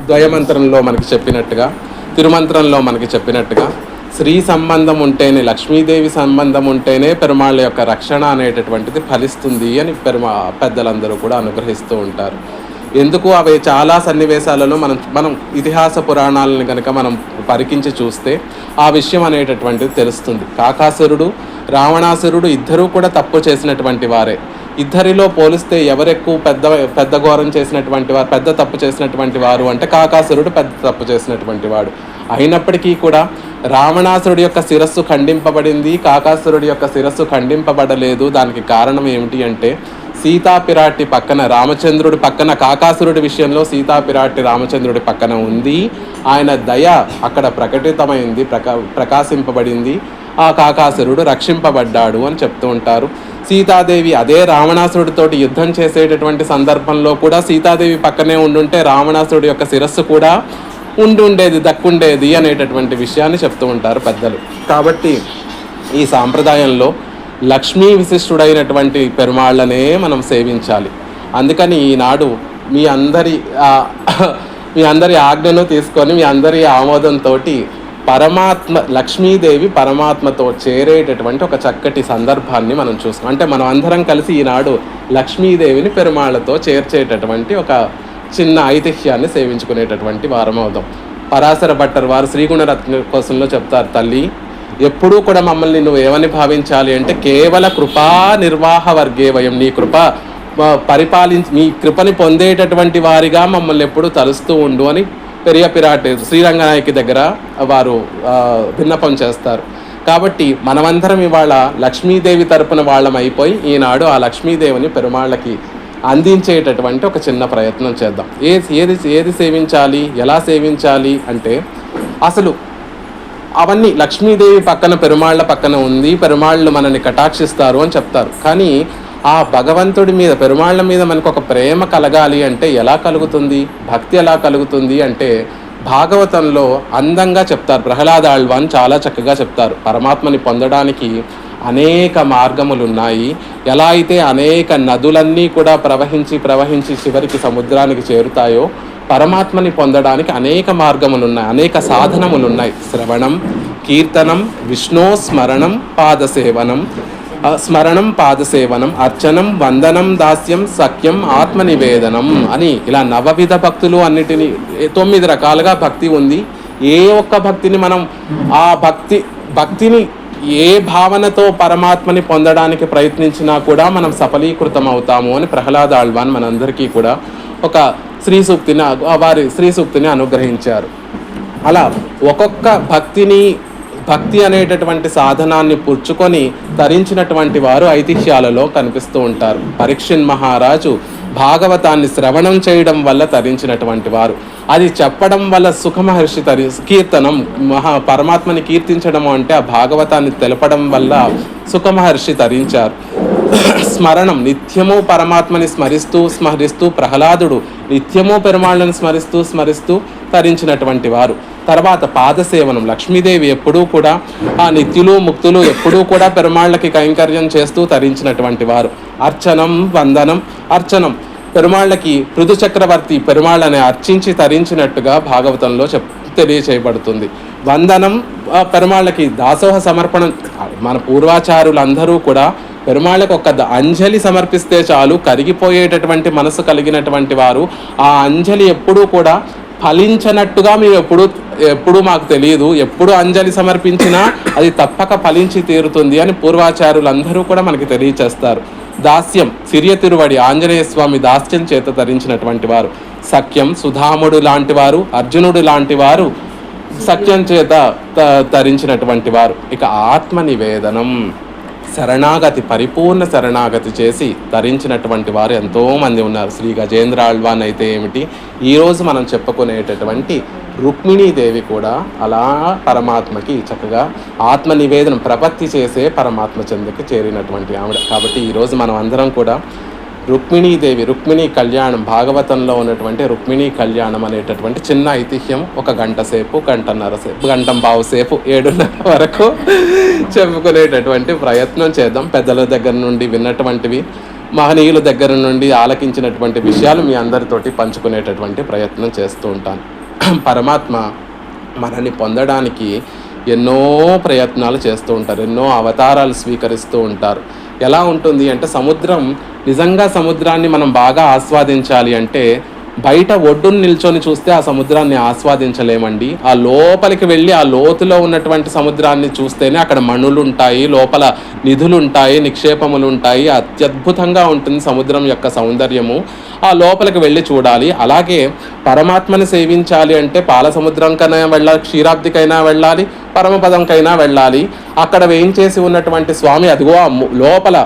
ద్వయమంత్రంలో మనకి చెప్పినట్టుగా, తిరుమంత్రంలో మనకి చెప్పినట్టుగా స్త్రీ సంబంధం ఉంటేనే, లక్ష్మీదేవి సంబంధం ఉంటేనే పెరుమాళ్ళ యొక్క రక్షణ అనేటటువంటిది ఫలిస్తుంది అని పెద్దలందరూ కూడా అనుగ్రహిస్తూ ఉంటారు. ఎందుకు అవి చాలా సన్నివేశాలలో మనం ఇతిహాస పురాణాలను కనుక మనం పరికించి చూస్తే ఆ విషయం అనేటటువంటిది తెలుస్తుంది. కాకాసురుడు, రావణాసురుడు ఇద్దరూ కూడా తప్పు చేసినటువంటి వారే. ఇద్దరిలో పోలిస్తే ఎవరెక్కువ పెద్ద ఘోరం చేసినటువంటి వారు, పెద్ద తప్పు చేసినటువంటి వారు అంటే కాకాసురుడు పెద్ద తప్పు చేసినటువంటి వాడు. అయినప్పటికీ కూడా రావణాసురుడి యొక్క శిరస్సు ఖండింపబడింది, కాకాసురుడి యొక్క శిరస్సు ఖండింపబడలేదు. దానికి కారణం ఏమిటి అంటే సీతాపిరాటి పక్కన రామచంద్రుడి పక్కన, కాకాసురుడి విషయంలో సీతాపిరాటి రామచంద్రుడి పక్కన ఉంది. ఆయన దయ అక్కడ ప్రకటితమైంది, ప్రకాశింపబడింది. ఆ కాకాసురుడు రక్షింపబడ్డాడు అని చెప్తూ ఉంటారు. సీతాదేవి అదే రావణాసురుడితోటి యుద్ధం చేసేటటువంటి సందర్భంలో కూడా సీతాదేవి పక్కనే ఉండుంటే రావణాసురుడి యొక్క శిరస్సు కూడా దక్కుండేది అనేటటువంటి విషయాన్ని చెప్తూ ఉంటారు పెద్దలు. కాబట్టి ఈ సాంప్రదాయంలో లక్ష్మీ విశిష్టుడైనటువంటి పెరుమాళ్ళనే మనం సేవించాలి. అందుకని ఈనాడు మీ అందరి ఆజ్ఞను తీసుకొని, మీ అందరి ఆమోదంతో లక్ష్మీదేవి పరమాత్మతో చేరేటటువంటి ఒక చక్కటి సందర్భాన్ని మనం చూస్తాం. అంటే మనం అందరం కలిసి ఈనాడు లక్ష్మీదేవిని పెరుమాళ్ళతో చేర్చేటటువంటి ఒక చిన్న ఐతిహ్యాన్ని సేవించుకునేటటువంటి వారం అవుతాం. పరాశర భట్టర్ వారు శ్రీగుణరత్న కోశంలో చెప్తారు, తల్లి ఎప్పుడూ కూడా మమ్మల్ని నువ్వు ఏమని భావించాలి అంటే కేవల కృపా నిర్వాహ వర్గే వయం, నీ కృప మీ కృపని పొందేటటువంటి వారిగా మమ్మల్ని ఎప్పుడూ తలుస్తూ ఉండు అని పెరియ పిరాటి శ్రీరంగనాయకి దగ్గర వారు విన్నపం చేస్తారు. కాబట్టి మనమందరం ఇవాళ లక్ష్మీదేవి తరపున వాళ్ళం అయిపోయి ఈనాడు ఆ లక్ష్మీదేవిని పెరుమాళ్ళకి అందించేటటువంటి ఒక చిన్న ప్రయత్నం చేద్దాం. ఏది సేవించాలి, ఎలా సేవించాలి అంటే అసలు అవన్నీ లక్ష్మీదేవి పక్కన పెరుమాళ్ళ పక్కన ఉంది, పెరుమాళ్ళు మనని కటాక్షిస్తారు అని చెప్తారు. కానీ ఆ భగవంతుడి మీద, పెరుమాళ్ళ మీద మనకు ఒక ప్రేమ కలగాలి అంటే ఎలా కలుగుతుంది, భక్తి ఎలా కలుగుతుంది అంటే భాగవతంలో అందంగా చెప్తారు. ప్రహ్లాద ఆళ్వాన్ చాలా చక్కగా చెప్తారు. పరమాత్మని పొందడానికి అనేక మార్గములు ఉన్నాయి. ఎలా అయితే అనేక నదులన్నీ కూడా ప్రవహించి చివరికి సముద్రానికి చేరుతాయో, పరమాత్మని పొందడానికి అనేక మార్గములు ఉన్నాయి, అనేక సాధనములు ఉన్నాయి. శ్రవణం, కీర్తనం, విష్ణో స్మరణం పాదసేవనం, అర్చనం, వందనం, దాస్యం, సఖ్యం, ఆత్మనివేదనం అని ఇలా నవవిధ భక్తులు అన్నిటినీ 9 రకాలుగా భక్తి ఉంది. ఏ ఒక్క భక్తిని మనం ఆ భక్తిని ఏ భావనతో పరమాత్మని పొందడానికి ప్రయత్నించినా కూడా మనం సఫలీకృతం అవుతాము అని ప్రహ్లాద ఆళ్వాన్ మనందరికీ కూడా ఒక శ్రీ సూక్తిని అనుగ్రహించారు. అలా ఒక్కొక్క భక్తి అనేటటువంటి సాధనాన్ని పుచ్చుకొని తరించినటువంటి వారు ఐతిహ్యాలలో కనిపిస్తూ ఉంటారు. పరీక్షిత్ మహారాజు భాగవతాన్ని శ్రవణం చేయడం వల్ల తరించినటువంటి వారు, అది చెప్పడం వల్ల సుఖమహర్షి కీర్తనం, పరమాత్మని కీర్తించడం అంటే ఆ భాగవతాన్ని తెలపడం వల్ల సుఖమహర్షి తరించారు. స్మరణం, నిత్యము పరమాత్మని స్మరిస్తూ ప్రహ్లాదుడు నిత్యము పెరుమాళ్ళని స్మరిస్తూ తరించినటువంటి వారు. తర్వాత పాదసేవనం, లక్ష్మీదేవి ఎప్పుడూ కూడా ఆ నిత్యులు ముక్తులు ఎప్పుడూ కూడా పెరుమాళ్ళకి కైంకర్యం చేస్తూ తరించినటువంటి వారు. అర్చనం, వందనం, అర్చనం పెరుమాళ్ళకి పృథు చక్రవర్తి పెరుమాళ్ళని అర్చించి తరించినట్టుగా భాగవతంలో తెలియచేయబడుతుంది. వందనం పెరుమాళ్ళకి దాసోహ సమర్పణం. మన పూర్వాచారులందరూ కూడా పెరుమాళ్ళకు ఒక అంజలి సమర్పిస్తే చాలు కరిగిపోయేటటువంటి మనసు కలిగినటువంటి వారు. ఆ అంజలి ఎప్పుడూ కూడా ఫలించనట్టుగా మేము ఎప్పుడు మాకు తెలియదు, ఎప్పుడు అంజలి సమర్పించినా అది తప్పక ఫలించి తీరుతుంది అని పూర్వాచారులందరూ కూడా మనకి తెలియచేస్తారు. దాస్యం, సిరియ తిరువడి ఆంజనేయ స్వామి దాస్యం చేత ధరించినటువంటి వారు. సఖ్యం, సుధాముడు లాంటి వారు, అర్జునుడు లాంటి వారు సఖ్యం చేత ధరించినటువంటి వారు. ఇక ఆత్మ నివేదనం, శరణాగతి, పరిపూర్ణ శరణాగతి చేసి ధరించినటువంటి వారు ఎంతోమంది ఉన్నారు. శ్రీ గజేంద్ర ఆళ్వాన్ అయితే ఏమిటి, ఈరోజు మనం చెప్పుకునేటటువంటి రుక్మిణీదేవి కూడా అలా పరమాత్మకి చక్కగా ఆత్మ నివేదనం ప్రపత్తి చేసే పరమాత్మ చెందకి చేరినటువంటి ఆవిడ. కాబట్టి ఈరోజు మనం అందరం కూడా రుక్మిణీదేవి, రుక్మిణీ కళ్యాణం, భాగవతంలో ఉన్నటువంటి రుక్మిణీ కళ్యాణం అనేటటువంటి చిన్న ఐతిహ్యం ఒక గంట సేపు, గంటంపావు సేపు, 7:30 వరకు చెప్పుకునేటటువంటి ప్రయత్నం చేద్దాం. పెద్దల దగ్గర నుండి విన్నటువంటివి మహనీయుల దగ్గర నుండి ఆలకించినటువంటి విషయాలు మీ అందరితోటి పంచుకునేటటువంటి ప్రయత్నం చేస్తూ ఉంటాను. పరమాత్మ మనల్ని పొందడానికి ఎన్నో ప్రయత్నాలు చేస్తూ ఉంటారు, ఎన్నో అవతారాలు స్వీకరిస్తూ ఉంటారు. ఎలా ఉంటుంది అంటే నిజంగా సముద్రాన్ని మనం బాగా ఆస్వాదించాలి అంటే బయట ఒడ్డును నిల్చొని చూస్తే ఆ సముద్రాన్ని ఆస్వాదించలేమండి. ఆ లోపలికి వెళ్ళి ఆ లోతులో ఉన్నటువంటి సముద్రాన్ని చూస్తేనే అక్కడ మణులు ఉంటాయి, లోపల నిధులు ఉంటాయి, నిక్షేపములు ఉంటాయి. అత్యద్భుతంగా ఉంటుంది సముద్రం యొక్క సౌందర్యము. ఆ లోపలికి వెళ్ళి చూడాలి. అలాగే పరమాత్మని సేవించాలి అంటే పాల సముద్రంకైనా వెళ్ళాలి, క్షీరాబ్దికైనా వెళ్ళాలి, పరమపదంకైనా వెళ్ళాలి. అక్కడ వేయించేసి ఉన్నటువంటి స్వామి అదిగో లోపల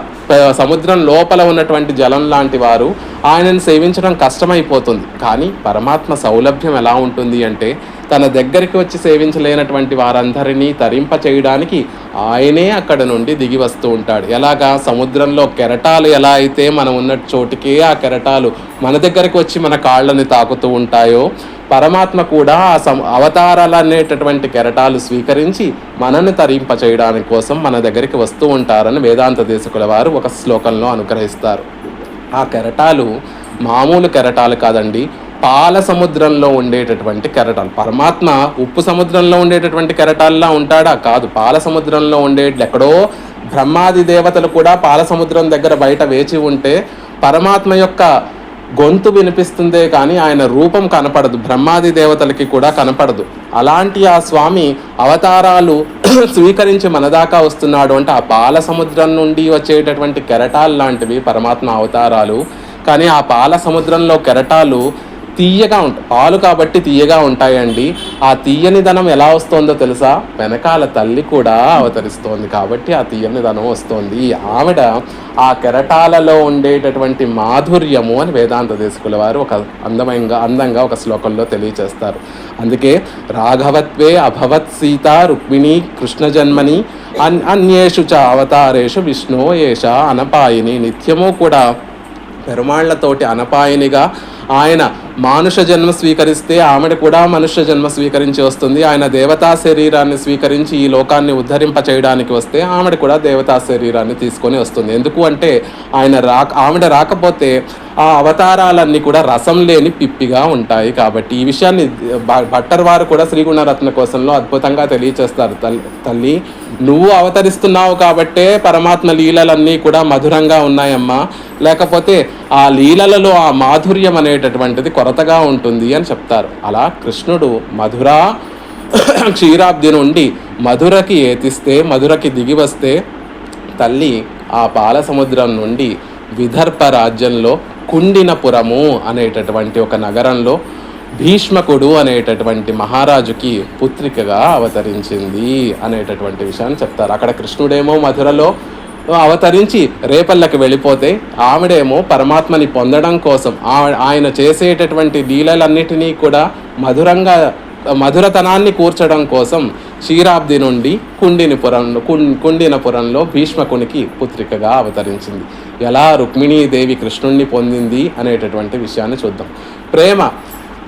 సముద్రం లోపల ఉన్నటువంటి జలం లాంటి వారు. ఆయనను సేవించడం కష్టమైపోతుంది. కానీ పరమాత్మ సౌలభ్యం ఎలా ఉంటుంది అంటే తన దగ్గరికి వచ్చి సేవించలేనటువంటి వారందరినీ తరింప చేయడానికి ఆయనే అక్కడ నుండి దిగి వస్తూ ఉంటాడు. ఎలాగా సముద్రంలో కెరటాలు ఎలా అయితే మనం ఉన్న చోటికే ఆ కెరటాలు మన దగ్గరికి వచ్చి మన కాళ్ళని తాకుతూ ఉంటాయో, పరమాత్మ కూడా ఆ అవతారాలు అనేటటువంటి కెరటాలు స్వీకరించి మనను తరింప చేయడానికి కోసం మన దగ్గరికి వస్తూ ఉంటారని వేదాంత దేశకుల వారు ఒక శ్లోకంలో అనుగ్రహిస్తారు. ఆ కెరటాలు మామూలు కెరటాలు కాదండి, పాల సముద్రంలో ఉండేటటువంటి కెరటాలు. పరమాత్మ ఉప్పు సముద్రంలో ఉండేటటువంటి కెరటాల్లా ఉంటాడా? కాదు. పాల సముద్రంలో ఎక్కడో బ్రహ్మాది దేవతలు కూడా పాల సముద్రం దగ్గర బయట వేచి ఉంటే పరమాత్మ యొక్క గొంతు వినిపిస్తుందే కానీ ఆయన రూపం కనపడదు, బ్రహ్మాది దేవతలకి కూడా కనపడదు. అలాంటి ఆ స్వామి అవతారాలు స్వీకరించి మన దాకా వస్తున్నాడు అంటే ఆ పాల సముద్రం నుండి వచ్చేటటువంటి కెరటాలు లాంటివి పరమాత్మ అవతారాలు. కానీ ఆ పాల సముద్రంలో కెరటాలు తీయగా ఉంటాయి, పాలు కాబట్టి తీయగా ఉంటాయండి. ఆ తీయని ధనం ఎలా వస్తుందో తెలుసా? వెనకాల తల్లి కూడా అవతరిస్తోంది కాబట్టి ఆ తీయని ధనం వస్తుంది. ఆవిడ ఆ కెరటాలలో ఉండేటటువంటి మాధుర్యము అని వేదాంత దేశకుల వారు ఒక అందంగా ఒక శ్లోకంలో తెలియచేస్తారు. అందుకే రాఘవత్వే అభవత్ సీత రుక్మిణి కృష్ణ జన్మని అన్యేషు చ అవతారేషు విష్ణు ఏష అనపాయిని. నిత్యము కూడా పెరుమాళ్లతోటి అనపాయనిగా ఆయన మానుష జన్మ స్వీకరిస్తే ఆమెడ కూడా మనుష్య జన్మ స్వీకరించి వస్తుంది. ఆయన దేవతా శరీరాన్ని స్వీకరించి ఈ లోకాన్ని ఉద్ధరింప చేయడానికి వస్తే ఆమెడ కూడా దేవతా శరీరాన్ని తీసుకొని వస్తుంది. ఎందుకు అంటే ఆమెడ రాకపోతే ఆ అవతారాలన్నీ కూడా రసం లేని పిప్పిగా ఉంటాయి. కాబట్టి ఈ విషయాన్ని భట్టర్ వారు కూడా శ్రీగుణరత్న కోశంలో అద్భుతంగా తెలియచేస్తారు. తల్లి నువ్వు అవతరిస్తున్నావు కాబట్టే పరమాత్మ లీలలన్నీ కూడా మధురంగా ఉన్నాయమ్మా, లేకపోతే ఆ లీలలలో ఆ మాధుర్యం అనేటటువంటిది కొరతగా ఉంటుంది అని చెప్తారు. అలా కృష్ణుడు క్షీరాబ్ది నుండి మధురకి ఏతిస్తే, మధురకి దిగి వస్తే తల్లి ఆ పాల సముద్రం నుండి విదర్భ రాజ్యంలో కుండినపురము అనేటటువంటి ఒక నగరంలో భీష్మకుడు అనేటటువంటి మహారాజుకి పుత్రికగా అవతరించింది అనేటటువంటి విషయాన్ని చెప్తారు. అక్కడ కృష్ణుడేమో మధురలో అవతరించి రేపల్లకి వెళ్ళిపోతే ఆవిడేమో పరమాత్మని పొందడం కోసం ఆయన చేసేటటువంటి లీలలన్నిటినీ కూడా మధురతనాన్ని కూర్చడం కోసం క్షీరాబ్ది నుండి కుండినపురంలో భీష్మకునికి పుత్రికగా అవతరించింది. ఎలా రుక్మిణీదేవి కృష్ణుణ్ణి పొందింది అనేటటువంటి విషయాన్ని చూద్దాం.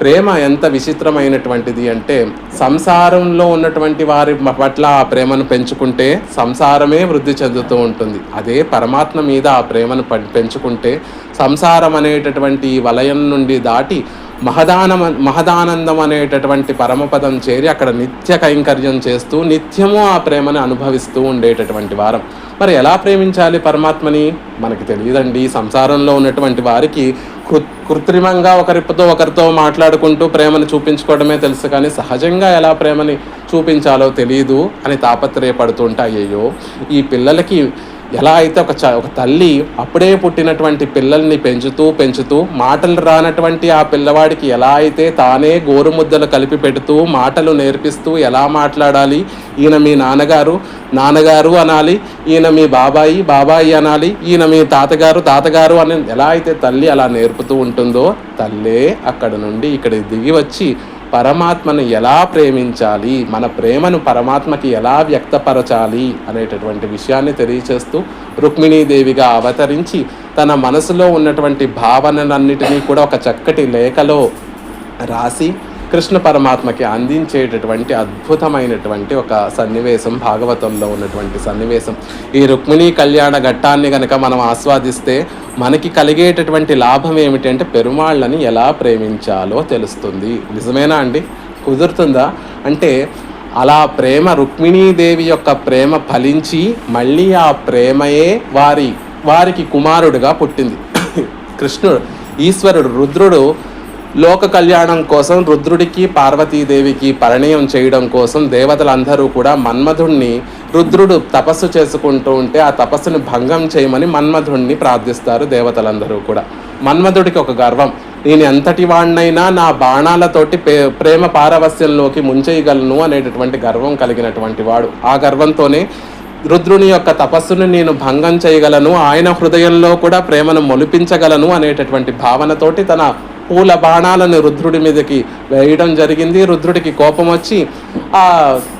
ప్రేమ ఎంత విచిత్రమైనటువంటిది అంటే సంసారంలో ఉన్నటువంటి వారి పట్ల ఆ ప్రేమను పెంచుకుంటే సంసారమే వృద్ధి చెందుతూ ఉంటుంది. అదే పరమాత్మ మీద ఆ ప్రేమను పెంచుకుంటే సంసారం అనేటటువంటి వలయం నుండి దాటి మహదానందం అనేటటువంటి పరమపదం చేరి అక్కడ నిత్య కైంకర్యం చేస్తూ నిత్యము ఆ ప్రేమను అనుభవిస్తూ ఉండేటటువంటి వారం. మరి ఎలా ప్రేమించాలి పరమాత్మని? మనకి తెలియదండి. సంసారంలో ఉన్నటువంటి వారికి కృత్రిమంగా ఒకరితో మాట్లాడుకుంటూ ప్రేమను చూపించుకోవడమే తెలుసు, కానీ సహజంగా ఎలా ప్రేమని చూపించాలో తెలియదు అని తాపత్రయపడుతుంటే అయ్యో ఈ పిల్లలకి ఎలా అయితే ఒక తల్లి అప్పుడే పుట్టినటువంటి పిల్లల్ని పెంచుతూ మాటలు రానటువంటి ఆ పిల్లవాడికి ఎలా అయితే తానే గోరుముద్దలు కలిపి పెడుతూ మాటలు నేర్పిస్తూ ఎలా మాట్లాడాలి, ఈయన మీ నాన్నగారు అనాలి, ఈయన మీ బాబాయి అనాలి, ఈయన మీ తాతగారు అని ఎలా అయితే తల్లి అలా నేర్పుతూ ఉంటుందో తల్లే అక్కడ నుండి ఇక్కడ దిగి వచ్చి పరమాత్మను ఎలా ప్రేమించాలి, మన ప్రేమను పరమాత్మకి ఎలా వ్యక్తపరచాలి అనేటటువంటి విషయాన్ని తెలియచేస్తూ రుక్మిణీదేవిగా అవతరించి తన మనసులో ఉన్నటువంటి భావనలన్నిటినీ కూడా ఒక చక్కటి లేఖలో రాసి కృష్ణ పరమాత్మకి అందించేటటువంటి అద్భుతమైనటువంటి ఒక సన్నివేశం భాగవతంలో ఉన్నటువంటి సన్నివేశం. ఈ రుక్మిణీ కళ్యాణ ఘట్టాన్ని కనుక మనం ఆస్వాదిస్తే మనకి కలిగేటటువంటి లాభం ఏమిటంటే పెరుమాళ్ళని ఎలా ప్రేమించాలో తెలుస్తుంది. నిజమేనా అండి? కుదురుతుందా? అంటే అలా ప్రేమ, రుక్మిణీదేవి యొక్క ప్రేమ ఫలించి మళ్ళీ ఆ ప్రేమయే వారికి కుమారుడుగా పుట్టింది. కృష్ణుడు, ఈశ్వరుడు, రుద్రుడు లోక కళ్యాణం కోసం రుద్రుడికి పార్వతీదేవికి పరిణయం చేయడం కోసం దేవతలందరూ కూడా మన్మధుణ్ణి, రుద్రుడు తపస్సు చేసుకుంటూ ఉంటే ఆ తపస్సును భంగం చేయమని మన్మధుణ్ణి ప్రార్థిస్తారు దేవతలందరూ కూడా. మన్మధుడికి ఒక గర్వం, నేను ఎంతటి వాణ్ణైనా నా బాణాలతోటి ప్రేమ పారవస్యంలోకి ముంచేయగలను అనేటటువంటి గర్వం కలిగినటువంటి వాడు. ఆ గర్వంతోనే రుద్రుని యొక్క తపస్సును నేను భంగం చేయగలను, ఆయన హృదయంలో కూడా ప్రేమను మొలిపించగలను అనేటటువంటి భావనతోటి తన పూల బాణాలను రుద్రుడి మీదకి వేయడం జరిగింది. రుద్రుడికి కోపం వచ్చి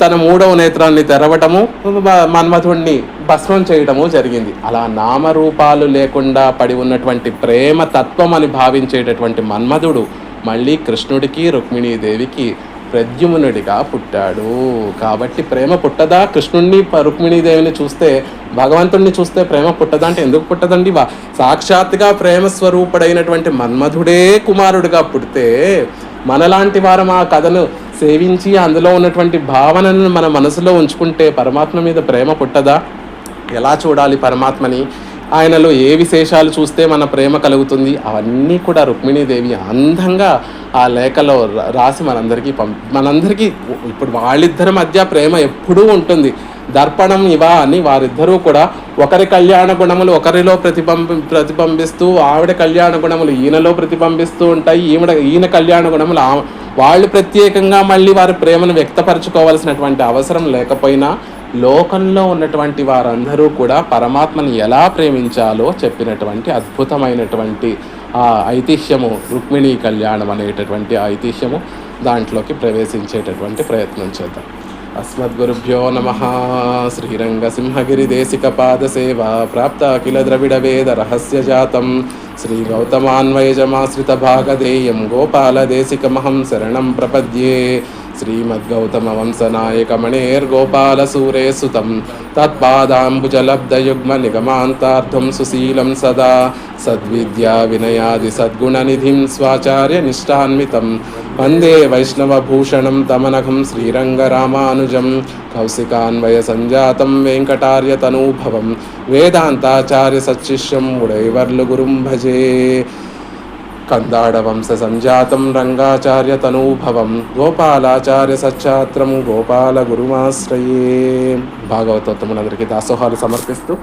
తన 3వ నేత్రాన్ని తెరవటము, మన్మధుడిని భస్మం చేయడము జరిగింది. అలా నామరూపాలు లేకుండా పడి ఉన్నటువంటి ప్రేమ తత్వం అని భావించేటటువంటి మన్మధుడు మళ్ళీ కృష్ణుడికి రుక్మిణీదేవికి ప్రద్యుమ్నుడిగా పుట్టాడు. కాబట్టి ప్రేమ పుట్టదా? కృష్ణుడిని రుక్మిణీదేవిని చూస్తే, భగవంతుడిని చూస్తే ప్రేమ పుట్టదా అంటే ఎందుకు పుట్టదండి? సాక్షాత్తుగా ప్రేమ స్వరూపుడైనటువంటి మన్మధుడే కుమారుడిగా పుడితే మనలాంటి వారం ఆ కథను సేవించి అందులో ఉన్నటువంటి భావనను మన మనసులో ఉంచుకుంటే పరమాత్మ మీద ప్రేమ పుట్టదా? ఎలా చూడాలి పరమాత్మని? ఆయనలో ఏ విశేషాలు చూస్తే మన ప్రేమ కలుగుతుంది? అవన్నీ కూడా రుక్మిణీదేవి అందంగా ఆ లేఖలో రాసి మనందరికీ ఇప్పుడు వాళ్ళిద్దరి మధ్య ప్రేమ ఎప్పుడూ ఉంటుంది. దర్పణం ఇవా అని వారిద్దరూ కూడా ఒకరి కళ్యాణ గుణములు ఒకరిలో ప్రతిబింబిస్తూ, ఆవిడ కళ్యాణ గుణములు ఈయనలో ప్రతిబింబిస్తూ ఉంటాయి. ఈయన కళ్యాణ గుణములు వాళ్ళు ప్రత్యేకంగా మళ్ళీ వారి ప్రేమను వ్యక్తపరచుకోవాల్సినటువంటి అవసరం లేకపోయినా లోకంలో ఉన్నటువంటి వారందరూ కూడా పరమాత్మని ఎలా ప్రేమించాలో చెప్పినటువంటి అద్భుతమైనటువంటి ఆ ఐతిహ్యము, రుక్మిణీ కళ్యాణం అనేటటువంటి ఐతిహ్యము, దాంట్లోకి ప్రవేశించేటటువంటి ప్రయత్నం చేద్దాం. అస్మద్గురుభ్యో నమః. శ్రీరంగసింహగిరిదేశిక పాదసేవా ప్రాప్త అఖిల ద్రవిడ వేద రహస్య జాతం శ్రీ గౌతమాన్వయజమాశ్రిత భాగధేయం గోపాలదేశికమహం శరణం ప్రపద్యే. శ్రీమద్గౌతమ వంశనాయకమణేర్గోపాలసూరే సుతం తత్పాదాంబుజలబ్ధయుగ్మ నిగమాంతార్థం సుశీలం సదా సద్విద్యా వినయాది సద్గుణనిధిం స్వాచార్య నిష్టాన్వితం వందే వైష్ణవభూషణం తమనఘం శ్రీరంగరామానుజం కౌశికాన్వయ సంజాతం వెంకటార్య తనూభవం వేదాంతాచార్య సచ్చిష్యం ఉడైవర్లు గురుం భజే. కందాడ వంశ సంజాతం రంగాచార్య తనూభవం గోపాలాచార్య సచ్ఛాత్రం గోపాల గురుమాశ్రయే. భాగవతోత్తములందరికీ దాసోహాలు సమర్పిస్తూ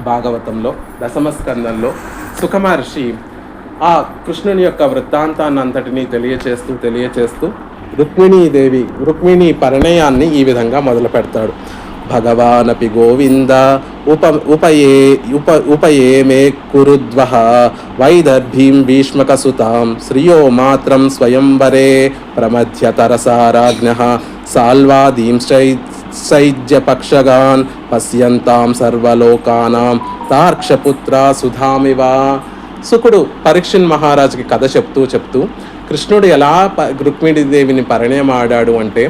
భాగవతంలో దశమ స్కందంలో సుఖమహర్షి ఆ కృష్ణుని యొక్క వృత్తాంతాన్ని అంతటినీ తెలియచేస్తూ రుక్మిణీ పరిణయాన్ని ఈ విధంగా మొదలు పెడతాడు. భగవానపి గోవింద ఉపయేమే కురుద్వః వైదర్భీం భీష్మకసుతాం శ్రియో మాత్రం స్వయంవరే ప్రమధ్యతరసారాజ్ఞః సాల్వాదీంశ్చైజ్యపక్షగాన్ పశ్యంతాం సర్వలోకానాం తార్క్షపుత్ర సుధామివ. శుకుడు పరీక్షణ్ మహారాజుకి కథ చెప్తూ కృష్ణుడు ఎలా రుక్మిణీదేవిని పరిణయమాడాడు అంటే,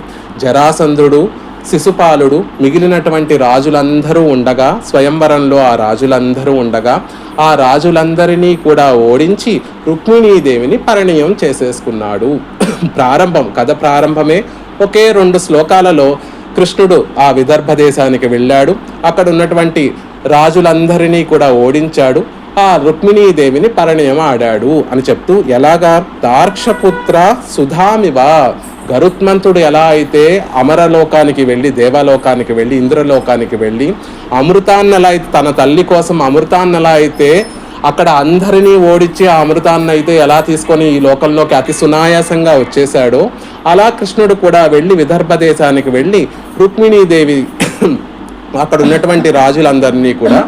జరాసంధుడు, శిశుపాలుడు, మిగిలినటువంటి రాజులందరూ ఉండగా, స్వయంవరంలో ఆ రాజులందరూ ఉండగా, ఆ రాజులందరినీ కూడా ఓడించి రుక్మిణీదేవిని పరిణయం చేసేసుకున్నాడు. కథ ప్రారంభమే ఒకే 2 శ్లోకాలలో కృష్ణుడు ఆ విదర్భ దేశానికి వెళ్ళాడు. అక్కడ ఉన్నటువంటి రాజులందరినీ కూడా ఓడించాడు. ఆ రుక్మిణీదేవిని పరిణయం ఆడాడు అని చెప్తూ, ఎలాగా? తార్క్షపుత్ర సుధామివ. గరుత్మంతుడు ఎలా అయితే అమరలోకానికి వెళ్ళి, దేవలోకానికి వెళ్ళి, ఇంద్రలోకానికి వెళ్ళి అమృతాన్నలా అయితే, తన తల్లి కోసం అమృతాన్నలా అయితే అక్కడ అందరినీ ఓడించి ఆ అమృతాన్ని అయితే ఎలా తీసుకొని ఈ లోకంలోకి అతి సునాయాసంగా వచ్చేసాడో, అలా కృష్ణుడు కూడా వెళ్ళి విదర్భ దేశానికి వెళ్ళి రుక్మిణీదేవి అక్కడ ఉన్నటువంటి రాజులందరినీ కూడా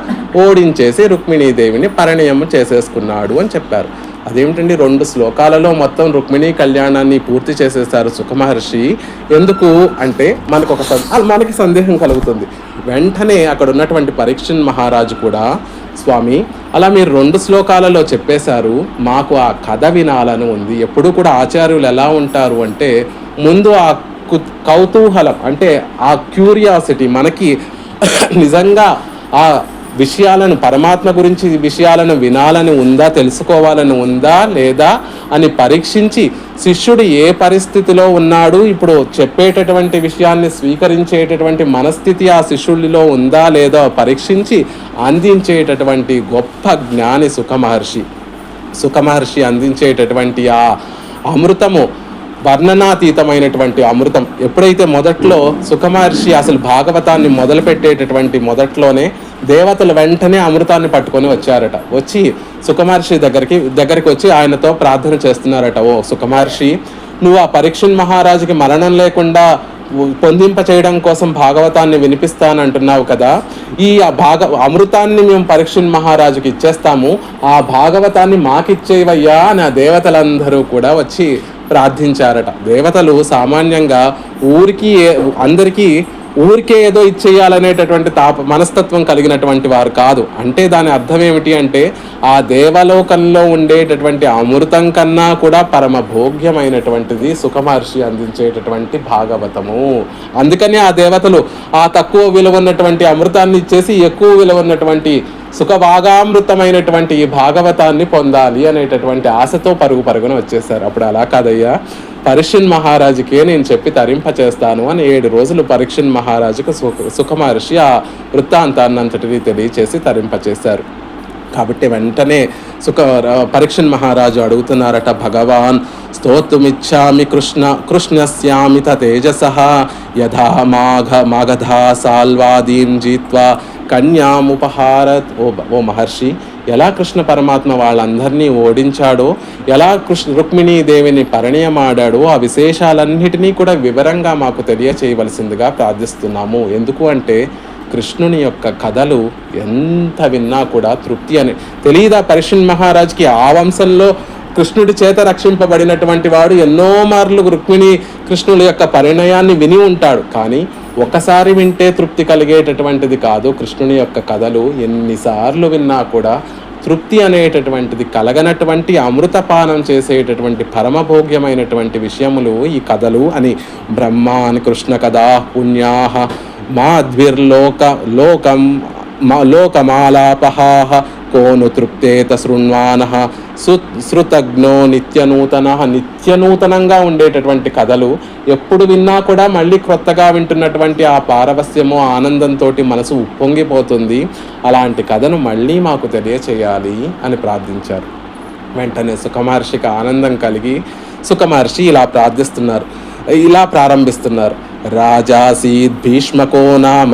ఓడించేసి రుక్మిణీదేవిని పరిణయం చేసేసుకున్నాడు అని చెప్పారు. అదేమిటండి, 2 శ్లోకాలలో మొత్తం రుక్మిణీ కళ్యాణాన్ని పూర్తి చేసేసారు సుఖమహర్షి. ఎందుకు అంటే మనకి సందేహం కలుగుతుంది. వెంటనే అక్కడ ఉన్నటువంటి పరీక్షణ్ మహారాజు కూడా, స్వామి అలా మీరు 2 శ్లోకాలలో చెప్పేశారు. మాకు ఆ కథ వినాలని ఉంది. ఎప్పుడు కూడా ఆచార్యులు ఎలా ఉంటారు అంటే ముందు ఆ కౌతూహలం, అంటే ఆ క్యూరియాసిటీ, మనకి నిజంగా ఆ విషయాలను, పరమాత్మ గురించి విషయాలను వినాలని ఉందా, తెలుసుకోవాలని ఉందా లేదా అని పరీక్షించి శిష్యుడు ఏ పరిస్థితిలో ఉన్నాడు, ఇప్పుడు చెప్పేటటువంటి విషయాన్ని స్వీకరించేటటువంటి మనస్థితి ఆ శిష్యుడిలో ఉందా లేదో పరీక్షించి అందించేటటువంటి గొప్ప జ్ఞాని సుఖమహర్షి అందించేటటువంటి ఆ అమృతము, వర్ణనాతీతమైనటువంటి అమృతం. ఎప్పుడైతే మొదట్లో సుఖమహర్షి అసలు భాగవతాన్ని మొదలుపెట్టేటటువంటి మొదట్లోనే దేవతలు వెంటనే అమృతాన్ని పట్టుకొని వచ్చారట. వచ్చి సుఖమహర్షి దగ్గరికి వచ్చి ఆయనతో ప్రార్థన చేస్తున్నారట. ఓ సుఖమహర్షి, నువ్వు ఆ పరీక్షణ్ మహారాజుకి మరణం లేకుండా పొందింప చేయడం కోసం భాగవతాన్ని వినిపిస్తానంటున్నావు కదా, ఈ అమృతాన్ని మేము పరీక్షణ్ మహారాజుకి ఇచ్చేస్తాము, ఆ భాగవతాన్ని మాకిచ్చేవయ్యా అని ఆ దేవతలందరూ కూడా వచ్చి ప్రార్థించారట. దేవతలు సామాన్యంగా అందరికీ ఊరికే ఏదో ఇచ్చేయాలనేటటువంటి మనస్తత్వం కలిగినటువంటి వారు కాదు. అంటే దాని అర్థం ఏమిటి అంటే ఆ దేవలోకంలో ఉండేటటువంటి అమృతం కన్నా కూడా పరమ భోగ్యమైనటువంటిది సుఖమహర్షి అందించేటటువంటి భాగవతము. అందుకని ఆ దేవతలు ఆ తక్కువ విలువ ఉన్నటువంటి అమృతాన్ని ఇచ్చేసి ఎక్కువ విలువ ఉన్నటువంటి సుఖభాగామృతమైనటువంటి ఈ భాగవతాన్ని పొందాలి అనేటటువంటి ఆశతో పరుగున వచ్చేసారు. అప్పుడు అలా కాదయ్యా, పరీక్షణ్ మహారాజుకే నేను చెప్పి తరింపచేస్తాను అని 7 రోజులు పరీక్షణ్ మహారాజుకు సుఖమహర్షి ఆ వృత్తాంతాన్ని అంతటినీ తెలియచేసి తరింపచేశారు. కాబట్టి వెంటనే పరీక్షణ్ మహారాజు అడుగుతున్నారట, భగవాన్ స్తోతుమిచ్చామి కృష్ణస్యామిత తేజసః యథా మాగధా సాల్వాదీం జీత్వా కన్యాముపహారత్. ఓ మహర్షి, ఎలా కృష్ణ పరమాత్మ వాళ్ళందరినీ ఓడించాడో, ఎలా రుక్మిణీదేవిని పరిణయమాడాడో ఆ విశేషాలన్నిటినీ కూడా వివరంగా మాకు తెలియచేయవలసిందిగా ప్రార్థిస్తున్నాము. ఎందుకు అంటే కృష్ణుని యొక్క కథలు ఎంత విన్నా కూడా తృప్తి అని తెలియదా పరీక్షణ్ మహారాజ్కి. ఆ వంశంలో కృష్ణుడి చేత రక్షింపబడినటువంటి వాడు ఎన్నో మార్లు కృష్ణుడి యొక్క పరిణయాన్ని విని ఉంటాడు. కానీ ఒకసారి వింటే తృప్తి కలిగేటటువంటిది కాదు కృష్ణుని యొక్క కథలు. ఎన్నిసార్లు విన్నా కూడా తృప్తి అనేటటువంటిది కలగనటువంటి, అమృతపానం చేసేటటువంటి పరమభోగ్యమైనటువంటి విషయములు ఈ కథలు అని బ్రహ్మాన్ కృష్ణ కథా పుణ్యాహ లోకమాలాపహాహ కోను తృప్తేత శృణ్వానః శృతజ్ఞో నిత్యనూతనంగా ఉండేటటువంటి కథలు ఎప్పుడు విన్నా కూడా మళ్ళీ క్రొత్తగా వింటున్నటువంటి ఆ పారవస్యము, ఆనందంతో మనసు ఉప్పొంగిపోతుంది. అలాంటి కథను మళ్ళీ మాకు తెలియచేయాలి అని ప్రార్థించారు. వెంటనే సుఖమహర్షికి ఆనందం కలిగి సుఖమహర్షి ఇలా ప్రారంభిస్తున్నారు. రాజాసీద్ భీష్మకో నామ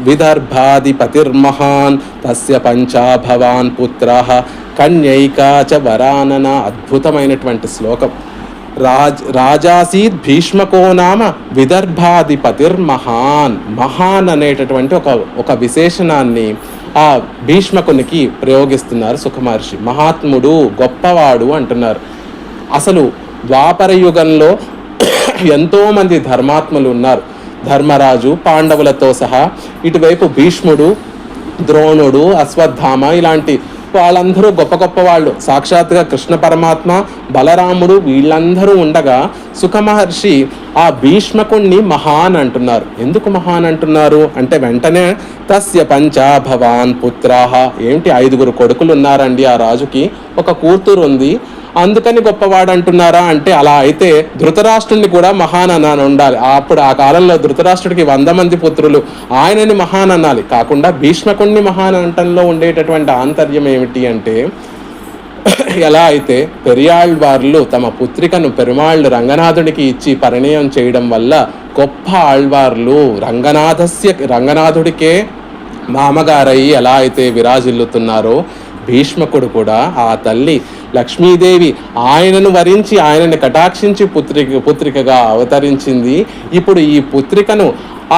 విదర్భాధిపతిర్మహాన్ తస్య పంచాభవాన్ పుత్రః కన్యైకా చ వరానన. అద్భుతమైనటువంటి శ్లోకం. రాజాసీద్ భీష్మకో నామ విదర్భాధిపతిర్మహాన్. మహాన్ అనేటటువంటి ఒక విశేషణాన్ని ఆ భీష్మకునికి ప్రయోగిస్తున్నారు సుఖమహర్షి. మహాత్ముడు, గొప్పవాడు అంటున్నారు. అసలు ద్వాపర యుగంలో ఎంతోమంది ధర్మాత్ములు ఉన్నారు. ధర్మరాజు, పాండవులతో సహా ఇటువైపు భీష్ముడు, ద్రోణుడు, అశ్వత్థామ, ఇలాంటి వాళ్ళందరూ గొప్ప వాళ్ళు. సాక్షాత్గా కృష్ణ పరమాత్మ, బలరాముడు వీళ్ళందరూ ఉండగా సుఖమహర్షి ఆ భీష్మకుణ్ణి మహాన్ అంటున్నారు. ఎందుకు మహాన్ అంటున్నారు అంటే వెంటనే తస్య పంచాభవాన్ పుత్రాహ. ఏంటి 5 కొడుకులు ఉన్నారండి ఆ రాజుకి, ఒక కూతురు ఉంది, అందుకని గొప్పవాడు అంటున్నారా అంటే అలా అయితే ధృతరాష్ట్రుడిని కూడా మహాన్ అని ఉండాలి. అప్పుడు ఆ కాలంలో ధృతరాష్ట్రుడికి 100 మంది పుత్రులు, ఆయనని మహాన్ అనాలి. కాకుండా భీష్మకుణ్ణి మహాన్ అంటంలో ఉండేటటువంటి ఆంతర్యం ఏమిటి అంటే, ఎలా అయితే పెరియాళ్వార్లు తమ పుత్రికను పెరుమాళ్ళు రంగనాథుడికి ఇచ్చి పరిణయం చేయడం వల్ల గొప్ప ఆళ్వార్లు రంగనాథుడికే మామగారయ్యి ఎలా అయితే విరాజిల్లుతున్నారో, భీష్మకుడు కూడా ఆ తల్లి లక్ష్మీదేవి ఆయనను వరించి, ఆయనని కటాక్షించి పుత్రికగా అవతరించింది. ఇప్పుడు ఈ పుత్రికను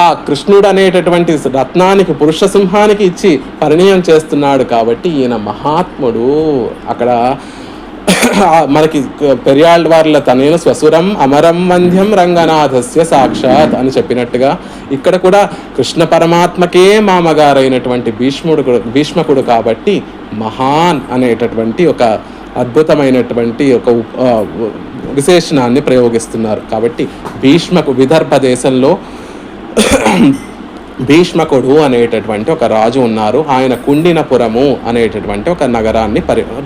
ఆ కృష్ణుడు అనేటటువంటి రత్నానికి, పురుష సింహానికి ఇచ్చి పరిణయం చేస్తున్నాడు. కాబట్టి ఈయన మహాత్ముడు. అక్కడ మనకి పెరియాళ్వార్ల తనయులు స్వసురం అమరం వంద్యం రంగనాథస్య సాక్షాత్ అని చెప్పినట్టుగా ఇక్కడ కూడా కృష్ణ పరమాత్మకే మామగారైనటువంటి భీష్మకుడు కాబట్టి మహాన్ అనేటటువంటి ఒక అద్భుతమైనటువంటి ఒక విశేషణాన్ని ప్రయోగిస్తున్నారు. కాబట్టి విదర్భ దేశంలో భీష్మకుడు అనేటటువంటి ఒక రాజు ఉన్నారు. ఆయన కుండినపురము అనేటటువంటి ఒక నగరాన్ని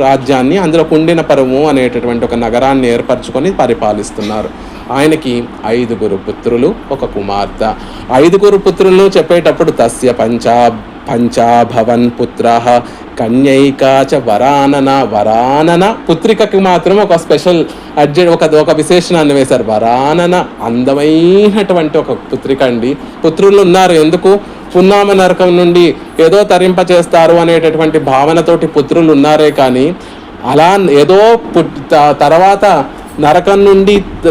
రాజ్యాన్ని, అందులో కుండినపురము అనేటటువంటి ఒక నగరాన్ని ఏర్పరచుకొని పరిపాలిస్తున్నారు. ఆయనకి 5 పుత్రులు, ఒక కుమార్తె. 5 పుత్రులను చెప్పేటప్పుడు తస్య పంచాభవన్ పుత్ర కన్యైకాచ వరానన పుత్రికకి మాత్రం ఒక స్పెషల్ ఒక విశేషణాన్ని వేశారు. వరానన అందమైనటువంటి ఒక పుత్రిక అండి. పుత్రులు ఉన్నారు, ఎందుకు? పున్నామ నరకం నుండి ఏదో తరింప చేస్తారు అనేటటువంటి భావనతోటి పుత్రులు ఉన్నారే కానీ అలా ఏదో తర్వాత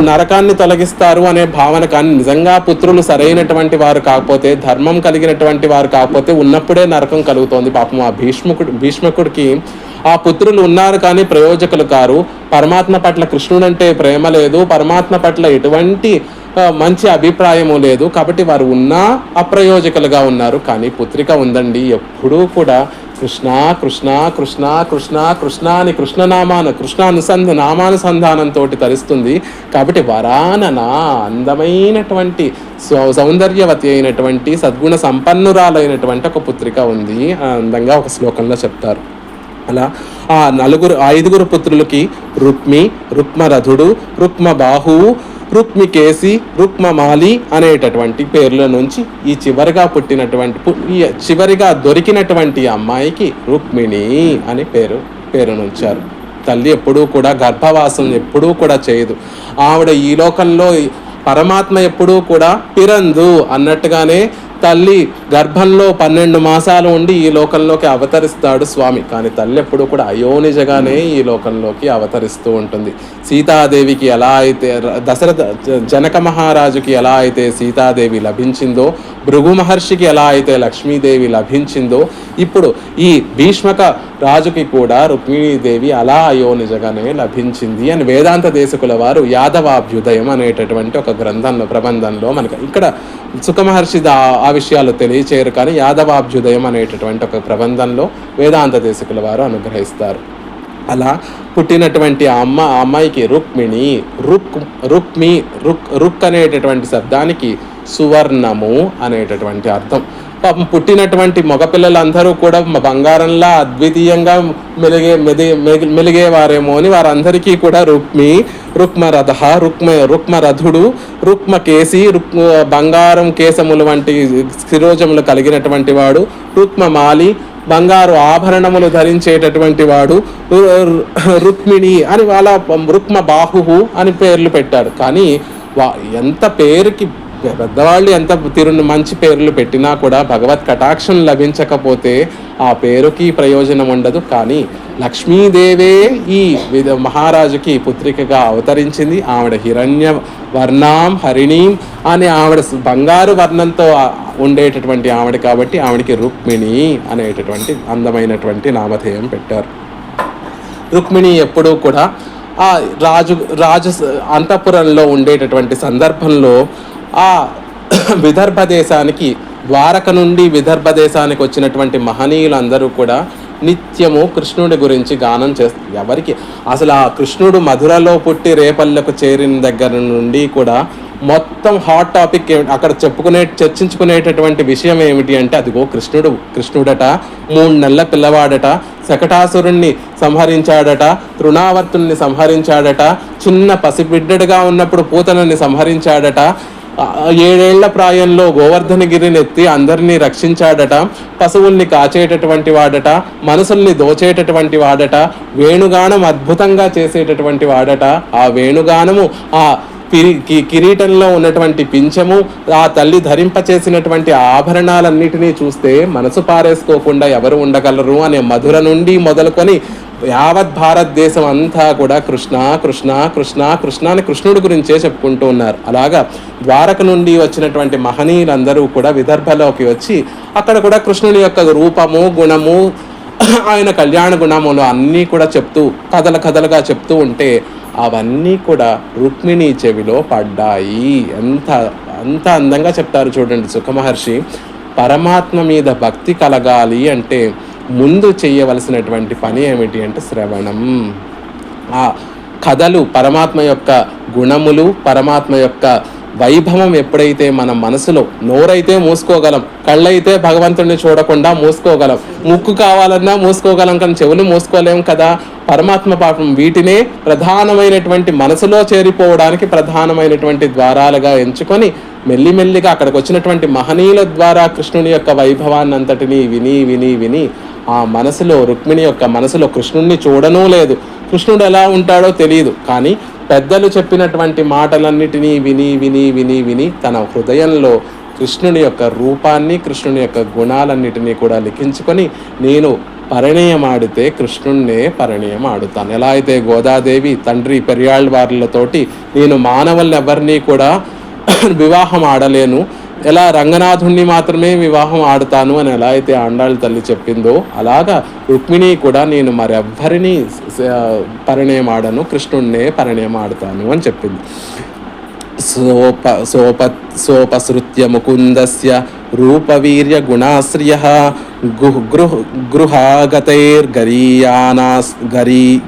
నరకాన్ని తొలగిస్తారు అనే భావన కానీ నిజంగా పుత్రులు సరైనటువంటి వారు కాకపోతే, ధర్మం కలిగినటువంటి వారు కాకపోతే ఉన్నప్పుడే నరకం కలుగుతోంది. పాపం ఆ భీష్మకుడికి ఆ పుత్రులు ఉన్నారు కానీ ప్రయోజకులు కారు. పరమాత్మ పట్ల కృష్ణుడంటే ప్రేమ లేదు, పరమాత్మ పట్ల ఎటువంటి మంచి అభిప్రాయము లేదు. కాబట్టి వారు ఉన్నా అప్రయోజకులుగా ఉన్నారు. కానీ పుత్రిక ఉందండి, ఎప్పుడూ కూడా కృష్ణ కృష్ణ కృష్ణ కృష్ణ కృష్ణ అని నామానుసంధానంతో తరిస్తుంది. కాబట్టి వరానన అందమైనటువంటి సౌందర్యవతి అయినటువంటి సద్గుణ సంపన్నురాలైనటువంటి ఒక పుత్రిక ఉంది అందంగా ఒక శ్లోకంలో చెప్తారు. అలా ఆ 5 పుత్రులకి రుక్మరథుడు, రుక్మబాహువు, రుక్మికేసి, రుక్మమాలి అనేటటువంటి పేర్ల నుంచి ఈ చివరిగా దొరికినటువంటి అమ్మాయికి రుక్మిణి అని పేరునుంచారు. తల్లి ఎప్పుడూ కూడా గర్భవాసం ఎప్పుడూ కూడా చేయదు. ఆవిడ ఈ లోకంలో పరమాత్మ ఎప్పుడూ కూడా పిరందు అన్నట్టుగానే తల్లి గర్భంలో 12 మాసాలు ఉండి ఈ లోకంలోకి అవతరిస్తాడు స్వామి. కానీ తల్లి ఎప్పుడు కూడా అయోనిజగానే ఈ లోకంలోకి అవతరిస్తూ ఉంటుంది. సీతాదేవికి ఎలా అయితే జనక మహారాజుకి ఎలా అయితే సీతాదేవి లభించిందో, భృగు మహర్షికి ఎలా అయితే లక్ష్మీదేవి లభించిందో, ఇప్పుడు ఈ భీష్మక రాజుకి కూడా రుక్మిణీదేవి అలా అయోనిజగానే లభించింది అని వేదాంత దేశకుల వారు యాదవాభ్యుదయం అనేటటువంటి ఒక ప్రబంధంలో మనకి ఇక్కడ సుఖమహర్షి ఆ విషయాలు తెలియచేయరు కానీ యాదవాభ్యుదయం అనేటటువంటి ఒక ప్రబంధంలో వేదాంత దేశకుల వారు అనుగ్రహిస్తారు. అలా పుట్టినటువంటి అమ్మాయికి రుక్మిణి, రుక్ అనేటటువంటి శబ్దానికి సువర్ణము అనేటటువంటి అర్థం. పాపం పుట్టినటువంటి మగపిల్లలందరూ కూడా బంగారంలా అద్వితీయంగా మెలిగేవారేమో అని వారందరికీ కూడా రుక్మరథుడు, రుక్మకేసి, బంగారం కేశములు వంటి శిరోజములు కలిగినటువంటి వాడు, రుక్మమాలి బంగారు ఆభరణములు ధరించేటటువంటి వాడు, రుక్మిణి అని వాళ్ళ రుక్మబాహు అని పేర్లు పెట్టాడు. కానీ ఎంత పేరుకి పెద్దవాళ్ళు ఎంత మంచి పేర్లు పెట్టినా కూడా భగవత్ కటాక్షం లభించకపోతే ఆ పేరుకి ప్రయోజనం ఉండదు. కానీ లక్ష్మీదేవే ఈ మహారాజుకి పుత్రికగా అవతరించింది. ఆవిడ హిరణ్య వర్ణాం హరిణీం అని ఆవిడ బంగారు వర్ణంతో ఉండేటటువంటి ఆవిడ కాబట్టి ఆవిడకి రుక్మిణి అనేటటువంటి అందమైనటువంటి నామధేయం పెట్టారు. రుక్మిణి ఎప్పుడూ కూడా ఆ రాజు అంతఃపురంలో ఉండేటటువంటి సందర్భంలో ఆ విదర్భ దేశానికి, ద్వారక నుండి విదర్భ దేశానికి వచ్చినటువంటి మహనీయులందరూ కూడా నిత్యము కృష్ణుడి గురించి గానం చేస్తారు. ఎవరికి అసలు ఆ కృష్ణుడు మధురలో పుట్టి రేపల్లకు చేరిన దగ్గర నుండి కూడా మొత్తం హాట్ టాపిక్ అక్కడ చర్చించుకునేటటువంటి విషయం ఏమిటి అంటే అదిగో కృష్ణుడట 3 నెలల పిల్లవాడట, శకటాసురుణ్ణి సంహరించాడట, తృణావర్తుల్ని సంహరించాడట, చిన్న పసిబిడ్డడుగా ఉన్నప్పుడు పూతనని సంహరించాడట, 7 ఏళ్ల ప్రాయంలో గోవర్ధనగిరిని ఎత్తి అందరినీ రక్షించాడట, పశువుల్ని కాచేటటువంటి వాడట, మనసుల్ని దోచేటటువంటి వాడట, వేణుగానం అద్భుతంగా చేసేటటువంటి వాడట. ఆ వేణుగానము, ఆ కిరీటంలో ఉన్నటువంటి పింఛము, ఆ తల్లి ధరింపచేసినటువంటి ఆభరణాలన్నిటినీ చూస్తే మనసు పారేసుకోకుండా ఎవరు ఉండగలరు అనే మధుర నుండి మొదలుకొని యావత్ భారతదేశం అంతా కూడా కృష్ణ కృష్ణ కృష్ణ కృష్ణ అని కృష్ణుడి గురించే చెప్పుకుంటూ ఉన్నారు. అలాగా ద్వారక నుండి వచ్చినటువంటి మహనీయులందరూ కూడా విదర్భలోకి వచ్చి అక్కడ కూడా కృష్ణుని యొక్క రూపము, గుణము, ఆయన కళ్యాణ గుణములు అన్నీ కూడా చెప్తూ కథలుగా చెప్తూ ఉంటే అవన్నీ కూడా రుక్మిణి చెవిలో పడ్డాయి. అంత అందంగా చెప్తారు చూడండి సుఖమహర్షి. పరమాత్మ మీద భక్తి కలగాలి అంటే ముందు చేయవలసినటువంటి పని ఏమిటి అంటే శ్రవణం. ఆ కథలు, పరమాత్మ యొక్క గుణములు, పరమాత్మ యొక్క వైభవం ఎప్పుడైతే మన మనసులో, నోరైతే మూసుకోగలం, కళ్ళైతే భగవంతుడిని చూడకుండా మూసుకోగలం, ముక్కు కావాలన్నా మూసుకోగలం, కానీ చెవులు మూసుకోలేం కదా. పరమాత్మ పాపం వీటినే ప్రధానమైనటువంటి మనసులో చేరిపోవడానికి ప్రధానమైనటువంటి ద్వారాలుగా ఎంచుకొని మెల్లిమెల్లిగా అక్కడికి వచ్చినటువంటి మహనీయుల ద్వారా కృష్ణుని యొక్క వైభవాన్ని అంతటినీ విని విని విని ఆ మనసులో, రుక్మిణి యొక్క మనసులో కృష్ణుణ్ణి చూడనూ లేదు, కృష్ణుడు ఎలా ఉంటాడో తెలియదు, కానీ పెద్దలు చెప్పినటువంటి మాటలన్నిటినీ విని విని విని విని తన హృదయంలో కృష్ణుని యొక్క రూపాన్ని, కృష్ణుని యొక్క గుణాలన్నిటినీ కూడా లిఖించుకొని నేను పరిణయమాడితే కృష్ణుణ్ణే పరిణయం ఆడుతాను. ఎలా అయితే గోదాదేవి తండ్రి పెరియాళ్ళవార్లతోటి నేను మానవుల్ని ఎవరినీ కూడా వివాహం ఆడలేను, ఎలా రంగనాథుణ్ణి మాత్రమే వివాహం ఆడుతాను అని ఎలా అయితే ఆండాళ్ళ తల్లి చెప్పిందో, అలాగా రుక్మిణి కూడా నేను మరెవ్వరిని పరిణయం ఆడను, కృష్ణుణ్ణే పరిణయం ఆడుతాను అని చెప్పింది. సోపసృత్య ముకుందస్య రూపవీర్య గుణాశ్రియ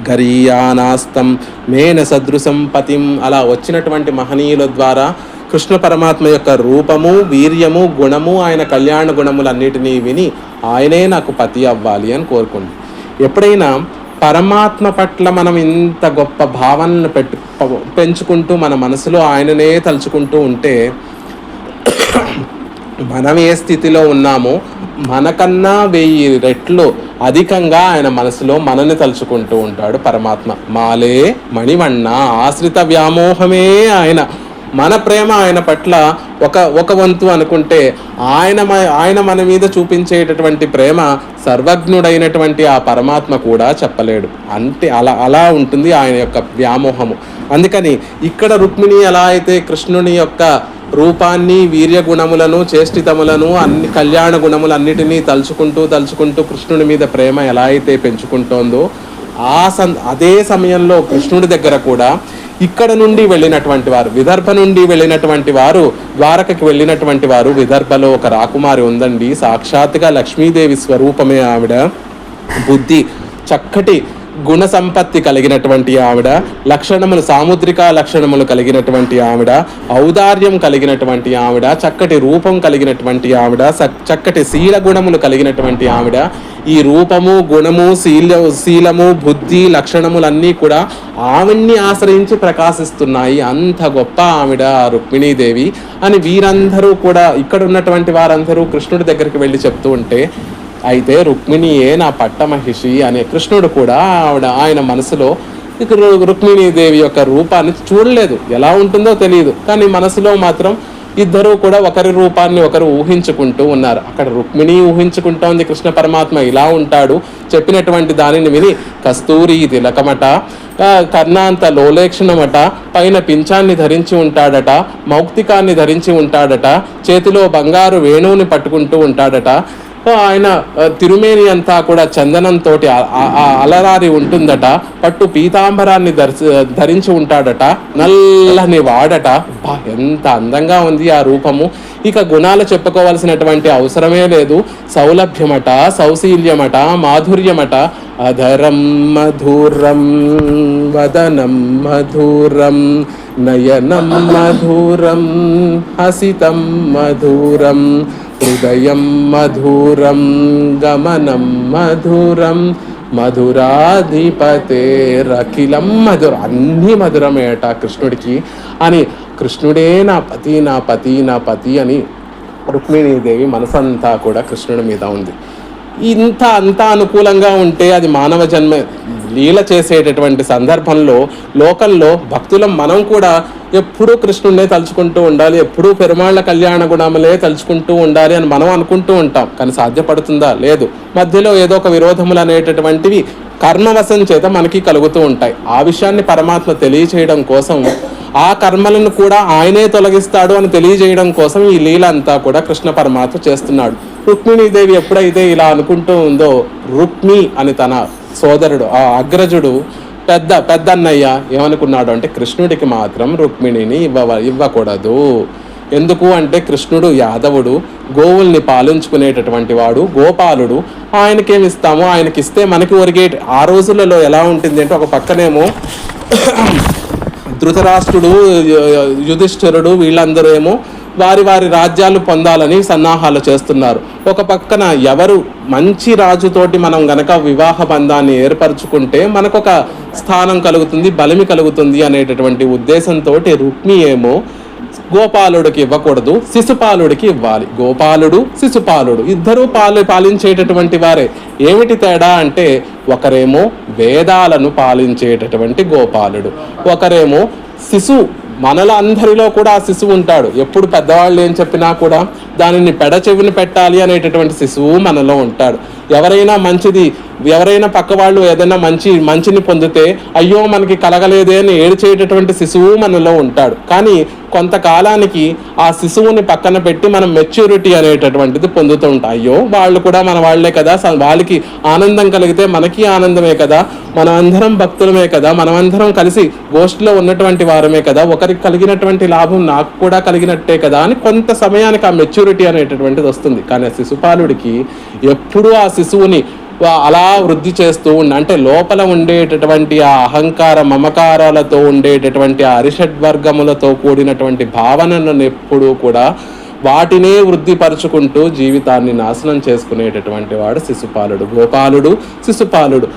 గరీయానాస్తం మేన సదృశం పతిం. అలా వచ్చినటువంటి మహనీయుల ద్వారా కృష్ణ పరమాత్మ యొక్క రూపము, వీర్యము, గుణము, ఆయన కళ్యాణ గుణములన్నిటినీ విని ఆయనే నాకు పతి అవ్వాలి అని కోరుకుంది. ఎప్పుడైనా పరమాత్మ పట్ల మనం ఇంత గొప్ప భావనను పెంచుకుంటూ మన మనసులో ఆయననే తలుచుకుంటూ ఉంటే మనం ఏ స్థితిలో ఉన్నామో మనకన్నా 1000 రెట్లు అధికంగా ఆయన మనసులో మనని తలుచుకుంటూ ఉంటాడు పరమాత్మ. మాలే మణివన్న ఆశ్రిత వ్యామోహమే ఆయన. మన ప్రేమ ఆయన పట్ల ఒక వంతు అనుకుంటే ఆయన మన మీద చూపించేటటువంటి ప్రేమ సర్వజ్ఞుడైనటువంటి ఆ పరమాత్మ కూడా చెప్పలేడు. అంటే అలా ఉంటుంది ఆయన యొక్క వ్యామోహము. అందుకని ఇక్కడ రుక్మిణి ఎలా అయితే కృష్ణుని యొక్క రూపాన్ని, వీర్య గుణములను, చేష్టితములను, అన్ని కళ్యాణ గుణములన్నిటినీ తలుచుకుంటూ కృష్ణుని మీద ప్రేమ ఎలా అయితే పెంచుకుంటోందో అదే సమయంలో కృష్ణుడి దగ్గర కూడా ఇక్కడ నుండి వెళ్ళినటువంటి వారు, విదర్భ నుండి వెళ్ళినటువంటి వారు, ద్వారకకి వెళ్ళినటువంటి వారు, విదర్భలో ఒక రాకుమారి ఉందండి, సాక్షాత్తుగా లక్ష్మీదేవి స్వరూపమే ఆవిడ. బుద్ధి, చక్కటి గుణ సంపత్తి కలిగినటువంటి ఆవిడ, లక్షణములు, సాముద్రిక లక్షణములు కలిగినటువంటి ఆవిడ, ఔదార్యం కలిగినటువంటి ఆవిడ, చక్కటి రూపం కలిగినటువంటి ఆవిడ, చక్కటి శీల గుణములు కలిగినటువంటి ఆవిడ. ఈ రూపము, గుణము, శీలము, బుద్ధి, లక్షణములన్నీ కూడా ఆవిడ్ని ఆశ్రయించి ప్రకాశిస్తున్నాయి. అంత గొప్ప ఆవిడ రుక్మిణీదేవి అని వీరందరూ కూడా, ఇక్కడ ఉన్నటువంటి వారందరూ కృష్ణుడి దగ్గరికి వెళ్ళి చెప్తూ ఉంటే, అయితే రుక్మిణియే నా పట్టమహిషి అనే కృష్ణుడు కూడా ఆయన మనసులో రుక్మిణీదేవి యొక్క రూపాన్ని చూడలేదు, ఎలా ఉంటుందో తెలియదు, కానీ మనసులో మాత్రం ఇద్దరూ కూడా ఒకరి రూపాన్ని ఒకరు ఊహించుకుంటూ ఉన్నారు. అక్కడ రుక్మిణి ఊహించుకుంటోంది కృష్ణ పరమాత్మ ఇలా ఉంటాడు, చెప్పినటువంటి దానిని విని కస్తూరి తిలకమట, కర్ణాంత లోలేక్షణమట, పైన పింఛాన్ని ధరించి ఉంటాడట, మౌక్తికాన్ని ధరించి ఉంటాడట, చేతిలో బంగారు వేణువుని పట్టుకుంటూ ఉంటాడట, ఆయన తిరుమేని అంతా కూడా చందనంతో అలరారి ఉంటుందట, పట్టు పీతాంబరాన్ని ధరించి ఉంటాడట, నల్లని వాడట. ఎంత అందంగా ఉంది ఆ రూపము. ఇక గుణాలు చెప్పుకోవాల్సినటువంటి అవసరమే లేదు. సౌలభ్యమట, సౌశీల్యమట, మాధుర్యమట. అధరం మధురం, వదనం మధురం, నయనం మధురం, హసితం మధురం, హృదయం మధురం, గమనం మధురం, మధురాధిపతేరఖిలం మధురం. అన్నీ మధురమేట కృష్ణుడికి అని. కృష్ణుడే నా పతి, నా పతి, నా పతి అని రుక్మిణీదేవి మనసంతా కూడా కృష్ణుడి మీద ఉంది. అంతా అనుకూలంగా ఉంటే అది మానవ జన్మ లీల చేసేటటువంటి సందర్భంలో లోకల్లో భక్తులం మనం కూడా ఎప్పుడూ కృష్ణుడినే తలుచుకుంటూ ఉండాలి, ఎప్పుడూ పెరుమాళ్ళ కళ్యాణ గుణములే తలుచుకుంటూ ఉండాలి అని మనం అనుకుంటూ ఉంటాం. కానీ సాధ్యపడుతుందా? లేదు. మధ్యలో ఏదో ఒక విరోధములు అనేటటువంటివి కర్మవశం చేత మనకి కలుగుతూ ఉంటాయి. ఆ విషయాన్ని పరమాత్మ తెలియచేయడం కోసం ఆ కర్మలను కూడా ఆయనే తొలగిస్తాడు అని తెలియజేయడం కోసం ఈ లీల అంతా కూడా కృష్ణ పరమాత్మ చేస్తున్నాడు. రుక్మిణీదేవి ఎప్పుడైతే ఇలా అనుకుంటూ ఉందో, రుక్మి అని తన సోదరుడు ఆ అగ్రజుడు పెద్దన్నయ్య ఏమనుకున్నాడు అంటే, కృష్ణుడికి మాత్రం రుక్మిణిని ఇవ్వకూడదు. ఎందుకు అంటే కృష్ణుడు యాదవుడు, గోవుల్ని పాలించుకునేటటువంటి వాడు, గోపాలుడు. ఆయనకేమిస్తాము, ఆయనకి ఇస్తే మనకి ఒరిగే. ఆ రోజులలో ఎలా ఉంటుంది అంటే, ఒక పక్కనేమో ధృతరాష్ట్రుడు, యుధిష్ఠిరుడు వీళ్ళందరూ ఏమో వారి రాజ్యాలు పొందాలని సన్నాహాలు చేస్తున్నారు. ఒక పక్కన ఎవరు మంచి రాజుతోటి మనం గనక వివాహ బంధాన్ని ఏర్పరచుకుంటే మనకొక స్థానం కలుగుతుంది, బలిమి కలుగుతుంది అనేటటువంటి ఉద్దేశంతో రుక్మి ఏమో గోపాలుడికి ఇవ్వకూడదు, శిశుపాలుడికి ఇవ్వాలి. గోపాలుడు, శిశుపాలుడు ఇద్దరూ పాలించేటటువంటి వారే. ఏమిటి తేడా అంటే, ఒకరేమో వేదాలను పాలించేటటువంటి గోపాలుడు, ఒకరేమో మనల అందరిలో కూడా ఆ శిశువు ఉంటాడు. ఎప్పుడు పెద్దవాళ్ళు ఏం చెప్పినా కూడా దానిని పెడచెవిని పెట్టాలి అనేటటువంటి శిశువు మనలో ఉంటాడు. ఎవరైనా పక్క వాళ్ళు ఏదైనా మంచిని పొందితే అయ్యో మనకి కలగలేదే అని ఏడ్చేటటువంటి శిశువు మనలో ఉంటాడు. కానీ కొంతకాలానికి ఆ శిశువుని పక్కన పెట్టి మనం మెచ్యూరిటీ అనేటటువంటిది పొందుతూ ఉంటాం. అయ్యో వాళ్ళు కూడా మన వాళ్లే కదా, వాళ్ళకి ఆనందం కలిగితే మనకి ఆనందమే కదా, మనం అందరం భక్తులమే కదా, మనమందరం కలిసి గోష్ఠిలో ఉన్నటువంటి వారమే కదా, ఒకరికి కలిగినటువంటి లాభం నాకు కూడా కలిగినట్టే కదా అని కొంత సమయానికి ఆ మెచ్యూరిటీ అనేటటువంటిది వస్తుంది. కానీ ఆ శిశుపాలుడికి ఎప్పుడూ ఆ శిశువుని అలా వృద్ధి చేస్తూ అంటే లోపల ఉండేటటువంటి ఆ అహంకార మమకారాలతో ఉండేటటువంటి ఆ అరిషడ్వర్గములతో కూడినటువంటి భావనలను ఎప్పుడూ కూడా వాటినే వృద్ధిపరుచుకుంటూ జీవితాన్ని నాశనం చేసుకునేటటువంటి వాడు శిశుపాలుడు. గోపాలుడు, శిశుపాలుడు.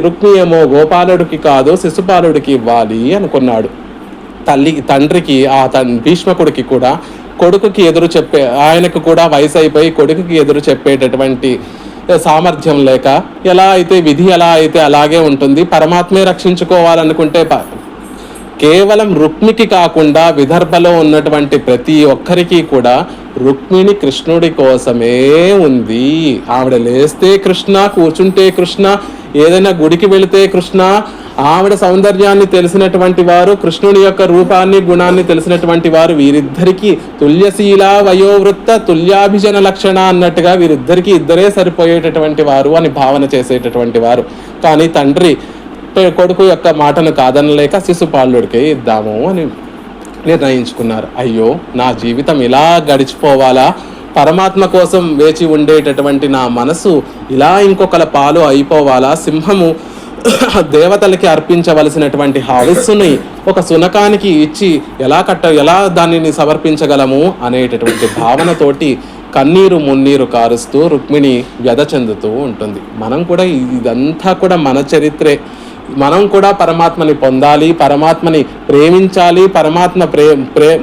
రుక్మి ఏమో గోపాలుడికి కాదు శిశుపాలుడికి ఇవ్వాలి అనుకున్నాడు. తండ్రికి భీష్మకుడికి కూడా కొడుకుకి ఎదురు చెప్పే, ఆయనకు కూడా వయసు అయిపోయి కొడుకుకి ఎదురు చెప్పేటటువంటి సామర్థ్యం లేక, ఎలా అయితే విధి ఎలా అయితే అలాగే ఉంటుంది. పరమాత్మే రక్షించుకోవాలనుకుంటే కేవలం రుక్మికి కాకుండా విదర్భలో ఉన్నటువంటి ప్రతి ఒక్కరికి కూడా రుక్మిణి కృష్ణుడి కోసమే ఉంది. ఆవిడ లేస్తే కృష్ణ, కూర్చుంటే కృష్ణ, ఏదైనా గుడికి వెళితే కృష్ణ. ఆవిడ సౌందర్యాన్ని తెలిసినటువంటి వారు, కృష్ణుడి యొక్క రూపాన్ని గుణాన్ని తెలిసినటువంటి వారు, వీరిద్దరికీ తుల్యశీల వయోవృత్త తుల్యాభిజన లక్షణ అన్నట్టుగా వీరిద్దరికీ ఇద్దరే సరిపోయేటటువంటి వారు అని భావన చేసేటటువంటి వారు. కానీ తండ్రి కొడుకు యొక్క మాటను కాదనలేక శిశుపాలుడికే ఇద్దాము అని నిర్ణయించుకున్నారు. అయ్యో నా జీవితం ఇలా గడిచిపోవాలా, పరమాత్మ కోసం వేచి ఉండేటటువంటి నా మనసు ఇలా ఇంకొకల పాలు అయిపోవాలా, సింహము దేవతలకి అర్పించవలసినటువంటి హవిస్సుని ఒక శునకానికి ఇచ్చి ఎలా దానిని సమర్పించగలము అనేటటువంటి భావనతోటి కన్నీరు మున్నీరు కారుస్తూ రుక్మిణి వ్యధ చెందుతూ ఉంటుంది. మనం కూడా ఇదంతా కూడా మన చరిత్రే. మనం కూడా పరమాత్మని పొందాలి, పరమాత్మని ప్రేమించాలి, పరమాత్మ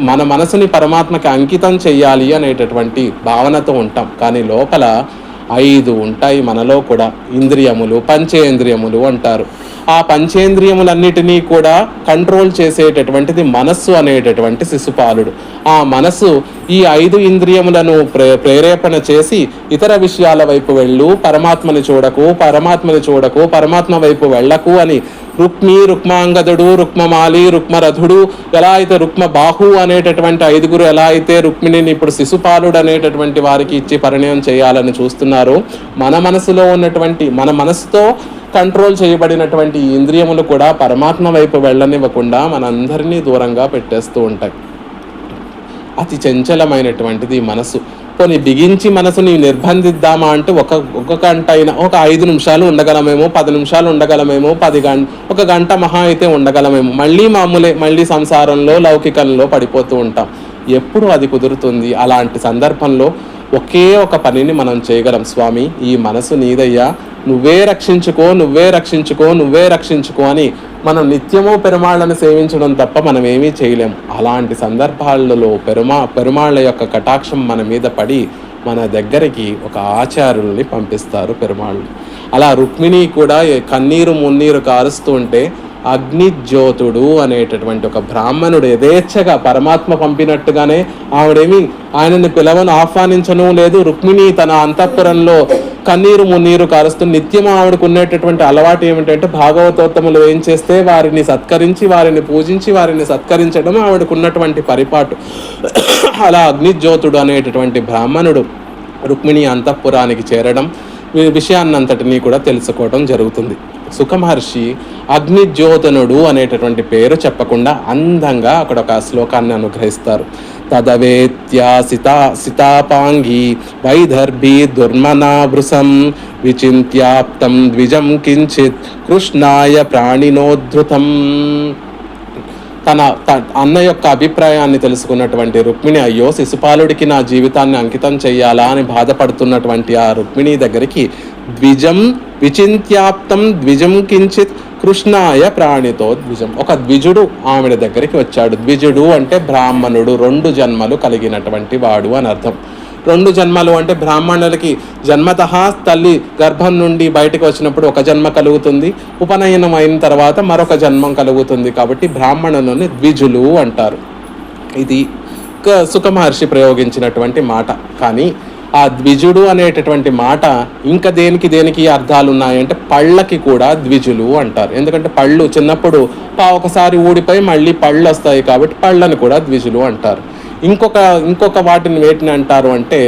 మన మనసుని పరమాత్మకి అంకితం చెయ్యాలి అనేటటువంటి భావనతో ఉంటాం. కానీ లోపల 5 ఉంటాయి మనలో కూడా, ఇంద్రియములు, పంచేంద్రియములు అంటారు. ఆ పంచేంద్రియములన్నిటినీ కూడా కంట్రోల్ చేసేటటువంటిది మనస్సు అనేటటువంటి శిశుపాలుడు. ఆ మనస్సు ఈ 5 ఇంద్రియములను ప్రేరేపణ చేసి ఇతర విషయాల వైపు వెళ్ళు, పరమాత్మని చూడకు, పరమాత్మ వైపు వెళ్ళకు అని రుక్మాంగదుడు, రుక్మమాలి, రుక్మరథుడు, ఎలా అయితే రుక్మబాహు అనేటటువంటి 5 ఎలా అయితే రుక్మిణిని ఇప్పుడు శిశుపాలుడు అనేటటువంటి వారికి ఇచ్చి పరిణయం చేయాలని చూస్తున్నారు, మన మనసుతో కంట్రోల్ చేయబడినటువంటి ఇంద్రియములు కూడా పరమాత్మ వైపు వెళ్ళనివ్వకుండా మనందరినీ దూరంగా పెట్టేస్తూ ఉంటాయి. అతి చంచలమైనటువంటిది మనసు. కొన్ని బిగించి మనసుని నిర్బంధిద్దామా అంటే ఒక గంట అయినా, ఒక 5 నిమిషాలు ఉండగలమేమో, 10 నిమిషాలు ఉండగలమేమో, 1 గంట మహా అయితే ఉండగలమేమో. మళ్ళీ సంసారంలో, లౌకికంలో పడిపోతూ ఉంటాం. ఎప్పుడు అది కుదురుతుంది? అలాంటి సందర్భంలో ఒకే ఒక పనిని మనం చేయగలం. స్వామి, ఈ మనసు నీదయ్యా, నువ్వే రక్షించుకో అని మనం నిత్యము పెరుమాళ్ళను సేవించడం తప్ప మనం ఏమీ చేయలేం. అలాంటి సందర్భాలలో పెరుమాళ్ళ యొక్క కటాక్షం మన మీద పడి మన దగ్గరికి ఒక ఆచార్యుల్ని పంపిస్తారు పెరుమాళ్ళు. అలా రుక్మిణి కూడా కన్నీరు మున్నీరు కారుస్తూ ఉంటే అగ్నిజ్యోతుడు అనేటటువంటి ఒక బ్రాహ్మణుడు యథేచ్ఛగా పరమాత్మ పంపినట్టుగానే ఆయనని ఆహ్వానించను లేదు. రుక్మిణి తన అంతఃపురంలో కన్నీరు మున్నీరు కారుస్తూ నిత్యం ఆవిడకు ఉండేటటువంటి అలవాటు ఏమిటంటే భాగవతోత్తములు ఏం చేస్తే వారిని సత్కరించి వారిని పూజించి వారిని సత్కరించడం ఆవిడకు ఉన్నటువంటి పరిపాటు. అలా అగ్నిజ్యోతుడు అనేటటువంటి బ్రాహ్మణుడు రుక్మిణి అంతఃపురానికి చేరడం, విషయాన్నంతటినీ కూడా తెలుసుకోవడం జరుగుతుంది. సుఖమహర్షి అగ్నిజ్యోతనుడు అనేటటువంటి పేరు చెప్పకుండా అందంగా అక్కడ ఒక శ్లోకాన్ని అనుగ్రహిస్తారు. తదవేత్యా సితాపాంగి వైదర్భి దుర్మనాభృసం విచింత్యాప్తం ద్విజం కించిత్ కృష్ణాయ ప్రాణినోద్ధృతం. తన అన్న యొక్క అభిప్రాయాన్ని తెలుసుకున్నటువంటి రుక్మిణి, అయ్యో శిశుపాలుడికి నా జీవితాన్ని అంకితం చెయ్యాలా అని బాధపడుతున్నటువంటి ఆ రుక్మిణి దగ్గరికి ద్విజం విచింత్యాప్తం ద్విజం కించిత్ కృష్ణాయ ప్రాణితో ద్విజం, ఒక ద్విజుడు ఆవిడ దగ్గరికి వచ్చాడు. ద్విజుడు అంటే బ్రాహ్మణుడు, 2 జన్మలు కలిగినటువంటి వాడు అని అర్థం. 2 జన్మలు అంటే బ్రాహ్మణులకి జన్మతః తల్లి గర్భం నుండి బయటకు వచ్చినప్పుడు ఒక జన్మ కలుగుతుంది, ఉపనయనం అయిన తర్వాత మరొక జన్మం కలుగుతుంది. కాబట్టి బ్రాహ్మణులని ద్విజులు అంటారు. ఇది సుఖమహర్షి ప్రయోగించినటువంటి మాట. కానీ ఆ ద్విజుడు అనేటటువంటి మాట ఇంకా దేనికి అర్థాలు ఉన్నాయంటే పళ్ళకి కూడా ద్విజులు అంటారు. ఎందుకంటే పళ్ళు చిన్నప్పుడు ఒకసారి ఊడిపోయి మళ్ళీ పళ్ళు వస్తాయి కాబట్టి పళ్ళని కూడా ద్విజులు అంటారు. ఇంకొక వాటిని వేటిని అంటారు అంటే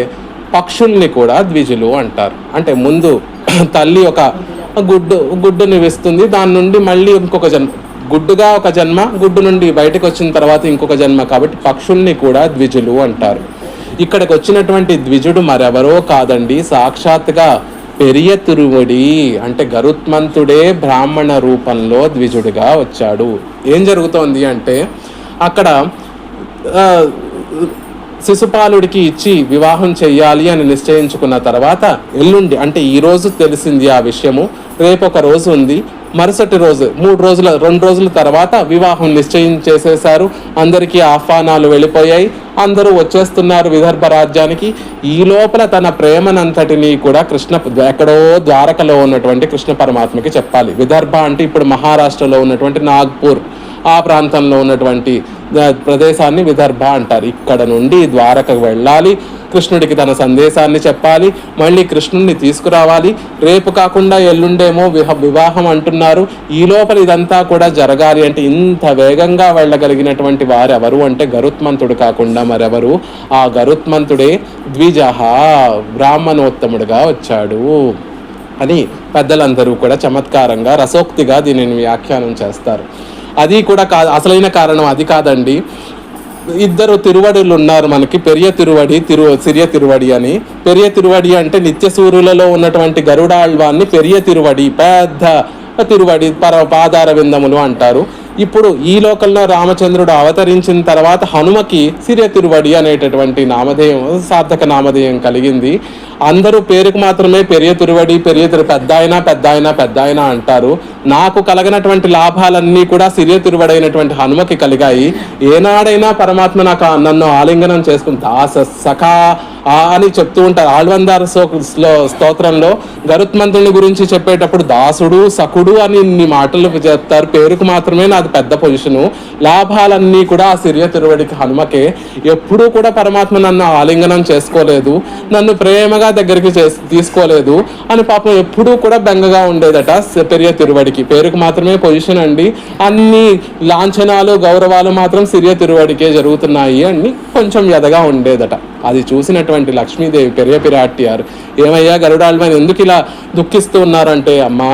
పక్షుల్ని కూడా ద్విజులు అంటారు. అంటే ముందు తల్లి ఒక గుడ్డుని వేస్తుంది, దాని నుండి మళ్ళీ ఇంకొక జన్మ, గుడ్డుగా ఒక జన్మ, గుడ్డు నుండి బయటకు వచ్చిన తర్వాత ఇంకొక జన్మ, కాబట్టి పక్షుల్ని కూడా ద్విజులు అంటారు. ఇక్కడికి వచ్చినటువంటి ద్విజుడు మరెవరో కాదండి, సాక్షాత్గా పెరియ తిరువడి అంటే గరుత్మంతుడే బ్రాహ్మణ రూపంలో ద్విజుడిగా వచ్చాడు. ఏం జరుగుతోంది అంటే అక్కడ శిశుపాలుడికి ఇచ్చి వివాహం చెయ్యాలి అని నిశ్చయించుకున్న తర్వాత ఎల్లుండి అంటే ఈరోజు తెలిసింది ఆ విషయము, రేపు ఒక రోజు ఉంది, మరుసటి రోజు 2 రోజుల తర్వాత వివాహం నిశ్చయం చేసేశారు. అందరికీ ఆహ్వానాలు వెళ్ళిపోయాయి, అందరూ వచ్చేస్తున్నారు విదర్భ రాజ్యానికి. ఈ లోపల తన ప్రేమనంతటినీ కూడా ఎక్కడో ద్వారకలో ఉన్నటువంటి కృష్ణ పరమాత్మకి చెప్పాలి. విదర్భ అంటే ఇప్పుడు మహారాష్ట్రలో ఉన్నటువంటి నాగ్పూర్ ఆ ప్రాంతంలో ఉన్నటువంటి ప్రదేశాన్ని విదర్భ అంటారు. ఇక్కడ నుండి ద్వారకకు వెళ్ళాలి, కృష్ణుడికి తన సందేశాన్ని చెప్పాలి, మళ్ళీ కృష్ణుడిని తీసుకురావాలి. రేపు కాకుండా ఎల్లుండేమో వివాహం అంటున్నారు. ఈ లోపల ఇదంతా కూడా జరగాలి అంటే ఇంత వేగంగా వెళ్ళగలిగినటువంటి వారెవరు అంటే గరుత్మంతుడు కాకుండా మరెవరు, ఆ గరుత్మంతుడే ద్విజహ బ్రాహ్మణోత్తముడుగా వచ్చాడు అని పెద్దలందరూ కూడా చమత్కారంగా రసోక్తిగా దీనిని వ్యాఖ్యానం చేస్తారు. అది కూడా అసలైన కారణం అది కాదండి. 2 తిరువడులు ఉన్నారు మనకి, పెరియ తిరువడి, సిరియ తిరువడి అని. పెరియ తిరువడి అంటే నిత్య సూర్యులలో ఉన్నటువంటి గరుడాళ్వాన్ని పెరియ తిరువడి, పెద్ద తిరువడి పాదార విందములు అంటారు. ఇప్పుడు ఈ లోకంలో రామచంద్రుడు అవతరించిన తర్వాత హనుమకి సిరియ తిరువడి అనేటటువంటి నామధేయం, సార్థక నామధేయం కలిగింది. అందరూ పేరుకు మాత్రమే పెరియ తిరువడి, పెద్ద ఆయన అంటారు. నాకు కలగనటువంటి లాభాలన్నీ కూడా సిరియ తిరువడైనటువంటి హనుమకి కలిగాయి. ఏనాడైనా పరమాత్మ నన్ను ఆలింగనం చేసుకుని దాస సఖా అని చెప్తూ ఉంటారు. ఆళ్వందార స్తోత్రంలో గరుత్మంతుని గురించి చెప్పేటప్పుడు దాసుడు సఖుడు అని ఇన్ని మాటలు చెప్తారు. పేరుకు మాత్రమే నాది పెద్ద పొజిషను, లాభాలన్నీ కూడా ఆ సిరియ తిరువడికి హనుమకే. ఎప్పుడూ కూడా పరమాత్మ నన్ను ఆలింగనం చేసుకోలేదు, నన్ను ప్రేమగా దగ్గరికి తీసుకోలేదు అని పాపం ఎప్పుడూ కూడా బెంగగా ఉండేదట పెరియ తిరువడికి. పేరుకు మాత్రమే పొజిషన్ అండి, అన్ని లాంఛనాలు గౌరవాలు మాత్రం సిరియ తిరువడికే జరుగుతున్నాయి అని కొంచెం ఎదగా ఉండేదట. అది చూసినటువంటి లక్ష్మీదేవి పెరియ పిరాట్యారు, ఏమయ్యా గరుడాళ్వాన్ ఎందుకు ఇలా దుఃఖిస్తూ ఉన్నారంటే, అమ్మా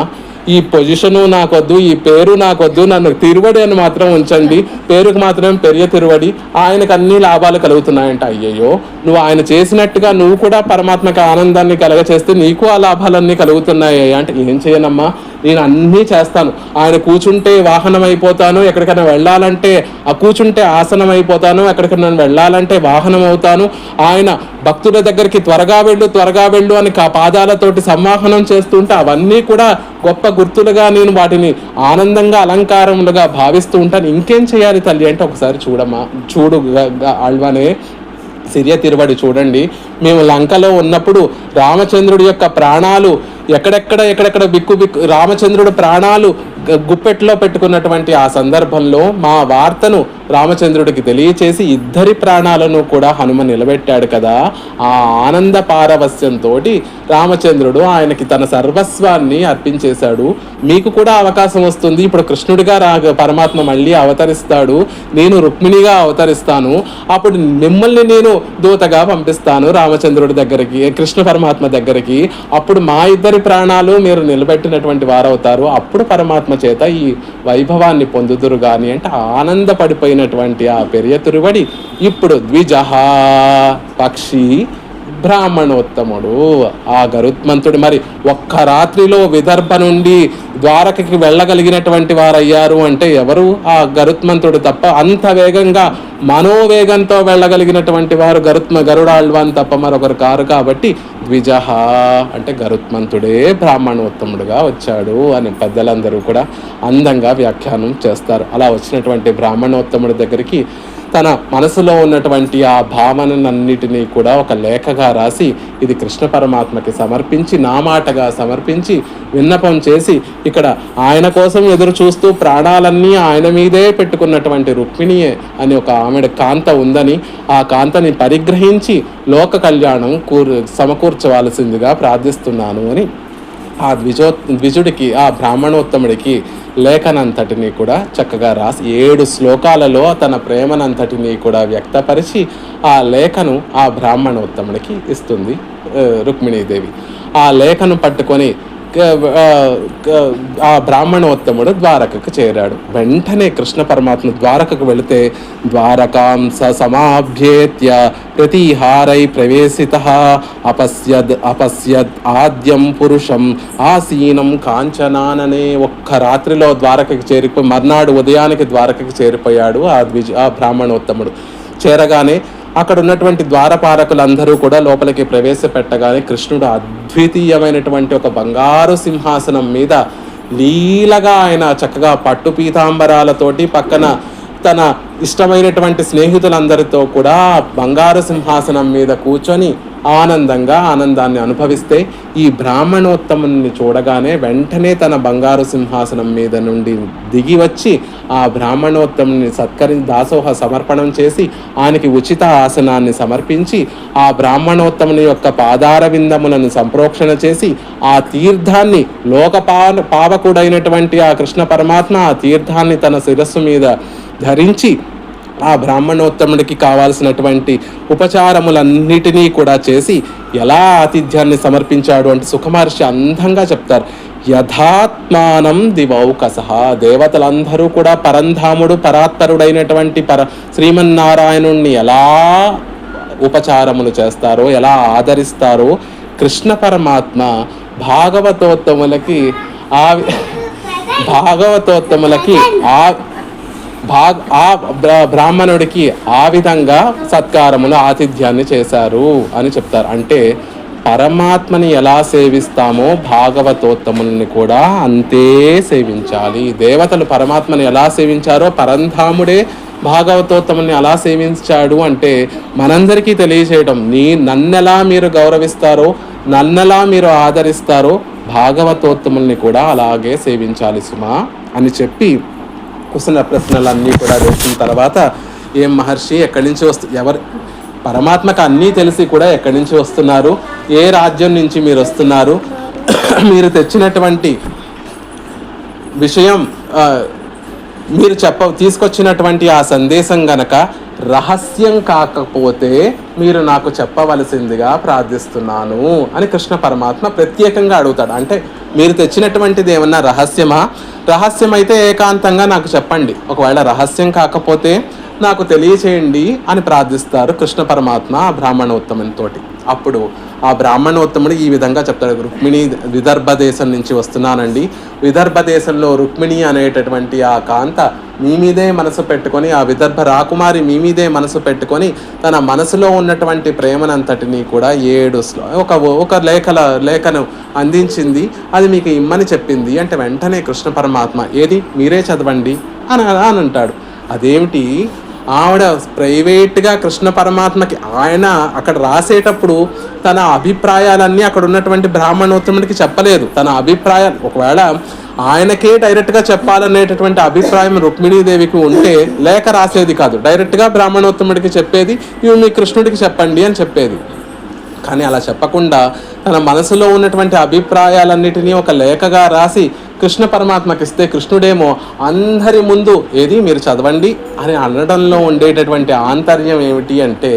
ఈ పొజిషను నాకొద్దు, ఈ పేరు నాకొద్దు, నన్ను తిరువడి అని మాత్రం ఉంచండి, పేరుకు మాత్రం పెరియ తిరువడి, ఆయనకు అన్ని లాభాలు కలుగుతున్నాయంట. అయ్యయ్యో, నువ్వు ఆయన చేసినట్టుగా నువ్వు కూడా పరమాత్మకి ఆనందాన్ని కలగచేస్తే నీకు ఆ లాభాలన్నీ కలుగుతున్నాయి అంటే, ఏం చేయనమ్మా, నేను అన్నీ చేస్తాను. ఆయన కూర్చుంటే వాహనం అయిపోతాను, ఎక్కడికైనా వెళ్ళాలంటే కూర్చుంటే ఆసనం అయిపోతాను, ఎక్కడికైనా వెళ్ళాలంటే వాహనం అవుతాను. ఆయన భక్తుల దగ్గరికి త్వరగా వెళ్ళు అని పాదాలతోటి సంవాహనం చేస్తుంటే అవన్నీ కూడా గొప్ప గుర్తులుగా నేను వాటిని ఆనందంగా అలంకారములుగా భావిస్తూ ఉంటాను. ఇంకేం చేయాలి తల్లి అంటే, ఒకసారి చూడు ఆళ్వానే సిరియ తిరువడి చూడండి. మేము లంకలో ఉన్నప్పుడు రామచంద్రుడి యొక్క ప్రాణాలు ఎక్కడెక్కడ బిక్కు రామచంద్రుడు ప్రాణాలు గుప్పెట్లో పెట్టుకున్నటువంటి ఆ సందర్భంలో మా వార్తను రామచంద్రుడికి తెలియచేసి ఇద్దరి ప్రాణాలను కూడా హనుమ నిలబెట్టాడు కదా. ఆ ఆనంద పారవస్యంతో రామచంద్రుడు ఆయనకి తన సర్వస్వాన్ని అర్పించేశాడు. మీకు కూడా అవకాశం వస్తుంది, ఇప్పుడు కృష్ణుడిగా పరమాత్మ మళ్ళీ అవతరిస్తాడు, నేను రుక్మిణిగా అవతరిస్తాను, అప్పుడు మిమ్మల్ని నేను దూతగా పంపిస్తాను రామచంద్రుడి దగ్గరికి, కృష్ణ పరమాత్మ దగ్గరికి, అప్పుడు మా ఇద్దరి ప్రాణాలు మీరు నిలబెట్టినటువంటి వారవుతారు, అప్పుడు పరమాత్మ చేత ఈ వైభవాన్ని పొందుదురు గాని అంటే ఆనందపడిపోయినటువంటి ఆ పెరియ తిరువడి ఇప్పుడు ద్విజహ పక్షి బ్రాహ్మణోత్తముడు ఆ గరుత్మంతుడు మరి ఒక్క రాత్రిలో విదర్భ నుండి ద్వారకకి వెళ్ళగలిగినటువంటి వారయ్యారు అంటే ఎవరు? ఆ గరుత్మంతుడు తప్ప. అంత వేగంగా మనోవేగంతో వెళ్ళగలిగినటువంటి వారు గరుడాళ్వాన్ తప్ప మరొకరు కారు. కాబట్టి ద్విజహ అంటే గరుత్మంతుడే బ్రాహ్మణోత్తముడుగా వచ్చాడు అని పెద్దలందరూ కూడా అందంగా వ్యాఖ్యానం చేస్తారు. అలా వచ్చినటువంటి బ్రాహ్మణోత్తముడి దగ్గరికి తన మనసులో ఉన్నటువంటి ఆ భావనలన్నిటినీ కూడా ఒక లేఖగా రాసి ఇది కృష్ణ పరమాత్మకి సమర్పించి, నా మాటగా సమర్పించి విన్నపం చేసి, ఇక్కడ ఆయన కోసం ఎదురు చూస్తూ ప్రాణాలన్నీ ఆయన మీదే పెట్టుకున్నటువంటి రుక్మిణి అని ఒక ఆమెడ కాంత ఉందని, ఆ కాంతని పరిగ్రహించి లోక కళ్యాణం సమకూర్చవలసిందిగా ప్రార్థిస్తున్నాను అని ఆ ద్విజుడికి, ఆ బ్రాహ్మణోత్తముడికి లేఖనంతటినీ కూడా చక్కగా రాసి 7 శ్లోకాలలో తన ప్రేమనంతటినీ కూడా వ్యక్తపరిచి ఆ లేఖను ఆ బ్రాహ్మణోత్తముడికి ఇస్తుంది రుక్మిణీదేవి. ఆ లేఖను పట్టుకొని ఆ బ్రాహ్మణోత్తముడు ద్వారకకు చేరాడు. వెంటనే కృష్ణ పరమాత్మ ద్వారకకు వెళితే ద్వారకాం సమాభ్యేత్య ప్రతిహారై ప్రవేశితః అపశ్యద్ ఆద్యం పురుషం ఆసీనం కాంచనాననే. ఒక్క రాత్రిలో ద్వారకకి చేరిపోయి మర్నాడు ఉదయానికి ద్వారకకి చేరిపోయాడు ఆ బ్రాహ్మణోత్తముడు. చేరగానే అక్కడ ఉన్నటువంటి ద్వారపాలకులందరూ కూడా లోపలికి ప్రవేశపెట్టగానే కృష్ణుడు అద్వితీయమైనటువంటి ఒక బంగారు సింహాసనం మీద లీలగా ఆయన చక్కగా పట్టు పీతాంబరాలతోటి పక్కన తన ఇష్టమైనటువంటి స్నేహితులందరితో కూడా బంగారు సింహాసనం మీద కూర్చొని ఆనందాన్ని అనుభవిస్తే ఈ బ్రాహ్మణోత్తముని చూడగానే వెంటనే తన బంగారు సింహాసనం మీద నుండి దిగి వచ్చి ఆ బ్రాహ్మణోత్తముని దాసోహ సమర్పణం చేసి ఆయనకి ఉచిత ఆసనాన్ని సమర్పించి ఆ బ్రాహ్మణోత్తముని యొక్క పాదార విందములను సంప్రోక్షణ చేసి ఆ తీర్థాన్ని పావకుడైనటువంటి ఆ కృష్ణ పరమాత్మ ఆ తీర్థాన్ని తన శిరస్సు మీద ధరించి ఆ బ్రాహ్మణోత్తముడికి కావాల్సినటువంటి ఉపచారములన్నిటినీ కూడా చేసి ఎలా ఆతిథ్యాన్ని సమర్పించాడు అంటే సుఖమహర్షి అందంగా చెప్తారు. యథాత్మానం దివౌకసః, దేవతలందరూ కూడా పరంధాముడు పరాత్పరుడైనటువంటి శ్రీమన్నారాయణుణ్ణి ఎలా ఉపచారములు చేస్తారో, ఎలా ఆదరిస్తారో కృష్ణ పరమాత్మ భాగవతోత్తములకి ఆ బ్రాహ్మణుడికి ఆ విధంగా సత్కారములు ఆతిథ్యాన్ని చేశారు అని చెప్తారు. అంటే పరమాత్మని ఎలా సేవిస్తామో భాగవతోత్తముల్ని కూడా అంతే సేవించాలి. దేవతలు పరమాత్మని ఎలా సేవించారో పరంధాముడే భాగవతోత్తముల్ని అలా సేవించాడు అంటే మనందరికీ తెలియచేయటం, నన్నెలా మీరు గౌరవిస్తారో, నన్నెలా మీరు ఆదరిస్తారో భాగవతోత్తముల్ని కూడా అలాగే సేవించాలి సుమా అని చెప్పి కుశల ప్రశ్నలన్నీ కూడా వేసిన తర్వాత, ఏం మహర్షి ఎక్కడి నుంచి ఎవరు పరమాత్మకు అన్నీ తెలిసి కూడా ఎక్కడి నుంచి వస్తున్నారు, ఏ రాజ్యం నుంచి మీరు వస్తున్నారు, మీరు తెచ్చినటువంటి విషయం మీరు తీసుకొచ్చినటువంటి ఆ సందేశం గనక రహస్యం కాకపోతే మీరు నాకు చెప్పవలసిందిగా ప్రార్థిస్తున్నాను అని కృష్ణ పరమాత్మ ప్రత్యేకంగా అడుగుతాడు. అంటే మీరు తెచ్చినటువంటిది ఏమన్నా రహస్యమా? రహస్యమైతే ఏకాంతంగా నాకు చెప్పండి, ఒకవేళ రహస్యం కాకపోతే నాకు తెలియచేయండి అని ప్రార్థిస్తారు కృష్ణ పరమాత్మ ఆ బ్రాహ్మణోత్తమునితోటి. అప్పుడు ఆ బ్రాహ్మణోత్తముడు ఈ విధంగా చెప్తాడు, రుక్మిణి విదర్భ దేశం నుంచి వస్తున్నానండి, విదర్భ దేశంలో రుక్మిణి అనేటటువంటి ఆ కాంత మీ మీదే మనసు పెట్టుకొని, ఆ విదర్భ రాకుమారి మీ మీదే మనసు పెట్టుకొని తన మనసులో ఉన్నటువంటి ప్రేమనంతటినీ కూడా 7 ఒక లేఖను అందించింది, అది మీకు ఇమ్మని చెప్పింది అంటే వెంటనే కృష్ణ పరమాత్మ ఏది మీరే చదవండి అని అంటాడు. అదేమిటి, ఆవిడ ప్రైవేట్గా కృష్ణ పరమాత్మకి ఆయన అక్కడ రాసేటప్పుడు తన అభిప్రాయాలన్నీ అక్కడ ఉన్నటువంటి బ్రాహ్మణోత్తముడికి చెప్పలేదు. తన అభిప్రాయాలు ఒకవేళ ఆయనకే డైరెక్ట్గా చెప్పాలనేటటువంటి అభిప్రాయం రుక్మిణీదేవికి ఉంటే లేఖ రాసేది కాదు, డైరెక్ట్గా బ్రాహ్మణోత్తముడికి చెప్పేది, ఇవి మీ కృష్ణుడికి చెప్పండి అని చెప్పేది. కానీ అలా చెప్పకుండా తన మనసులో ఉన్నటువంటి అభిప్రాయాలన్నిటినీ ఒక లేఖగా రాసి కృష్ణ పరమాత్మకి ఇస్తే కృష్ణుడేమో అందరి ముందు ఏది మీరు చదవండి అని అనడంలో ఉండేటటువంటి ఆంతర్యం ఏమిటి అంటే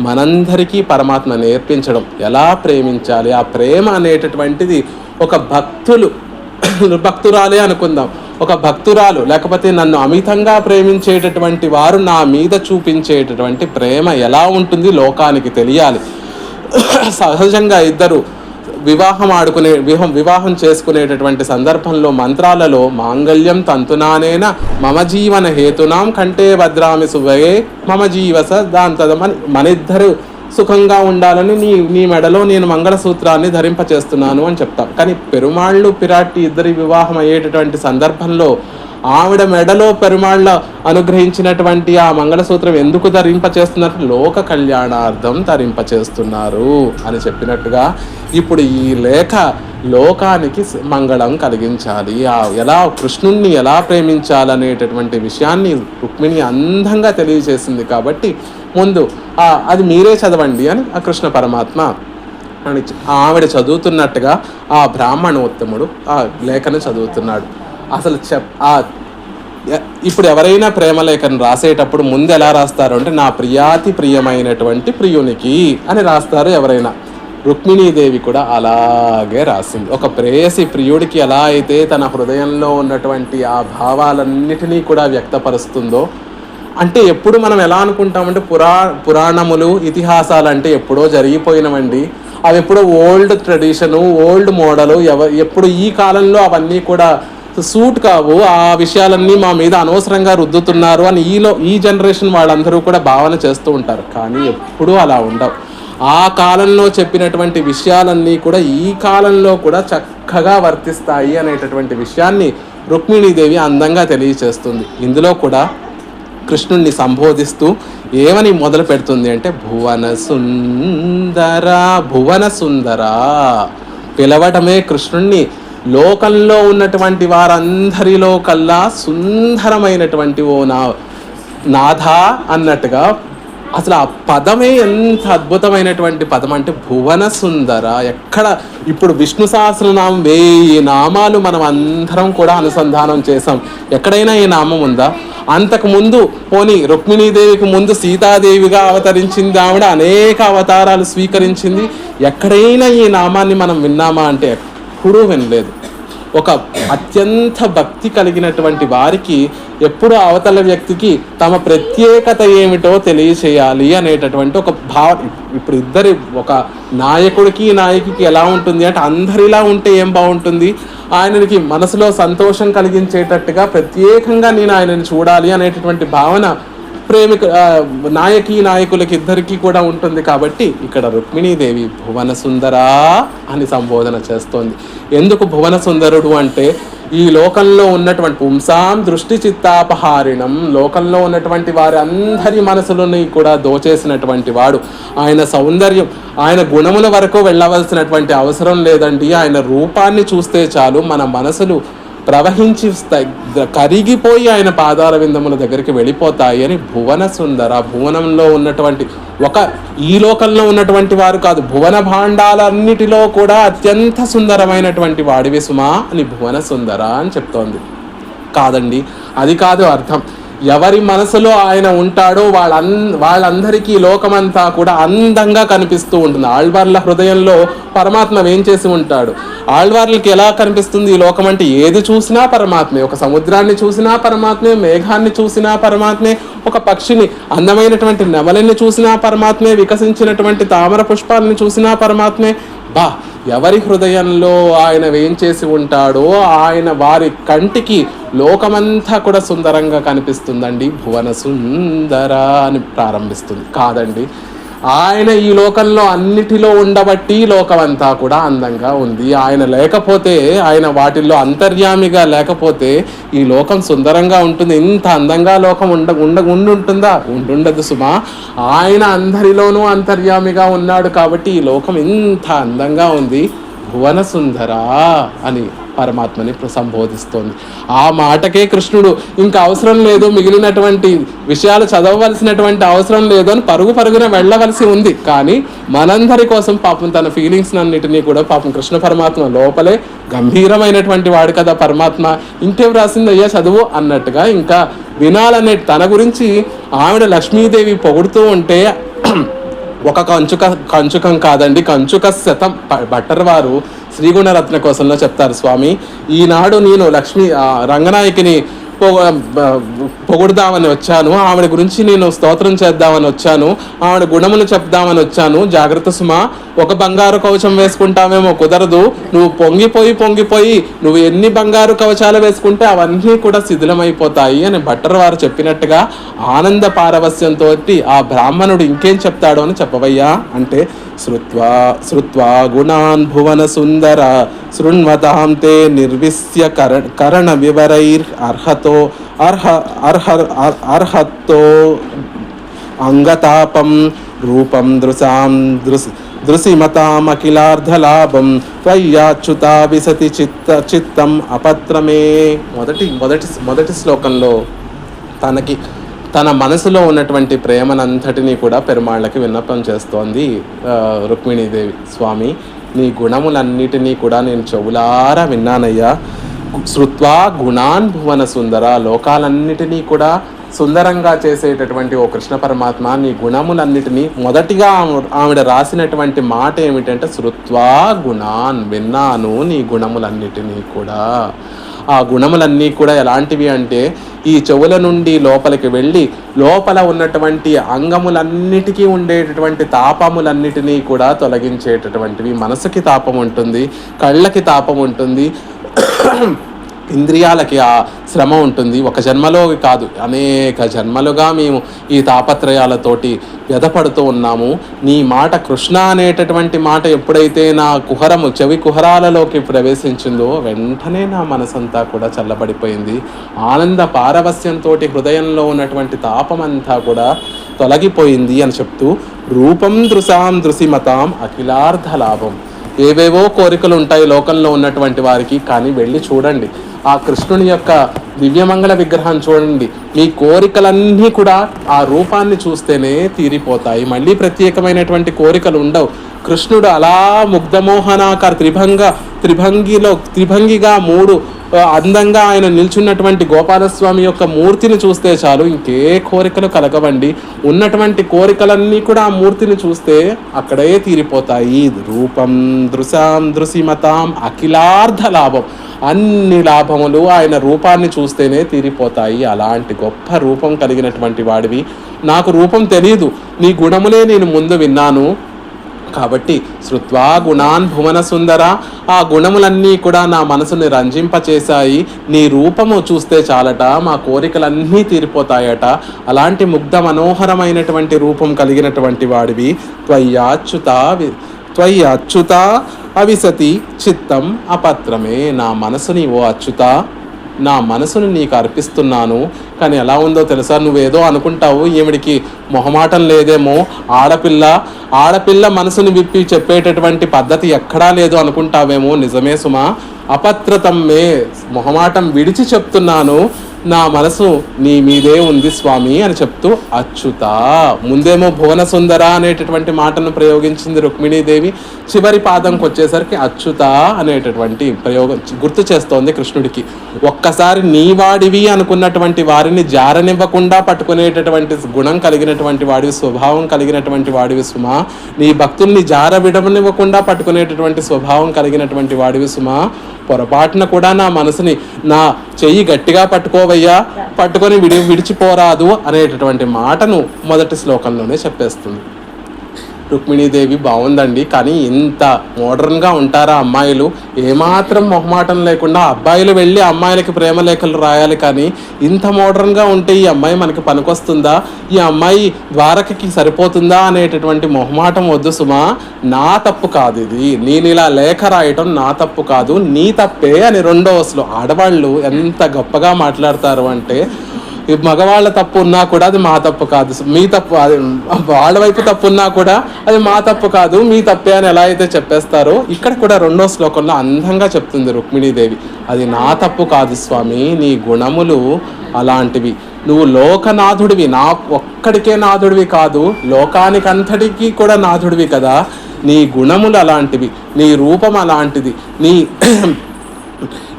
మనందరికీ పరమాత్మ నేర్పించడం, ఎలా ప్రేమించాలి. ఆ ప్రేమ అనేటటువంటిది ఒక భక్తురాలే అనుకుందాం, ఒక భక్తురాలు లేకపోతే నన్ను అమితంగా ప్రేమించేటటువంటి వారు నా మీద చూపించేటటువంటి ప్రేమ ఎలా ఉంటుంది లోకానికి తెలియాలి. సహజంగా ఇద్దరు వివాహం చేసుకునేటటువంటి సందర్భంలో మంత్రాలలో మాంగళ్యం తంతునానేన మమ జీవన హేతునాం కంటే భద్రామి సువయే మమ జీవస దాంతదమని మనిద్దరు సుఖంగా ఉండాలని నీ మెడలో నేను మంగళసూత్రాన్ని ధరింపచేస్తున్నాను అని చెప్తాం. కానీ పెరుమాళ్ళు పిరాట్టి ఇద్దరి వివాహం అయ్యేటటువంటి సందర్భంలో ఆవిడ మెడలో పెరుమాళ్ళ అనుగ్రహించినటువంటి ఆ మంగళసూత్రం ఎందుకు ధరింపచేస్తున్నారు? లోక కళ్యాణార్థం ధరింపచేస్తున్నారు అని చెప్పినట్టుగా ఇప్పుడు ఈ లేఖ లోకానికి మంగళం కలిగించాలి, ఎలా కృష్ణుణ్ణి ఎలా ప్రేమించాలనేటటువంటి విషయాన్ని రుక్మిణి అందంగా తెలియజేసింది. కాబట్టి ముందు అది మీరే చదవండి అని ఆ కృష్ణ పరమాత్మ అని ఆవిడ చదువుతున్నట్టుగా ఆ బ్రాహ్మణోత్తముడు ఆ లేఖను చదువుతున్నాడు. అసలు ఇప్పుడు ఎవరైనా ప్రేమలేఖను రాసేటప్పుడు ముందు ఎలా రాస్తారు అంటే నా ప్రియాతి ప్రియమైనటువంటి ప్రియునికి అని రాస్తారు ఎవరైనా. రుక్మిణీదేవి కూడా అలాగే రాసింది. ఒక ప్రేయసి ప్రియుడికి ఎలా అయితే తన హృదయంలో ఉన్నటువంటి ఆ భావాలన్నిటినీ కూడా వ్యక్తపరుస్తుందో, అంటే ఎప్పుడు మనం ఎలా అనుకుంటామంటే పురాణములు ఇతిహాసాలు అంటే ఎప్పుడో జరిగిపోయినవండి, అవి ఎప్పుడో ఓల్డ్ ట్రెడిషను ఓల్డ్ మోడలు, ఎప్పుడు ఈ కాలంలో అవన్నీ కూడా సూట్ కావు, ఆ విషయాలన్నీ మా మీద అనవసరంగా రుద్దుతున్నారు అని ఈ జనరేషన్ వాళ్ళందరూ కూడా భావన చేస్తూ ఉంటారు. కానీ ఎప్పుడూ అలా ఉండవు. ఆ కాలంలో చెప్పినటువంటి విషయాలన్నీ కూడా ఈ కాలంలో కూడా చక్కగా వర్తిస్తాయి అనేటటువంటి విషయాన్ని రుక్మిణీదేవి అందంగా తెలియచేస్తుంది. ఇందులో కూడా కృష్ణుణ్ణి సంబోధిస్తూ ఏమని మొదలు పెడుతుంది అంటే భువన సుందర పిలవటమే కృష్ణుణ్ణి లోకంలో ఉన్నటువంటి వారందరిలో కల్లా సుందరమైనటువంటి ఓ నాథ అన్నట్టుగా. అసలు ఆ పదమే ఎంత అద్భుతమైనటువంటి పదం అంటే భువన సుందర. ఎక్కడ ఇప్పుడు విష్ణు సహస్రనామం 1000 నామాలు మనం అందరం కూడా అనుసంధానం చేసాం, ఎక్కడైనా ఈ నామం ఉందా? అంతకుముందు పోనీ రుక్మిణీదేవికి ముందు సీతాదేవిగా అవతరించింది ఆవిడ, అనేక అవతారాలు స్వీకరించింది. ఎక్కడైనా ఈ నామాన్ని మనం విన్నామా అంటే ఎప్పుడూ వినలేదు. ఒక అత్యంత భక్తి కలిగినటువంటి వారికి ఎప్పుడు అవతల వ్యక్తికి తమ ప్రత్యేకత ఏమిటో తెలియచేయాలి అనేటటువంటి ఒక ఇప్పుడు ఇద్దరి ఒక నాయకుడికి నాయకికి ఎలా ఉంటుంది అంటే అందరిలా ఉంటే ఏం బాగుంటుంది, ఆయనకి మనసులో సంతోషం కలిగించేటట్టుగా ప్రత్యేకంగా నేను ఆయనని చూడాలి అనేటటువంటి భావన నాయకులకి ఇద్దరికి కూడా ఉంటుంది. కాబట్టి ఇక్కడ రుక్మిణీదేవి భువన సుందరా అని సంబోధన చేస్తోంది. ఎందుకు భువన సుందరుడు అంటే ఈ లోకంలో ఉన్నటువంటి పుంసాం దృష్టి చిత్తాపహారిణం, లోకంలో ఉన్నటువంటి వారి అందరి మనసులని కూడా దోచేసినటువంటి వాడు. ఆయన సౌందర్యం, ఆయన గుణముల వరకు వెళ్ళవలసినటువంటి అవసరం లేదండి. ఆయన రూపాన్ని చూస్తే చాలు మన మనసులు ప్రవహించి కరిగిపోయి ఆయన పాదార విందముల దగ్గరికి వెళ్ళిపోతాయి అని భువన సుందర. భువనంలో ఉన్నటువంటి ఈ లోకంలో ఉన్నటువంటి వారు కాదు, భువన భాండాలన్నిటిలో కూడా అత్యంత సుందరమైనటువంటి వాడివి సుమా అని భువన సుందర అని చెప్తోంది. కాదండి, అది కాదు అర్థం. ఎవరి మనసులో ఆయన ఉంటాడో వాళ్ళందరికీ లోకమంతా కూడా అందంగా కనిపిస్తూ ఉంటుంది. ఆళ్వార్ల హృదయంలో పరమాత్మ ఏం చేసి ఉంటాడు? ఆళ్వార్లకి ఎలా కనిపిస్తుంది ఈ లోకం అంటే ఏది చూసినా పరమాత్మే. ఒక సముద్రాన్ని చూసినా పరమాత్మే, మేఘాన్ని చూసినా పరమాత్మే, ఒక పక్షిని అందమైనటువంటి నెమలిని చూసినా పరమాత్మే, వికసించినటువంటి తామర పుష్పాలను చూసినా పరమాత్మే. ఎవరి హృదయంలో ఆయన ఏం చేసి ఉంటాడో ఆయన వారి కంటికి లోకమంతా కూడా సుందరంగా కనిపిస్తుందండి. భువన సుందర అని ప్రారంభిస్తుంది. కాదండి, ఆయన ఈ లోకంలో అన్నిటిలో ఉండబట్టి లోకమంతా కూడా అందంగా ఉంది. ఆయన లేకపోతే, ఆయన వాటిల్లో అంతర్యామిగా లేకపోతే ఈ లోకం సుందరంగా ఉంటుంది. ఇంత అందంగా లోకం ఉంటుందా? ఉండదు సుమా. ఆయన అందరిలోనూ అంతర్యామిగా ఉన్నాడు కాబట్టి ఈ లోకం ఇంత అందంగా ఉంది. భువన సుందర అని పరమాత్మని సంబోధిస్తోంది. ఆ మాటకే కృష్ణుడు ఇంకా అవసరం లేదు, మిగిలినటువంటి విషయాలు చదవవలసినటువంటి అవసరం లేదు అని పరుగున వెళ్ళవలసి ఉంది. కానీ మనందరి కోసం పాపం తన ఫీలింగ్స్ అన్నిటినీ కూడా పాపం కృష్ణ పరమాత్మ లోపలే గంభీరమైనటువంటి వాడు కదా పరమాత్మ, ఇంకేం రాసింది అయ్యా చదువు అన్నట్టుగా ఇంకా వినాలనే తన గురించి ఆవిడ లక్ష్మీదేవి పొగుడుతూ ఉంటే ఒక కంచుకం కాదండి, కంచుక శతం. భట్టర్ వారు శ్రీగుణరత్న కోసంలో చెప్తారు, స్వామి ఈనాడు నేను రంగనాయకిని పొగుడుదామని వచ్చాను, ఆవిడ గురించి నేను స్తోత్రం చేద్దామని వచ్చాను, ఆవిడ గుణములు చెప్దామని వచ్చాను. జాగ్రత్త సుమా, ఒక బంగారు కవచం వేసుకుంటామేమో కుదరదు, నువ్వు పొంగిపోయి నువ్వు ఎన్ని బంగారు కవచాలు వేసుకుంటే అవన్నీ కూడా శిథిలమైపోతాయి అని భట్టర్ వారు చెప్పినట్టుగా ఆనంద పారవస్యంతో ఆ బ్రాహ్మణుడు ఇంకేం చెప్తాడో అని చెప్పవయ్యా అంటే, శ్రుత్వా గుణాన్ భువన సుందర శృణ్వతాం తే నిర్విశ్య కరణ వివరైర్ అర్హతో అంగతాపం రూపం దృశిమతామఖిలార్ధలాభం త్వయ్యాచ్యుతా విసతి చిత్తం అపత్రమే. మొదటి శ్లోకంలో తన మనసులో ఉన్నటువంటి ప్రేమనంతటినీ కూడా పెరుమాళ్ళకి విన్నపం చేస్తోంది రుక్మిణీదేవి. స్వామి నీ గుణములన్నిటినీ కూడా నేను చెవులారా విన్నానయ్యా. శ్రుత్వా గుణాన్ భువన సుందర, లోకాలన్నిటినీ కూడా సుందరంగా చేసేటటువంటి ఓ కృష్ణ పరమాత్మ నీ గుణములన్నిటినీ, మొదటిగా ఆవిడ రాసినటువంటి మాట ఏమిటంటే శ్రుత్వా గుణాన్, విన్నాను నీ గుణములన్నిటినీ కూడా. ఆ గుణములన్నీ కూడా ఎలాంటివి అంటే ఈ చెవుల నుండి లోపలికి వెళ్ళి లోపల ఉన్నటువంటి అంగములన్నిటికీ ఉండేటటువంటి తాపములన్నిటినీ కూడా తొలగించేటటువంటివి. మనసుకి తాపం ఉంటుంది, కళ్ళకి తాపం ఉంటుంది, ఇంద్రియాలకి ఆ శ్రమ ఉంటుంది. ఒక జన్మలో కాదు, అనేక జన్మలుగా మేము ఈ తాపత్రయాలతోటి వ్యధపడుతూ ఉన్నాము. నీ మాట కృష్ణ అనేటటువంటి మాట ఎప్పుడైతే నా చెవి కుహరాలలోకి ప్రవేశించిందో వెంటనే నా మనసంతా కూడా చల్లబడిపోయింది. ఆనంద పారవస్యంతో హృదయంలో ఉన్నటువంటి తాపమంతా కూడా తొలగిపోయింది అని చెప్తూ, రూపం దృశిమతాం అఖిలార్థ లాభం. ఏవేవో కోరికలు ఉంటాయి లోకంలో ఉన్నటువంటి వారికి, కానీ వెళ్ళి చూడండి ఆ కృష్ణుని యొక్క దివ్యమంగళ విగ్రహం చూడండి, మీ కోరికలన్నీ కూడా ఆ రూపాన్ని చూస్తేనే తీరిపోతాయి. మళ్ళీ ప్రత్యేకమైనటువంటి కోరికలు ఉండవు. కృష్ణుడు అలా ముగ్ధమోహనాకార త్రిభంగిగా మూడు అందంగా ఆయన నిల్చున్నటువంటి గోపాలస్వామి యొక్క మూర్తిని చూస్తే చాలు, ఇంకే కోరికలు కలగవండి. ఉన్నటువంటి కోరికలన్నీ కూడా ఆ మూర్తిని చూస్తే అక్కడే తీరిపోతాయి. రూపం దృశిమతాం అఖిలార్థ లాభం, అన్ని లాభములు ఆయన రూపాన్ని చూస్తేనే తీరిపోతాయి. అలాంటి గొప్ప రూపం కలిగినటువంటి వాడివి. నాకు రూపం తెలియదు, నీ గుణములే నేను ముందు విన్నాను. కాబట్టి శ్రుత్వా గుణాన్ భువన సుందర, ఆ గుణములన్నీ కూడా నా మనసుని రంజింపచేశాయి. నీ రూపము చూస్తే చాలట, మా కోరికలన్నీ తీరిపోతాయట. అలాంటి ముగ్ధ మనోహరమైనటువంటి రూపం కలిగినటువంటి వాడివి. త్వయ్యాచ్యుత అవిసతి చిత్తం అపత్రమే. నా మనసుని ఓ అచ్యుత, నా మనసును నీకు అర్పిస్తున్నాను. కానీ ఎలా ఉందో తెలుసా, నువ్వేదో అనుకుంటావు ఈవిడికి మొహమాటం లేదేమో, ఆడపిల్ల మనసుని విప్పి చెప్పేటటువంటి పద్ధతి ఎక్కడా లేదు అనుకుంటావేమో. నిజమే సుమా, అపత్రతమ్మే, మొహమాటం విడిచి చెప్తున్నాను, నా మనసు నీ మీదే ఉంది స్వామి అని చెప్తూ అచ్యుత. ముందేమో భువన సుందర అనేటటువంటి మాటను ప్రయోగించింది రుక్మిణీదేవి, చివరి పాదంకి వచ్చేసరికి అచ్యుత అనేటటువంటి ప్రయోగం గుర్తు చేస్తోంది కృష్ణుడికి. ఒక్కసారి నీవాడివి అనుకున్నటువంటి వారిని జారనివ్వకుండా పట్టుకునేటటువంటి గుణం కలిగినటువంటి వాడివి, స్వభావం కలిగినటువంటి వాడివి సుమా. నీ భక్తుల్ని జార విడవనివ్వకుండా పట్టుకునేటటువంటి స్వభావం కలిగినటువంటి వాడివి సుమా. పొరపాటున కూడా నా మనసుని, నా చెయ్యి గట్టిగా పట్టుకోవయ్యా, పట్టుకొని విడిచిపోరాదు అనేటటువంటి మాటను మొదటి శ్లోకంలోనే చెప్పేస్తుంది. రుక్మిణీదేవి బాగుందండి, కానీ ఇంత మోడర్న్గా ఉంటారా అమ్మాయిలు? ఏమాత్రం మొహమాటం లేకుండా అబ్బాయిలు వెళ్ళి అమ్మాయిలకి ప్రేమ లేఖలు రాయాలి, కానీ ఇంత మోడర్న్గా ఉంటే ఈ అమ్మాయి మనకి పనికొస్తుందా, ఈ అమ్మాయి ద్వారకకి సరిపోతుందా అనేటటువంటి మొహమాటం వద్దు సుమా. నా తప్పు కాదు ఇది, నేను ఇలా లేఖ రాయటం నా తప్పు కాదు, నీ తప్పే అని రెండో అసలు ఆడవాళ్ళు ఎంత గొప్పగా మాట్లాడతారు అంటే, ఈ మగవాళ్ళ తప్పు ఉన్నా కూడా అది మా తప్పు కాదు, మీ తప్పు, అది వాళ్ళ వైపు తప్పు ఉన్నా కూడా అది మా తప్పు కాదు, మీ తప్పే అని ఎలా అయితే చెప్పేస్తారో ఇక్కడ కూడా 2వ శ్లోకంలో అందంగా చెప్తుంది రుక్మిణీదేవి, అది నా తప్పు కాదు స్వామి, నీ గుణములు అలాంటివి, నువ్వు లోకనాథుడివి, నా ఒక్కడికే నాథుడివి కాదు, లోకానికంతటికీ కూడా నాథుడివి కదా, నీ గుణములు అలాంటివి, నీ రూపం అలాంటిది,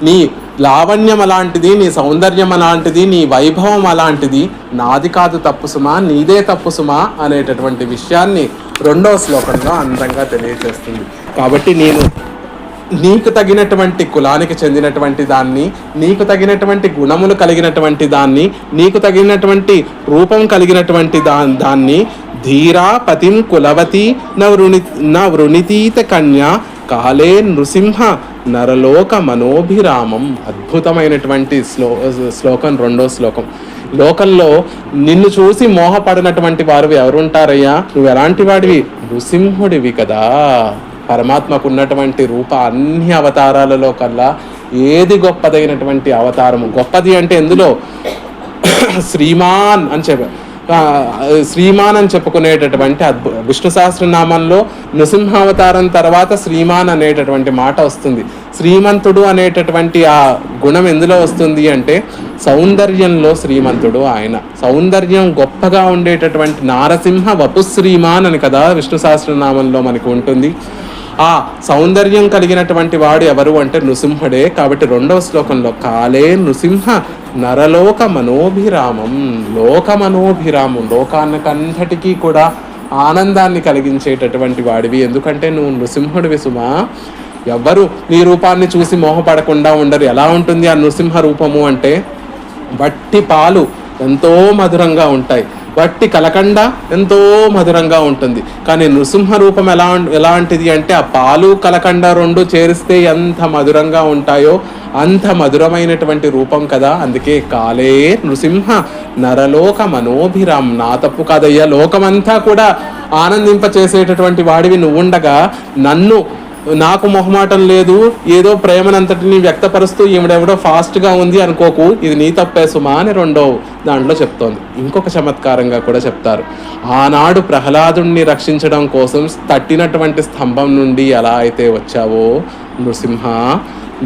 నీ లావణ్యం అలాంటిది, నీ సౌందర్యం అలాంటిది, నీ వైభవం అలాంటిది, నాది కాదు తప్పు సుమా, నీదే తప్పు సుమా అనేటటువంటి విషయాన్ని 2వ శ్లోకంలో అందంగా తెలియజేస్తుంది. కాబట్టి నేను నీకు తగినటువంటి కులానికి చెందినటువంటి దాన్ని, నీకు తగినటువంటి గుణములు కలిగినటువంటి దాన్ని, నీకు తగినటువంటి రూపం కలిగినటువంటి దాన్ని ధీరా పతిం కులవతి నవృణితీత కన్యా కాలే నృసింహ నరలోక మనోభిరామం. అద్భుతమైనటువంటి శ్లోకం 2వ శ్లోకం. లోకంలో నిన్ను చూసి మోహపడినటువంటి వారు ఎవరుంటారయ్యా, నువ్వు ఎలాంటి వాడివి, నృసింహుడివి కదా. పరమాత్మకు ఉన్నటువంటి రూప అన్ని అవతారాలలో కల్లా ఏది గొప్పదైనటువంటి అవతారము, గొప్పది అంటే ఎందులో శ్రీమాన్ అని చెప్పుకునేటటువంటి విష్ణు సహస్రనామంలో నృసింహావతారం తర్వాత శ్రీమాన్ అనేటటువంటి మాట వస్తుంది. శ్రీమంతుడు అనేటటువంటి ఆ గుణం ఎందులో వస్తుంది అంటే సౌందర్యంలో శ్రీమంతుడు ఆయన. సౌందర్యం గొప్పగా ఉండేటటువంటి నారసింహ వపుశ్రీమాన్ అని కదా విష్ణు సహస్రనామంలో మనకు ఉంటుంది. ఆ సౌందర్యం కలిగినటువంటి వాడు ఎవరు అంటే నృసింహుడే. కాబట్టి 2వ శ్లోకంలో కాలే నృసింహ నరలోక మనోభిరామం, లోకమనోభిరామం, లోకానికంతటికీ కూడా ఆనందాన్ని కలిగించేటటువంటి వాడివి, ఎందుకంటే నువ్వు నృసింహుడివి సుమా. ఎవ్వరు నీ రూపాన్ని చూసి మోహపడకుండా ఉండరు. ఎలా ఉంటుంది ఆ నృసింహ రూపము అంటే వట్టి పాలు ఎంతో మధురంగా ఉంటాయి, వట్టి కలకండ ఎంతో మధురంగా ఉంటుంది. కానీ నృసింహ రూపం ఎలాంటిది అంటే ఆ పాలు కలకండ 2 చేరిస్తే ఎంత మధురంగా ఉంటాయో అంత మధురమైనటువంటి రూపం కదా. అందుకే కాలే నృసింహ నరలోక మనోభిరామ్, నా తప్పు కాదయ్యా, లోకమంతా కూడా ఆనందింపచేసేటటువంటి వాడివి నువ్వుండగా నాకు మొహమాటం లేదు, ఏదో ప్రేమనంతటిని వ్యక్తపరుస్తూ ఈవిడెవడో ఫాస్ట్గా ఉంది అనుకోకు, ఇది నీ తప్పే సుమా అని 2వ దాంట్లో చెప్తోంది. ఇంకొక చమత్కారంగా కూడా చెప్తారు. ఆనాడు ప్రహ్లాదుణ్ణి రక్షించడం కోసం తట్టినటువంటి స్తంభం నుండి ఎలా అయితే వచ్చావో నృసింహ,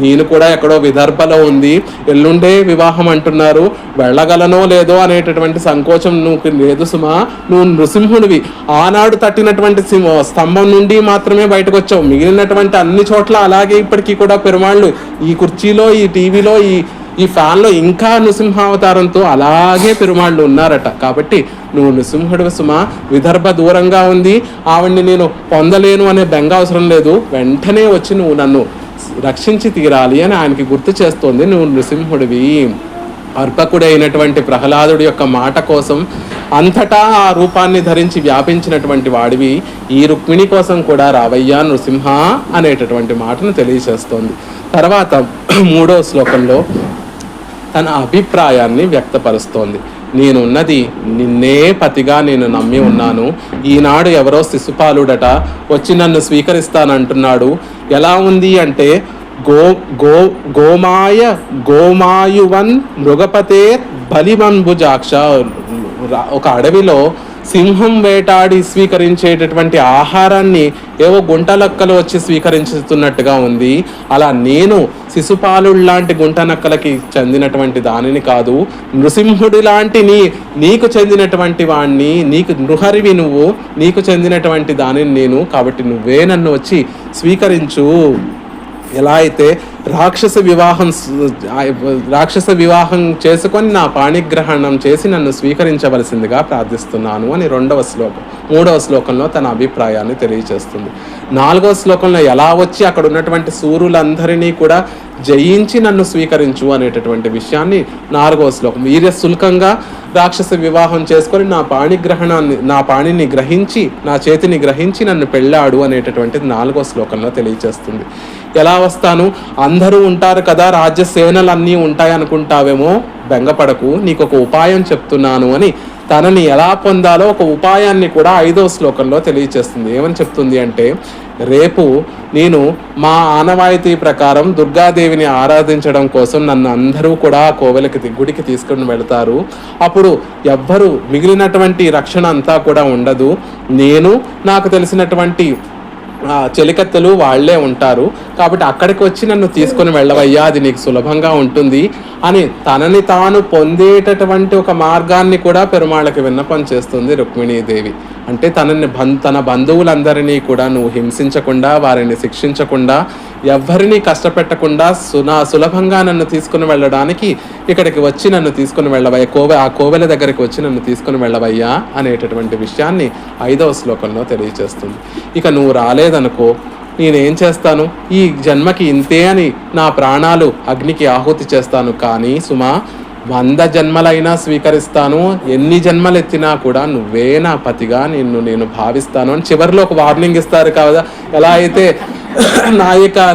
నేను కూడా ఎక్కడో విదర్భలో ఉంది, ఎల్లుండే వివాహం అంటున్నారు, వెళ్ళగలనో లేదో అనేటటువంటి సంకోచం నువ్వు లేదు సుమా. నువ్వు నృసింహుడివి. ఆనాడు తట్టినటువంటి స్తంభం నుండి మాత్రమే బయటకు వచ్చావు, మిగిలినటువంటి అన్ని చోట్ల అలాగే ఇప్పటికీ కూడా పెరుమాళ్ళు ఈ కుర్చీలో, ఈ టీవీలో, ఈ ఫ్యాన్లో ఇంకా నృసింహావతారంతో అలాగే పెరుమాళ్ళు ఉన్నారట. కాబట్టి నువ్వు నృసింహుడివి సుమా. విదర్భ దూరంగా ఉంది, ఆవిడ్ని నేను పొందలేను అనే బెంగ అవసరం లేదు, వెంటనే వచ్చి నువ్వు నన్ను రక్షించి తీరాలి అని ఆయనకి గుర్తు చేస్తోంది. నువ్వు నృసింహుడివి. అర్పకుడైనటువంటి ప్రహ్లాదుడి యొక్క మాట కోసం అంతటా ఆ రూపాన్ని ధరించి వ్యాపించినటువంటి వాడివి, ఈ రుక్మిణి కోసం కూడా రావయ్యా నృసింహ అనేటటువంటి మాటను తెలియజేస్తోంది. తర్వాత 3వ శ్లోకంలో తన అభిప్రాయాన్ని వ్యక్తపరుస్తోంది. నేనున్నది నిన్నే పతిగా నేను నమ్మి ఉన్నాను, ఈనాడు ఎవరో శిశుపాలుడట వచ్చి నన్ను స్వీకరిస్తానంటున్నాడు. ఎలా ఉంది అంటే గోమాయువన్ మృగపతే బలిమంబుజాక్ష, ఒక అడవిలో సింహం వేటాడి స్వీకరించేటటువంటి ఆహారాన్ని ఏవో గుంటనక్కలు వచ్చి స్వీకరించుతున్నట్టుగా ఉంది. అలా నేను శిశుపాలుడు లాంటి గుంటనక్కలకి చెందినటువంటి దానిని కాదు, నృసింహుడి లాంటి నీకు చెందినటువంటి వాణ్ణి, నీకు నృహరివి నువ్వు, నీకు చెందినటువంటి దానిని నేను, కాబట్టి నువ్వే నన్ను వచ్చి స్వీకరించు. ఎలా అయితే రాక్షస వివాహం చేసుకొని నా పాణిగ్రహణం చేసి నన్ను స్వీకరించవలసిందిగా ప్రార్థిస్తున్నాను అని 2వ శ్లోకం. 3వ శ్లోకంలో తన అభిప్రాయాన్ని తెలియజేస్తుంది. 4వ శ్లోకంలో ఎలా వచ్చి అక్కడ ఉన్నటువంటి సూరులందరినీ కూడా జయించి నన్ను స్వీకరించు అనేటటువంటి విషయాన్ని 4వ శ్లోకం. వీర్యశుల్కంగా రాక్షస వివాహం చేసుకొని నా పాణిని గ్రహించి, నా చేతిని గ్రహించి నన్ను పెళ్ళాడు అనేటటువంటిది 4వ శ్లోకంలో తెలియజేస్తుంది. ఎలా వస్తాను, అందరూ ఉంటారు కదా, రాజ్య సేనలన్నీ ఉంటాయనుకుంటావేమో, బెంగపడకు, నీకు ఒక ఉపాయం చెప్తున్నాను అని తనని ఎలా పొందాలో ఒక ఉపాయాన్ని కూడా 5వ శ్లోకంలో తెలియజేస్తుంది. ఏమని చెప్తుంది అంటే, రేపు నేను మా ఆనవాయితీ ప్రకారం దుర్గాదేవిని ఆరాధించడం కోసం నన్ను అందరూ కూడా కోవెలకి గుడికి తీసుకుని వెళ్తారు. అప్పుడు ఎవ్వరు మిగిలినటువంటి రక్షణ అంతా కూడా ఉండదు. నేను నాకు తెలిసినటువంటి చెలికత్తెలు వాళ్లే ఉంటారు. కాబట్టి అక్కడికి వచ్చి నన్ను తీసుకొని వెళ్ళవయ్యా, అది నీకు సులభంగా ఉంటుంది అని తనని తాను పొందేటటువంటి ఒక మార్గాన్ని కూడా పెరుమాళ్ళకి విన్నపం చేస్తుంది రుక్మిణీదేవి. అంటే తన బంధువులందరినీ కూడా నువ్వు హింసించకుండా, వారిని శిక్షించకుండా, ఎవ్వరినీ కష్టపెట్టకుండా సులభంగా నన్ను తీసుకుని వెళ్ళడానికి ఇక్కడికి వచ్చి నన్ను తీసుకుని వెళ్ళవయ్యా, ఆ కోవెల దగ్గరికి వచ్చి నన్ను తీసుకుని వెళ్ళవయ్యా అనేటటువంటి విషయాన్ని 5వ శ్లోకంలో తెలియజేస్తుంది. ఇక నువ్వు రాలేదనుకో నేనేం చేస్తాను, ఈ జన్మకి ఇంతే అని నా ప్రాణాలు అగ్నికి ఆహుతి చేస్తాను. కానీ సుమా 100 జన్మలైనా స్వీకరిస్తాను, ఎన్ని జన్మలు ఎత్తినా కూడా నువ్వే నా పతిగా నేను భావిస్తాను అని చివరిలో ఒక వార్నింగ్ ఇస్తారు కదా. ఎలా అయితే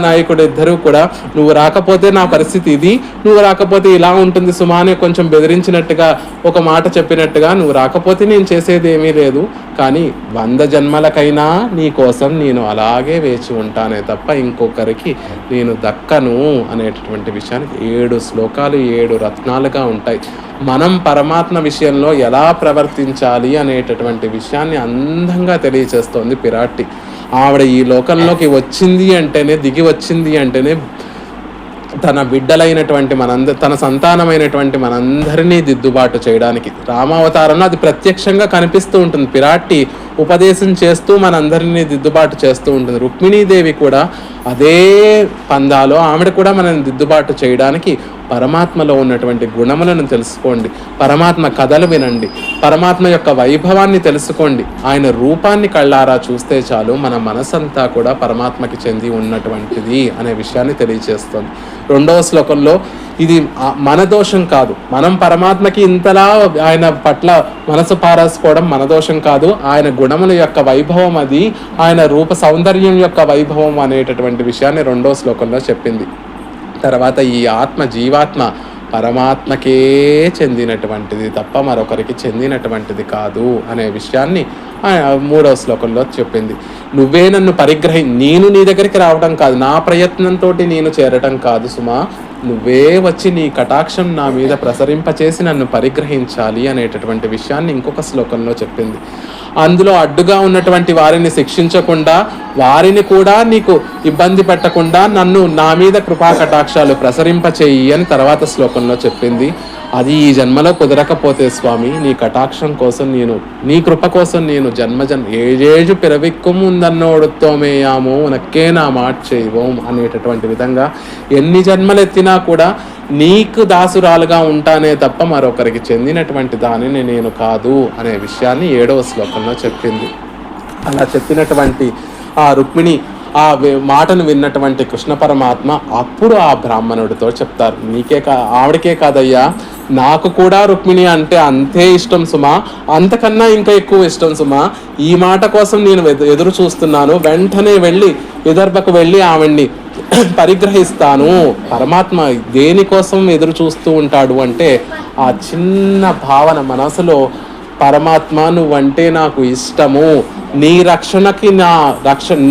నాయకుడు ఇద్దరు కూడా నువ్వు రాకపోతే నా పరిస్థితి ఇది, నువ్వు రాకపోతే ఇలా ఉంటుంది సుమా అని కొంచెం బెదిరించినట్టుగా ఒక మాట చెప్పినట్టుగా, నువ్వు రాకపోతే నేను చేసేది ఏమీ లేదు, కానీ 100 జన్మలకైనా నీ కోసం నేను అలాగే వేచి ఉంటానే తప్ప ఇంకొకరికి నేను దక్కను అనేటటువంటి విషయానికి 7 శ్లోకాలు 7 రత్నాలుగా ఉంటాయి. మనం పరమాత్మ విషయంలో ఎలా ప్రవర్తించాలి అనేటటువంటి విషయాన్ని అందంగా తెలియచేస్తోంది పిరాట్టి. ఆవిడ ఈ లోకంలోకి వచ్చింది అంటేనే, దిగి వచ్చింది అంటేనే తన బిడ్డలైనటువంటి తన సంతానమైనటువంటి మనందరినీ దిద్దుబాటు చేయడానికి. రామావతారంలో అది ప్రత్యక్షంగా కనిపిస్తూ ఉంటుంది. పిరాట్టి ఉపదేశం చేస్తూ మనందరినీ దిద్దుబాటు చేస్తూ ఉంటుంది. రుక్మిణీదేవి కూడా అదే పందాలో ఆవిడ కూడా మనల్ని దిద్దుబాటు చేయడానికి పరమాత్మలో ఉన్నటువంటి గుణములను తెలుసుకోండి, పరమాత్మ కథలు వినండి, పరమాత్మ యొక్క వైభవాన్ని తెలుసుకోండి. ఆయన రూపాన్ని కళ్ళారా చూస్తే చాలు మన మనసంతా కూడా పరమాత్మకి చెంది ఉన్నటువంటిది అనే విషయాన్ని తెలియజేస్తుంది. 2వ శ్లోకంలో ఇది మన దోషం కాదు, మనం పరమాత్మకి ఇంతలా ఆయన పట్ల మనసు పారేసుకోవడం మన దోషం కాదు, ఆయన గుణముల యొక్క వైభవం అది, ఆయన రూప సౌందర్యం యొక్క వైభవం అనేటటువంటి విషయాన్ని 2వ శ్లోకంలో చెప్పింది. తర్వాత ఈ జీవాత్మ పరమాత్మకే చెందినటువంటిది తప్ప మరొకరికి చెందినటువంటిది కాదు అనే విషయాన్ని 3వ శ్లోకంలో చెప్పింది. నువ్వే నన్ను నేను నీ దగ్గరికి రావడం కాదు, నా ప్రయత్నంతో నేను చేరటం కాదు సుమా, నువ్వే వచ్చి నీ కటాక్షం నా మీద ప్రసరింపచేసి నన్ను పరిగ్రహించాలి అనేటటువంటి విషయాన్ని ఇంకొక శ్లోకంలో చెప్పింది. అందులో అడ్డుగా ఉన్నటువంటి వారిని శిక్షించకుండా, వారిని కూడా నీకు ఇబ్బంది పెట్టకుండా నా మీద కృపా కటాక్షాలు ప్రసరింపచేయి అని తర్వాత శ్లోకంలో చెప్పింది. అది ఈ జన్మలో కుదరకపోతే స్వామి, నీ కటాక్షం కోసం నీ కృప కోసం నేను ఏజేజు పిరవిక్కు ముందన్నోడుతోమేయామో నక్కే నా మాట చేయవోం అనేటటువంటి విధంగా ఎన్ని జన్మలెత్తినా కూడా నీకు దాసురాలుగా ఉంటానే తప్ప మరొకరికి చెందినటువంటి దానిని నేను కాదు అనే విషయాన్ని 7వ శ్లోకంలో చెప్పింది. అలా చెప్పినటువంటి ఆ రుక్మిణి ఆ మాటను విన్నటువంటి కృష్ణ పరమాత్మ అప్పుడు ఆ బ్రాహ్మణుడితో చెప్తారు, ఆవిడకే కాదయ్యా, నాకు కూడా రుక్మిణి అంటే అంతే ఇష్టం సుమా, అంతకన్నా ఇంకా ఎక్కువ ఇష్టం సుమా. ఈ మాట కోసం నేను ఎదురు చూస్తున్నాను, వెంటనే విదర్భకు వెళ్ళి ఆవిడ్ని పరిగ్రహిస్తాను. పరమాత్మ దేనికోసం ఎదురు చూస్తూ ఉంటాడు అంటే ఆ చిన్న భావన మనసులో, పరమాత్మ నువ్వంటే నాకు ఇష్టము, నీ రక్షణకి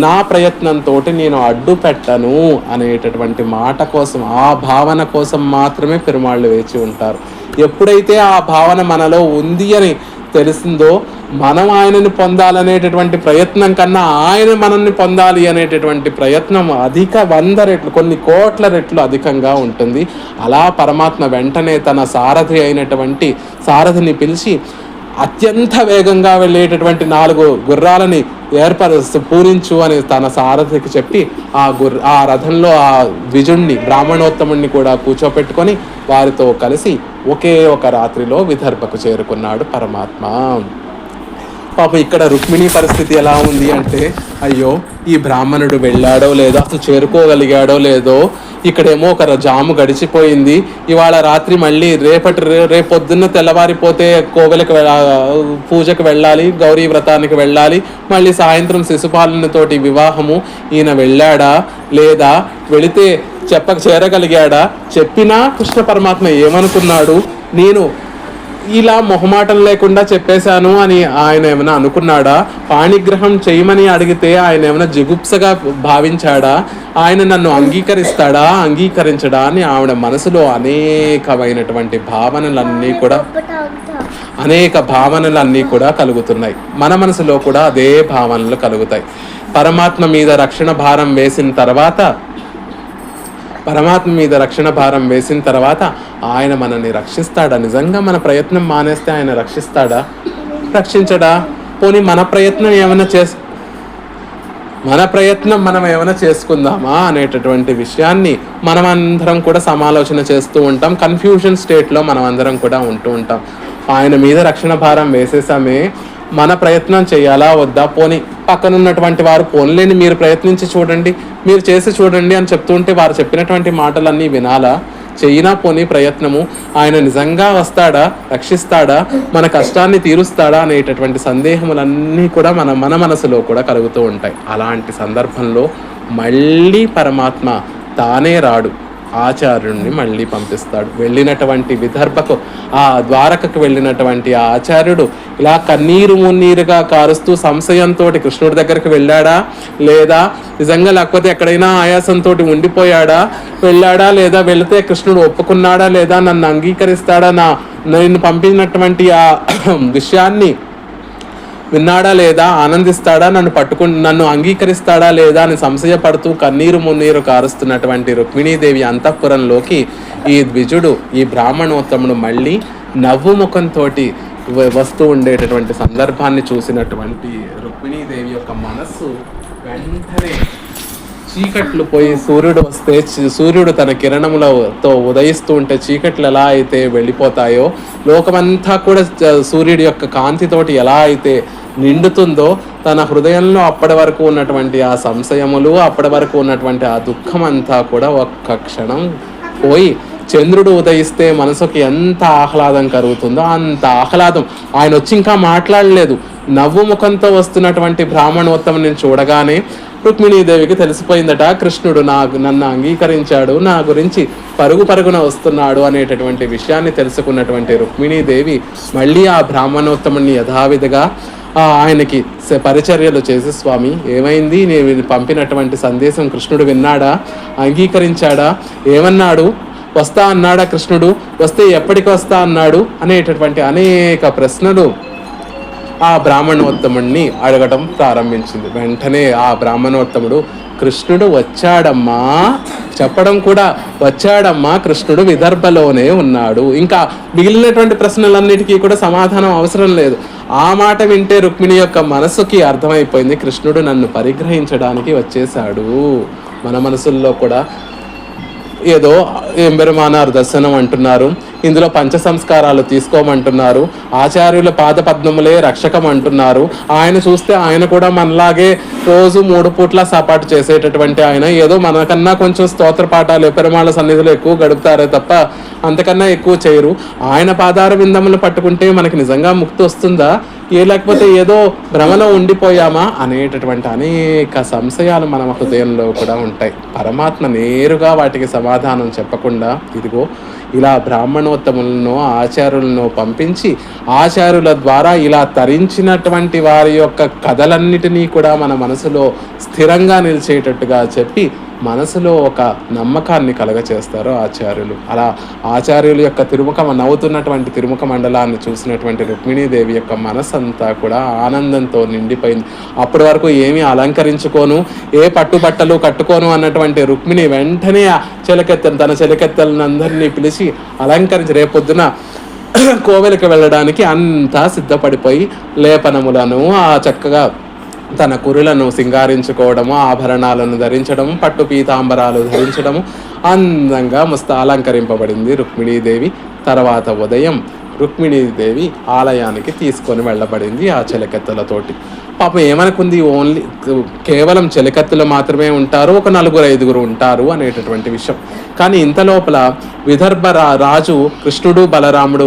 నా ప్రయత్నంతో నేను అడ్డు పెట్టను అనేటటువంటి మాట కోసం, ఆ భావన కోసం మాత్రమే పెరుమాళ్ళు వేచి ఉంటారు. ఎప్పుడైతే ఆ భావన మనలో ఉంది అని తెలిసిందో, మనం ఆయనని పొందాలనేటటువంటి ప్రయత్నం కన్నా ఆయన మనల్ని పొందాలి అనేటటువంటి ప్రయత్నం 100 రెట్లు, కొన్ని కోట్ల రెట్లు అధికంగా ఉంటుంది. అలా పరమాత్మ వెంటనే తన సారథిని పిలిచి అత్యంత వేగంగా వెళ్ళేటటువంటి 4 గుర్రాలని పూరించు అని తన సారథికి చెప్పి ఆ రథంలో ఆ ద్విజుణ్ణి, బ్రాహ్మణోత్తముణ్ణి కూడా కూర్చోపెట్టుకొని వారితో కలిసి ఒకే ఒక రాత్రిలో విదర్భకు చేరుకున్నాడు పరమాత్మ. పాపం ఇక్కడ రుక్మిణి పరిస్థితి ఎలా ఉంది అంటే, అయ్యో ఈ బ్రాహ్మణుడు వెళ్ళాడో లేదో, అసలు చేరుకోగలిగాడో లేదో, ఇక్కడేమో ఒక జాము గడిచిపోయింది, ఇవాళ రాత్రి మళ్ళీ రేపొద్దున్న తెల్లవారిపోతే కోవెలకు పూజకు వెళ్ళాలి, గౌరీ వ్రతానికి వెళ్ళాలి, మళ్ళీ సాయంత్రం శిశుపాలనతోటి వివాహము, ఈయన వెళ్ళాడా లేదా, వెళితే చేరగలిగాడా, చెప్పినా కృష్ణ పరమాత్మ ఏమనుకున్నాడు, నేను ఇలా మొహమాటం లేకుండా చెప్పేశాను అని ఆయన ఏమైనా అనుకున్నాడా? పాణిగ్రహం చేయమని అడిగితే ఆయన ఏమైనా జిగుప్సగా భావించాడా? ఆయన నన్ను అంగీకరిస్తాడా, అంగీకరించడా అని ఆవిడ మనసులో అనేక భావనలన్నీ కూడా కలుగుతున్నాయి. మన మనసులో కూడా అదే భావనలు కలుగుతాయి. పరమాత్మ మీద రక్షణ భారం వేసిన తర్వాత ఆయన మనల్ని రక్షిస్తాడా? నిజంగా మన ప్రయత్నం మానేస్తే ఆయన రక్షిస్తాడా, రక్షించడా? పోనీ మన ప్రయత్నం మనం ఏమైనా చేసుకుందామా అనేటటువంటి విషయాన్ని మనమందరం కూడా సమాలోచన చేస్తూ ఉంటాం. కన్ఫ్యూజన్ స్టేట్లో మనం అందరం కూడా ఉంటూ ఉంటాం. ఆయన మీద రక్షణ భారం వేసేసామే, మన ప్రయత్నం చేయాలా వద్దా? పోనీ పక్కన ఉన్నటువంటి వారు పోన్లేని మీరు ప్రయత్నించి చూడండి, మీరు చేసి చూడండి అని చెప్తూ ఉంటే వారు చెప్పినటువంటి మాటలన్నీ వినాలా? చెయ్యినా పోనీ ప్రయత్నము. ఆయన నిజంగా వస్తాడా, రక్షిస్తాడా, మన కష్టాన్ని తీరుస్తాడా అనేటటువంటి సందేహములన్నీ కూడా మన మనసులో కూడా కలుగుతూ ఉంటాయి. అలాంటి సందర్భంలో మళ్ళీ పరమాత్మ తానే రాడు, ఆచార్యుడిని మళ్ళీ పంపిస్తాడు. వెళ్ళినటువంటి విదర్భకు, ఆ ద్వారకకు వెళ్ళినటువంటి ఆ ఆచార్యుడు ఇలా కన్నీరు మున్నీరుగా కారుస్తూ సంశయంతో కృష్ణుడి దగ్గరికి వెళ్ళాడా లేదా, నిజంగా లేకపోతే ఎక్కడైనా ఆయాసంతో ఉండిపోయాడా, వెళ్ళాడా లేదా, వెళితే కృష్ణుడు ఒప్పుకున్నాడా లేదా, నన్ను అంగీకరిస్తాడా, నేను పంపినటువంటి ఆ విషయాన్ని విన్నాడా లేదా, ఆనందిస్తాడా, నన్ను అంగీకరిస్తాడా లేదా అని సంశయపడుతూ కన్నీరు మున్నీరు కారుస్తున్నటువంటి రుక్మిణీదేవి అంతఃపురంలోకి ఈ ద్విజుడు, ఈ బ్రాహ్మణోత్తముడు మళ్ళీ నవ్వు ముఖంతో వస్తూ ఉండేటటువంటి సందర్భాన్ని చూసినటువంటి రుక్మిణీదేవి యొక్క మనస్సు వెంటనే చీకట్లు పోయి సూర్యుడు వస్తే, సూర్యుడు తన కిరణములతో ఉదయిస్తూ ఉంటే చీకట్లు ఎలా అయితే వెళ్ళిపోతాయో, లోకమంతా కూడా సూర్యుడి యొక్క కాంతితోటి ఎలా అయితే నిండుతుందో, తన హృదయంలో అప్పటి వరకు ఉన్నటువంటి ఆ సంశయములు, అప్పటి వరకు ఉన్నటువంటి ఆ దుఃఖం అంతా కూడా ఒక్క క్షణం పోయి చంద్రుడు ఉదయిస్తే మనసుకి ఎంత ఆహ్లాదం కలుగుతుందో అంత ఆహ్లాదం. ఆయన వచ్చి ఇంకా మాట్లాడలేదు, నవ్వు ముఖంతో వస్తున్నటువంటి బ్రాహ్మణోత్తముని చూడగానే రుక్మిణీదేవికి తెలిసిపోయిందట, కృష్ణుడు నన్ను అంగీకరించాడు, నా గురించి పరుగున వస్తున్నాడు అనేటటువంటి విషయాన్ని తెలుసుకున్నటువంటి రుక్మిణీదేవి మళ్ళీ ఆ బ్రాహ్మణోత్తముని యథావిధిగా ఆయనకి పరిచర్యలు చేసి, స్వామి ఏమైంది, నేను పంపినటువంటి సందేశం కృష్ణుడు విన్నాడా, అంగీకరించాడా, ఏమన్నాడు, వస్తా అన్నాడా కృష్ణుడు, వస్తే ఎప్పటికి వస్తా అన్నాడు అనేటటువంటి అనేక ప్రశ్నలు ఆ బ్రాహ్మణోత్తముడిని అడగటం ప్రారంభించింది. వెంటనే ఆ బ్రాహ్మణోత్తముడు కృష్ణుడు వచ్చాడమ్మా చెప్పడం కూడా, వచ్చాడమ్మా కృష్ణుడు విదర్భలోనే ఉన్నాడు. ఇంకా మిగిలినటువంటి ప్రశ్నలన్నిటికీ కూడా సమాధానం అవసరం లేదు. ఆ మాట వింటే రుక్మిణి యొక్క మనసుకి అర్థమైపోయింది, కృష్ణుడు నన్ను పరిగ్రహించడానికి వచ్చేసాడు. మన మనసుల్లో కూడా ఏదో ఎంబెరుమానారు దర్శనం అంటున్నారు, ఇందులో పంచ సంస్కారాలు తీసుకోమంటున్నారు, ఆచార్యుల పాద పద్మములే రక్షకం అంటున్నారు. ఆయన చూస్తే ఆయన కూడా మనలాగే రోజు 3 పూట్ల సపాటు చేసేటటువంటి ఆయన, ఏదో మనకన్నా కొంచెం స్తోత్ర పాఠాలు పెరుమాళ సన్నిధిలో ఎక్కువ గడుపుతారే తప్ప అంతకన్నా ఎక్కువ చేయరు. ఆయన పాదార విందములు పట్టుకుంటే మనకి నిజంగా ముక్తి వస్తుందా, లేకపోతే ఏదో భ్రమలో ఉండిపోయామా అనేటటువంటి అనేక సంశయాలు మన హృదయంలో కూడా ఉంటాయి. పరమాత్మ నేరుగా వాటికి సమాధానం చెప్పకుండా ఇదిగో ఇలా బ్రాహ్మణోత్తములను, ఆచార్యులను పంపించి ఆచార్యుల ద్వారా ఇలా తరించినటువంటి వారి యొక్క కథలన్నిటినీ కూడా మన మనసులో స్థిరంగా నిలిచేటట్టుగా చెప్పి మనసులో ఒక నమ్మకాన్ని కలగచేస్తారు ఆచార్యులు. అలా ఆచార్యుల యొక్క నవ్వుతున్నటువంటి తిరుముఖ మండలాన్ని చూసినటువంటి రుక్మిణీదేవి యొక్క మనసు అంతా కూడా ఆనందంతో నిండిపోయింది. అప్పటి వరకు ఏమీ అలంకరించుకోను, ఏ పట్టుబట్టలు కట్టుకోను అన్నటువంటి రుక్మిణి వెంటనే తన చెలికెత్తలను అందరినీ పిలిచి అలంకరించి రేపొద్దున కోవెలకు వెళ్ళడానికి అంతా సిద్ధపడిపోయి లేపనములను చక్కగా తన కురులను సింగారించుకోవడము, ఆభరణాలను ధరించడము, పట్టు పీతాంబరాలు ధరించడము, అందంగా అలంకరింపబడింది రుక్మిణీదేవి. తర్వాత ఉదయం రుక్మిణీదేవి ఆలయానికి తీసుకొని వెళ్ళబడింది ఆ చెలికత్తెలతోటి. పాపం ఏమనుకుంది, కేవలం చెలికత్తెలు మాత్రమే ఉంటారు, ఒక 4-5 ఉంటారు అనేటటువంటి విషయం. కానీ ఇంత లోపల విదర్భ రాజు కృష్ణుడు బలరాముడు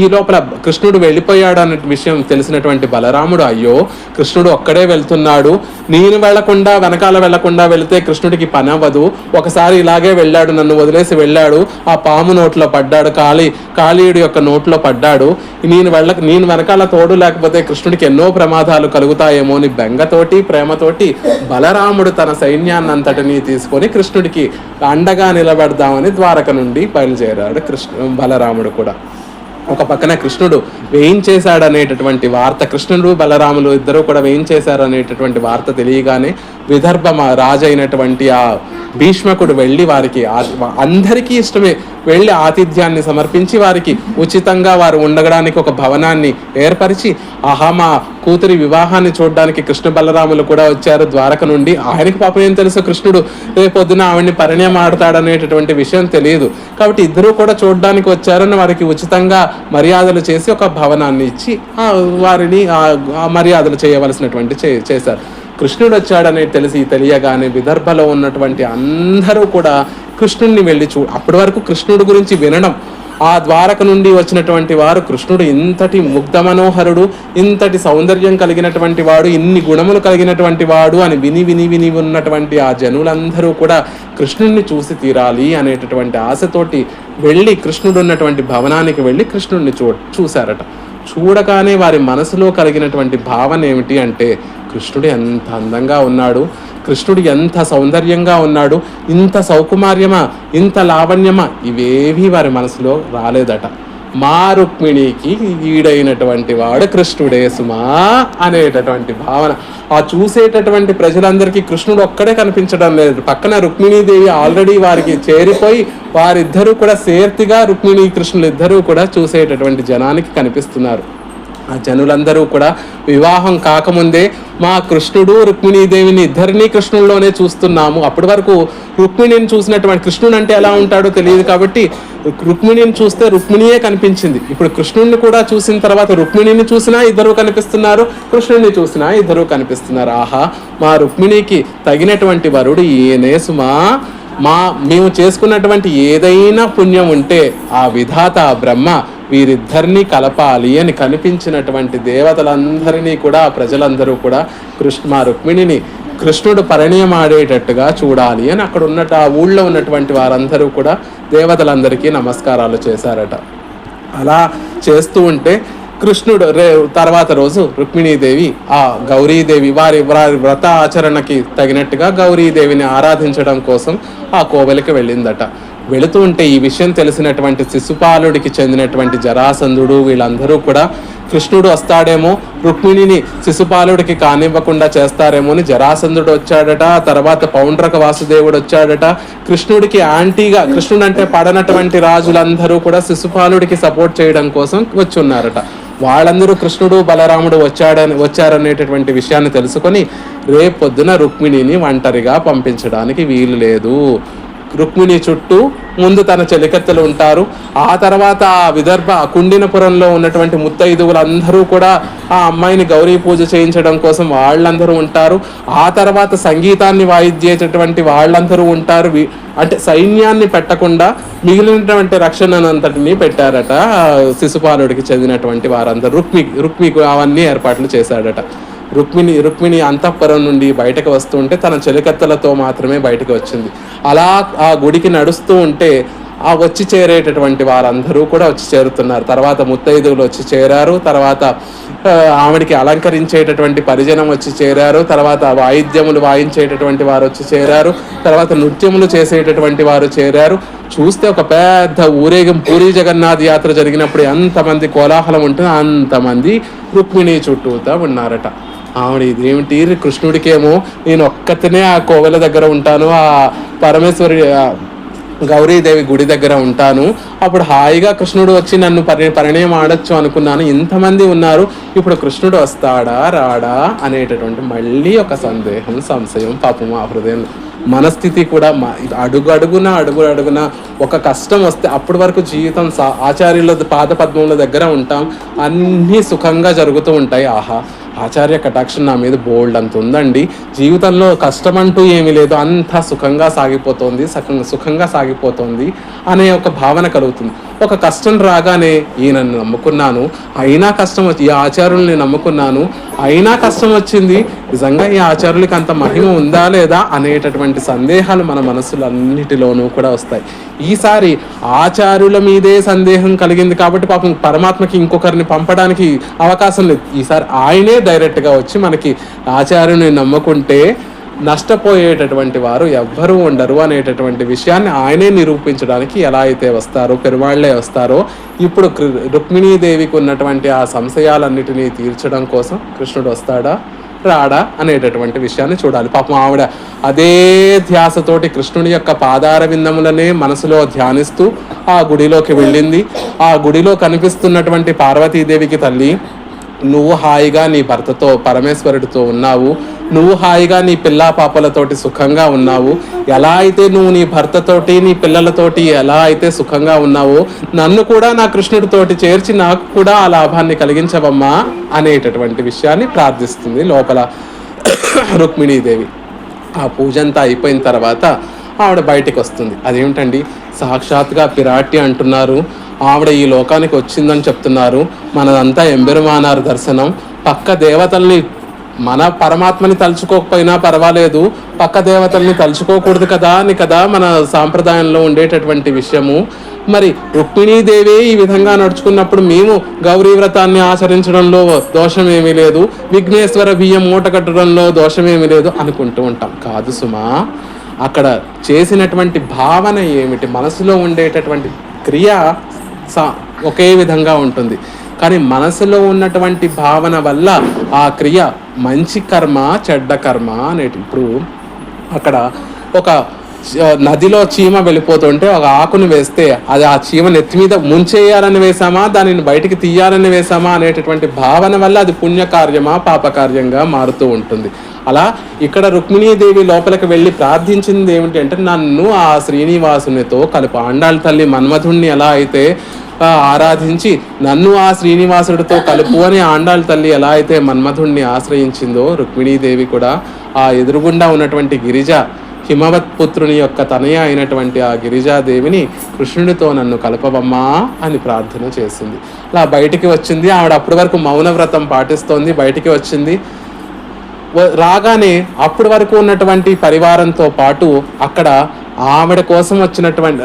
ఈ లోపల కృష్ణుడు వెళ్ళిపోయాడు అనే విషయం తెలిసినటువంటి బలరాముడు, అయ్యో కృష్ణుడు ఒక్కడే వెళ్తున్నాడు, నేను వెళ్లకుండా వెనకాల వెళ్లకుండా వెళితే కృష్ణుడికి పని అవ్వదు, ఒకసారి ఇలాగే వెళ్ళాడు, నన్ను వదిలేసి వెళ్ళాడు, ఆ పాము నోట్లో పడ్డాడు, కాళీయుడి యొక్క నోట్లో పడ్డాడు, నేను వెనకాల తోడు లేకపోతే కృష్ణుడికి ఎన్నో ప్రమాదాలు కలుగుతాయేమో అని బెంగతోటి ప్రేమతోటి బలరాముడు తన సైన్యాన్నంతటినీ తీసుకొని కృష్ణుడికి అండగా నిలబెడదామని ద్వారక నుండి బయలుదేరాడు బలరాముడు కూడా. ఒక పక్కన కృష్ణుడు వేయించేశాడనేటటువంటి వార్త, కృష్ణుడు బలరాములు ఇద్దరు కూడా వేయించేశారనేటటువంటి వార్త తెలియగానే విదర్భ రాజు అయినటువంటి ఆ భీష్మకుడు వెళ్ళి వారికి అందరికీ ఇష్టమే వెళ్ళి ఆతిథ్యాన్ని సమర్పించి వారికి ఉచితంగా వారు ఉండడానికి ఒక భవనాన్ని ఏర్పరిచి, ఆహా మా కూతురి వివాహాన్ని చూడడానికి కృష్ణ బలరాములు కూడా వచ్చారు ద్వారక నుండి. ఆయనకి పాపం ఏం తెలుసు, కృష్ణుడు రేపొద్దున ఆవిడ్ని పరిణయం ఆడతాడనేటటువంటి విషయం తెలియదు కాబట్టి ఇద్దరు కూడా చూడడానికి వచ్చారని వారికి ఉచితంగా మర్యాదలు చేసి ఒక భవనాన్ని ఇచ్చి వారిని మర్యాదలు చేయవలసినటువంటి చేశారు. కృష్ణుడు వచ్చాడని తెలియగానే విదర్భలో ఉన్నటువంటి అందరూ కూడా కృష్ణుడిని వెళ్ళి అప్పటి వరకు కృష్ణుడి గురించి వినడం, ఆ ద్వారక నుండి వచ్చినటువంటి వారు కృష్ణుడు ఇంతటి ముగ్ధ మనోహరుడు, ఇంతటి సౌందర్యం కలిగినటువంటి వాడు, ఇన్ని గుణములు కలిగినటువంటి వాడు అని విని ఉన్నటువంటి ఆ జనులందరూ కూడా కృష్ణుడిని చూసి తీరాలి అనేటటువంటి ఆశతోటి వెళ్ళి కృష్ణుడు ఉన్నటువంటి భవనానికి వెళ్ళి కృష్ణుడిని చూశారట. చూడగానే వారి మనసులో కలిగినటువంటి భావన ఏమిటి అంటే, కృష్ణుడు ఎంత అందంగా ఉన్నాడు, కృష్ణుడు ఎంత సౌందర్యంగా ఉన్నాడు, ఇంత సౌకుమార్యమా, ఇంత లావణ్యమా, ఇవేవీ వారి మనసులో రాలేదట. మా రుక్మిణికి ఈడైనటువంటి వాడు కృష్ణుడే సుమా అనేటటువంటి భావన. ఆ చూసేటటువంటి ప్రజలందరికీ కృష్ణుడు ఒక్కడే కనిపించడం లేదు, పక్కన రుక్మిణీదేవి ఆల్రెడీ వారికి చేరిపోయి వారిద్దరూ కూడా సేర్తిగా రుక్మిణి కృష్ణులు ఇద్దరూ కూడా చూసేటటువంటి జనానికి కనిపిస్తున్నారు. ఆ జనులందరూ కూడా వివాహం కాకముందే మా కృష్ణుడు రుక్మిణీదేవిని ఇద్దరినీ కృష్ణుల్లోనే చూస్తున్నాము, అప్పటి వరకు రుక్మిణిని చూసినటువంటి కృష్ణుడు అంటే ఎలా ఉంటాడో తెలియదు కాబట్టి రుక్మిణిని చూస్తే రుక్మిణియే కనిపించింది. ఇప్పుడు కృష్ణుడిని కూడా చూసిన తర్వాత రుక్మిణిని చూసినా ఇద్దరు కనిపిస్తున్నారు, కృష్ణుడిని చూసినా ఇద్దరు కనిపిస్తున్నారు. ఆహా మా రుక్మిణికి తగినటువంటి వరుడు ఈయనే సుమా, మేము చేసుకున్నటువంటి ఏదైనా పుణ్యం ఉంటే ఆ విధాత ఆ బ్రహ్మ వీరిద్దరినీ కలపాలి అని కనిపించినటువంటి దేవతలందరినీ కూడా ప్రజలందరూ కూడా మా రుక్మిణిని కృష్ణుడు పరిణయం ఆడేటట్టుగా చూడాలి అని అక్కడ ఆ ఊళ్ళో ఉన్నటువంటి వారందరూ కూడా దేవతలందరికీ నమస్కారాలు చేశారట. అలా చేస్తూ ఉంటే కృష్ణుడు తర్వాత రోజు రుక్మిణీదేవి ఆ గౌరీదేవి వారి వ్రత ఆచరణకి తగినట్టుగా గౌరీదేవిని ఆరాధించడం కోసం ఆ కోవెలకి వెళ్ళిందట. వెళుతూ ఉంటే ఈ విషయం తెలిసినటువంటి శిశుపాలుడికి చెందినటువంటి జరాసంధుడు వీళ్ళందరూ కూడా కృష్ణుడు వస్తాడేమో, రుక్మిణిని శిశుపాలుడికి కానివ్వకుండా చేస్తారేమో అని జరాసంధుడు వచ్చాడట. తర్వాత పౌండ్రక వాసుదేవుడు వచ్చాడట. కృష్ణుడికి యాంటీగా, కృష్ణుడు అంటే పడనటువంటి రాజులందరూ కూడా శిశుపాలుడికి సపోర్ట్ చేయడం కోసం వచ్చి ఉన్నారట. వాళ్ళందరూ కృష్ణుడు బలరాముడు వచ్చారనేటటువంటి విషయాన్ని తెలుసుకొని రేపొద్దున రుక్మిణిని ఒంటరిగా పంపించడానికి వీలు లేదు, రుక్మిణి చుట్టూ ముందు తన చెలికత్తెలు ఉంటారు, ఆ తర్వాత ఆ విదర్భ కుండినపురంలో ఉన్నటువంటి ముత్తైదువులందరూ కూడా ఆ అమ్మాయిని గౌరీ పూజ చేయించడం కోసం వాళ్ళందరూ ఉంటారు, ఆ తర్వాత సంగీతాన్ని వాయిద్యేటటువంటి వాళ్ళందరూ ఉంటారు. అంటే సైన్యాన్ని పెట్టకుండా మిగిలినటువంటి రక్షణనంతటినీ పెట్టారట శిశుపాలుడికి చెందినటువంటి వారందరూ. రుక్మికి అవన్నీ ఏర్పాట్లు చేశాడట. రుక్మిణి అంతఃపురం నుండి బయటకు వస్తూ ఉంటే తన చెలికత్తెలతో మాత్రమే బయటకు వచ్చింది. అలా ఆ గుడికి నడుస్తూ ఉంటే ఆ వచ్చి చేరేటటువంటి వారందరూ కూడా వచ్చి చేరుతున్నారు. తర్వాత ముత్తైదువులు వచ్చి చేరారు, తర్వాత ఆవిడికి అలంకరించేటటువంటి పరిజనం వచ్చి చేరారు, తర్వాత వాయిద్యములు వాయించేటటువంటి వారు వచ్చి చేరారు, తర్వాత నృత్యములు చేసేటటువంటి వారు చేరారు. చూస్తే ఒక పెద్ద ఊరేగం, పూరీ జగన్నాథ్ యాత్ర జరిగినప్పుడు ఎంతమంది కోలాహలం ఉంటుందో అంతమంది రుక్మిణి చుట్టూతా ఉన్నారట. ఆవిడ ఇదేమిటి, కృష్ణుడికేమో నేను ఒక్కతనే ఆ కోవెల దగ్గర ఉంటాను, ఆ పరమేశ్వరి గౌరీదేవి గుడి దగ్గర ఉంటాను, అప్పుడు హాయిగా కృష్ణుడు వచ్చి నన్ను పరిణయం ఆడొచ్చు అనుకున్నాను, ఇంతమంది ఉన్నారు, ఇప్పుడు కృష్ణుడు వస్తాడా రాడా అనేటటువంటి మళ్ళీ ఒక సంశయం పాపం ఆ హృదయం మనస్థితి కూడా. అడుగున ఒక కష్టం వస్తే అప్పటి వరకు జీవితం ఆచార్యుల పాద పద్మముల దగ్గర ఉంటాం, అన్నీ సుఖంగా జరుగుతూ ఉంటాయి. ఆహా ఆచార్య కటాక్షం నా మీద బోల్డ్ అంత ఉందండి, జీవితంలో కష్టం అంటూ ఏమీ లేదు, అంతా సుఖంగా సాగిపోతుంది అనే ఒక భావన కలుగుతుంది. ఒక కష్టం రాగానే ఈయనను నమ్ముకున్నాను, అయినా కష్టం వచ్చి, ఈ ఆచార్యుల్ని నమ్ముకున్నాను, అయినా కష్టం వచ్చింది, నిజంగా ఈ ఆచార్యులకి అంత మహిమ ఉందా లేదా అనేటటువంటి సందేహాలు మన మనసులన్నిటిలోనూ కూడా వస్తాయి. ఈసారి ఆచార్యుల మీదే సందేహం కలిగింది కాబట్టి పాపం పరమాత్మకి ఇంకొకరిని పంపడానికి అవకాశం లేదు. ఈసారి ఆయనే డైరెక్ట్గా వచ్చి మనకి ఆచార్యుని నమ్ముకుంటే నష్టపోయేటటువంటి వారు ఎవ్వరూ ఉండరు అనేటటువంటి విషయాన్ని ఆయనే నిరూపించడానికి ఎలా అయితే వస్తారో, పెరుమాళ్లే వస్తారో, ఇప్పుడు రుక్మిణీదేవికి ఉన్నటువంటి ఆ సంశయాలన్నిటినీ తీర్చడం కోసం కృష్ణుడు వస్తాడా రాడా అనేటటువంటి విషయాన్ని చూడాలి. పాపం ఆవిడ అదే ధ్యాసతోటి కృష్ణుడి యొక్క పాదార విందములనే మనసులో ధ్యానిస్తూ ఆ గుడిలోకి వెళ్ళింది. ఆ గుడిలో కనిపిస్తున్నటువంటి పార్వతీదేవికి, తల్లి నువ్వు హాయిగా నీ భర్తతో పరమేశ్వరుడితో ఉన్నావు, నువ్వు హాయిగా నీ పిల్లా పాపలతోటి సుఖంగా ఉన్నావు, ఎలా అయితే నువ్వు నీ భర్తతోటి నీ పిల్లలతోటి ఎలా అయితే సుఖంగా ఉన్నావో నన్ను కూడా నా కృష్ణుడితోటి చేర్చి నాకు కూడా ఆ లాభాన్ని కలిగించవమ్మా అనేటటువంటి విషయాన్ని ప్రార్థిస్తుంది లోపల రుక్మిణీదేవి. ఆ పూజ అంతా అయిపోయిన తర్వాత ఆవిడ బయటికి వస్తుంది. అదేమిటండి, సాక్షాత్గా పిరాటి అంటున్నారు, ఆవిడ ఈ లోకానికి వచ్చిందని చెప్తున్నారు, మనదంతా ఎంబెరుమానారు దర్శనం, పక్క దేవతల్ని, మన పరమాత్మని తలుచుకోకపోయినా పర్వాలేదు, పక్క దేవతల్ని తలుచుకోకూడదు కదా అని కదా మన సాంప్రదాయంలో ఉండేటటువంటి విషయము. మరి రుక్మిణీదేవి ఈ విధంగా నడుచుకున్నప్పుడు మేము గౌరీ వ్రతాన్ని ఆచరించడంలో దోషమేమీ లేదు, విఘ్నేశ్వర బియ్యం మూట కట్టడంలో దోషమేమీ లేదు అనుకుంటూ ఉంటాం. కాదు సుమా, అక్కడ చేసినటువంటి భావన ఏమిటి, మనసులో ఉండేటటువంటి క్రియ ఒకే విధంగా ఉంటుంది, కానీ మనసులో ఉన్నటువంటి భావన వల్ల ఆ క్రియ మంచి కర్మ చెడ్డ కర్మ అనేటి. ఇప్పుడు అక్కడ ఒక నదిలో చీమ వెళ్ళిపోతుంటే ఒక ఆకును వేస్తే అది ఆ చీమ నెత్తి మీద ముంచేయాలని వేసామా, దానిని బయటికి తీయాలని వేసామా అనేటటువంటి భావన వల్ల అది పుణ్యకార్యమా పాపకార్యంగా మారుతూ ఉంటుంది. అలా ఇక్కడ రుక్మిణీదేవి లోపలికి వెళ్ళి ప్రార్థించింది ఏమిటి అంటే, నన్ను ఆ శ్రీనివాసునితో కలుపు. ఆండాళ్ళ తల్లి మన్మధుణ్ణి ఎలా అయితే ఆరాధించి నన్ను ఆ శ్రీనివాసుడితో కలుపు అని ఆండాళ్ళ తల్లి ఎలా అయితే మన్మధుణ్ణి ఆశ్రయించిందో, రుక్మిణీదేవి కూడా ఆ ఎదురుగుండా ఉన్నటువంటి గిరిజ హిమవత్ పుత్రుని యొక్క తనయ అయినటువంటి ఆ గిరిజాదేవిని కృష్ణుడితో నన్ను కలపవమ్మా అని ప్రార్థన చేసింది. అలా బయటికి వచ్చింది. ఆవిడ అప్పటి వరకు మౌనవ్రతం పాటిస్తోంది. బయటికి వచ్చింది. రాగానే అప్పటి వరకు ఉన్నటువంటి పరివారంతో పాటు అక్కడ ఆవిడ కోసం వచ్చినటువంటి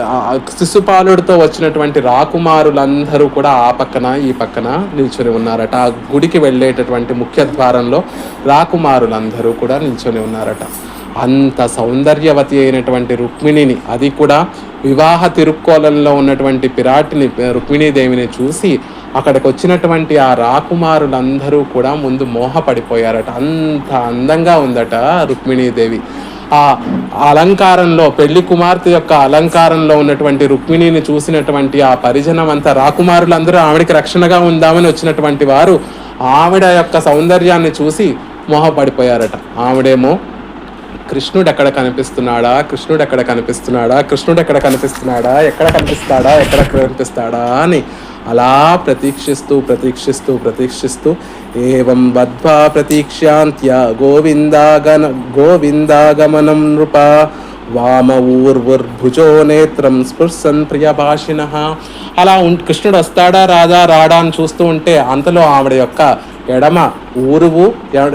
శిశుపాలుడితో వచ్చినటువంటి రాకుమారులందరూ కూడా ఆ పక్కన ఈ పక్కన నిల్చొని ఉన్నారట. ఆ గుడికి వెళ్ళేటటువంటి ముఖ్య ద్వారంలో రాకుమారులందరూ కూడా నిల్చొని ఉన్నారట. అంత సౌందర్యవతి అయినటువంటి రుక్మిణిని, అది కూడా వివాహ తిరుక్కోలంలో ఉన్నటువంటి పిరాటిని రుక్మిణీదేవిని చూసి అక్కడికి వచ్చినటువంటి ఆ రాకుమారులందరూ కూడా ముందు మోహపడిపోయారట. అంత అందంగా ఉందట రుక్మిణీదేవి. ఆ అలంకారంలో, పెళ్లి కుమార్తె యొక్క అలంకారంలో ఉన్నటువంటి రుక్మిణిని చూసినటువంటి ఆ పరిజనం అంతా, రాకుమారులందరూ ఆవిడకి రక్షణగా ఉందామని వచ్చినటువంటి వారు ఆవిడ యొక్క సౌందర్యాన్ని చూసి మోహపడిపోయారట. ఆవిడేమో కృష్ణుడు ఎక్కడ కనిపిస్తున్నాడా, కృష్ణుడు ఎక్కడ కనిపిస్తున్నాడా, కృష్ణుడు ఎక్కడ కనిపిస్తున్నాడా, ఎక్కడ కనిపిస్తాడా, ఎక్కడ కనిపిస్తాడా అని అలా ప్రతీక్షిస్తూ ఏవం బద్ధ్వా ప్రతీక్ష్యాంత్య గోవిందాగమనం నృప వామ ఊర్వుర్భుజో నేత్రం స్పృశన్ ప్రియభాషిణః. అలా కృష్ణుడు వస్తాడా రాడా అని చూస్తూ ఉంటే అంతలో ఆవిడ యొక్క ఎడమ ఊరువు,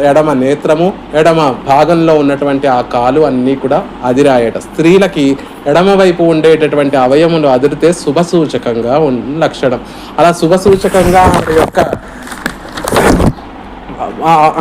ఎడమ నేత్రము, ఎడమ భాగంలో ఉన్నటువంటి ఆ కాలు అన్నీ కూడా అదిరాయట. స్త్రీలకి ఎడమ వైపు ఉండేటటువంటి అవయములు అదిరితే శుభసూచకంగా లక్షణం. అలా శుభసూచకంగా ఆవిడ యొక్క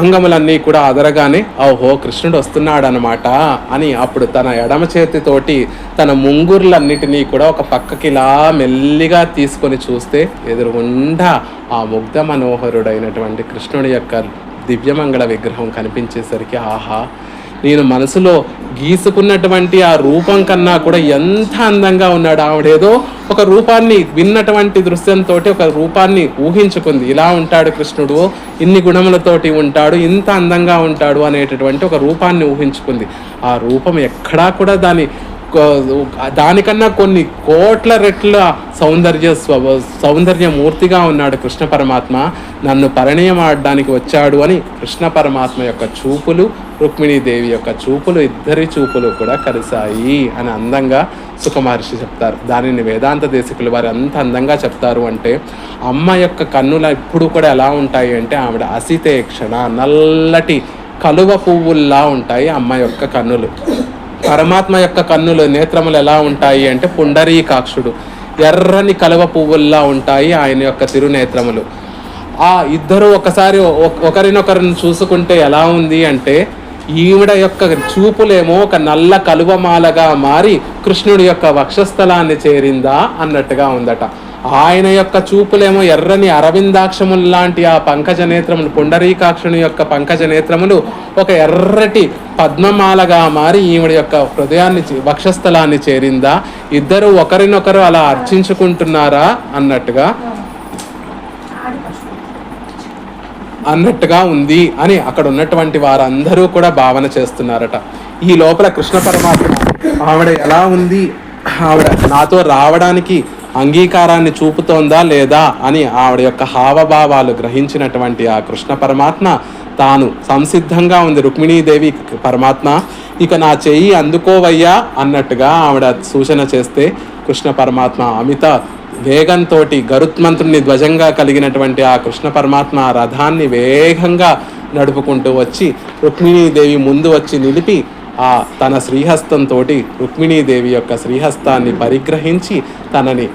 అంగములన్నీ కూడా అదరగానే ఓహో కృష్ణుడు వస్తున్నాడు అనమాట అని అప్పుడు తన ఎడమ చేతితోటి తన ముంగుర్లన్నిటినీ కూడా ఒక పక్కకిలా మెల్లిగా తీసుకొని చూస్తే ఎదురుగుండా ఆ ముగ్ధ మనోహరుడైనటువంటి కృష్ణుడి యొక్క దివ్యమంగళ విగ్రహం కనిపించేసరికి ఆహా, నేను మనసులో గీసుకున్నటువంటి ఆ రూపం కన్నా కూడా ఎంత అందంగా ఉన్నాడు. ఆవిడేదో ఒక రూపాన్ని విన్నటువంటి దృశ్యంతో ఒక రూపాన్ని ఊహించుకుంది. ఇలా ఉంటాడు కృష్ణుడు, ఇన్ని గుణములతోటి ఉంటాడు, ఇంత అందంగా ఉంటాడు అనేటటువంటి ఒక రూపాన్ని ఊహించుకుంది. ఆ రూపం ఎక్కడా కూడా దాని దానికన్నా కొన్ని కోట్ల రెట్ల సౌందర్యమూర్తిగా ఉన్నాడు కృష్ణ పరమాత్మ. నన్ను పరిణయం ఆడడానికి వచ్చాడు అని కృష్ణ పరమాత్మ యొక్క చూపులు, రుక్మిణీదేవి యొక్క చూపులు, ఇద్దరి చూపులు కూడా కలిశాయి అని అందంగా సుఖ మహర్షి చెప్తారు. దానిని వేదాంత దేశికులు వారు ఎంత అందంగా చెప్తారు అంటే, అమ్మ యొక్క కన్నులు ఇప్పుడు కూడా ఎలా ఉంటాయి అంటే, ఆవిడ అసితేక్షణ నల్లటి కలువ పువ్వుల్లా ఉంటాయి అమ్మ యొక్క కన్నులు. పరమాత్మ యొక్క కన్నులు నేత్రములు ఎలా ఉంటాయి అంటే పుండరీకాక్షుడు, ఎర్రని కలువ పువ్వుల్లా ఉంటాయి ఆయన యొక్క తిరునేత్రములు. ఆ ఇద్దరు ఒకసారి ఒకరినొకరిని చూసుకుంటే ఎలా ఉంది అంటే, ఈవిడ యొక్క చూపులేమో ఒక నల్ల కలువమాలగా మారి కృష్ణుడి యొక్క వక్షస్థలాన్ని చేరిందా అన్నట్టుగా ఉందట. ఆయన యొక్క చూపులేమో ఎర్రని అరవిందాక్షములు లాంటి ఆ పంకజ నేత్రములు, పుండరీకాక్షుని యొక్క పంకజ నేత్రములు ఒక ఎర్రటి పద్మమాలగా మారి ఈవిడ యొక్క హృదయాన్ని, వక్షస్థలాన్ని చేరిందా, ఇద్దరు ఒకరినొకరు అలా అర్చించుకుంటున్నారా అన్నట్టుగా ఉంది అని అక్కడ ఉన్నటువంటి వారందరూ కూడా భావన చేస్తున్నారట. ఈ లోపల కృష్ణ పరమాత్మ ఆవిడ ఎలా ఉంది, ఆవిడ నాతో రావడానికి అంగీకారాన్ని చూపుతోందా లేదా అని ఆవిడ యొక్క హావభావాలు గ్రహించినటువంటి ఆ కృష్ణ పరమాత్మ తాను సంసిద్ధంగా ఉంది. రుక్మిణీదేవి పరమాత్మ ఇక నా చెయ్యి అందుకోవయ్యా అన్నట్టుగా ఆవిడ సూచన చేస్తే, కృష్ణ పరమాత్మ అమిత వేగంతో గరుత్మంతుని ధ్వజంగా కలిగినటువంటి ఆ కృష్ణ పరమాత్మ ఆ రథాన్ని వేగంగా నడుపుకుంటూ వచ్చి రుక్మిణీదేవి ముందు వచ్చి నిలిపి ఆ తన శ్రీహస్తంతో రుక్మిణీదేవి యొక్క శ్రీహస్తాన్ని పరిగ్రహించి తనని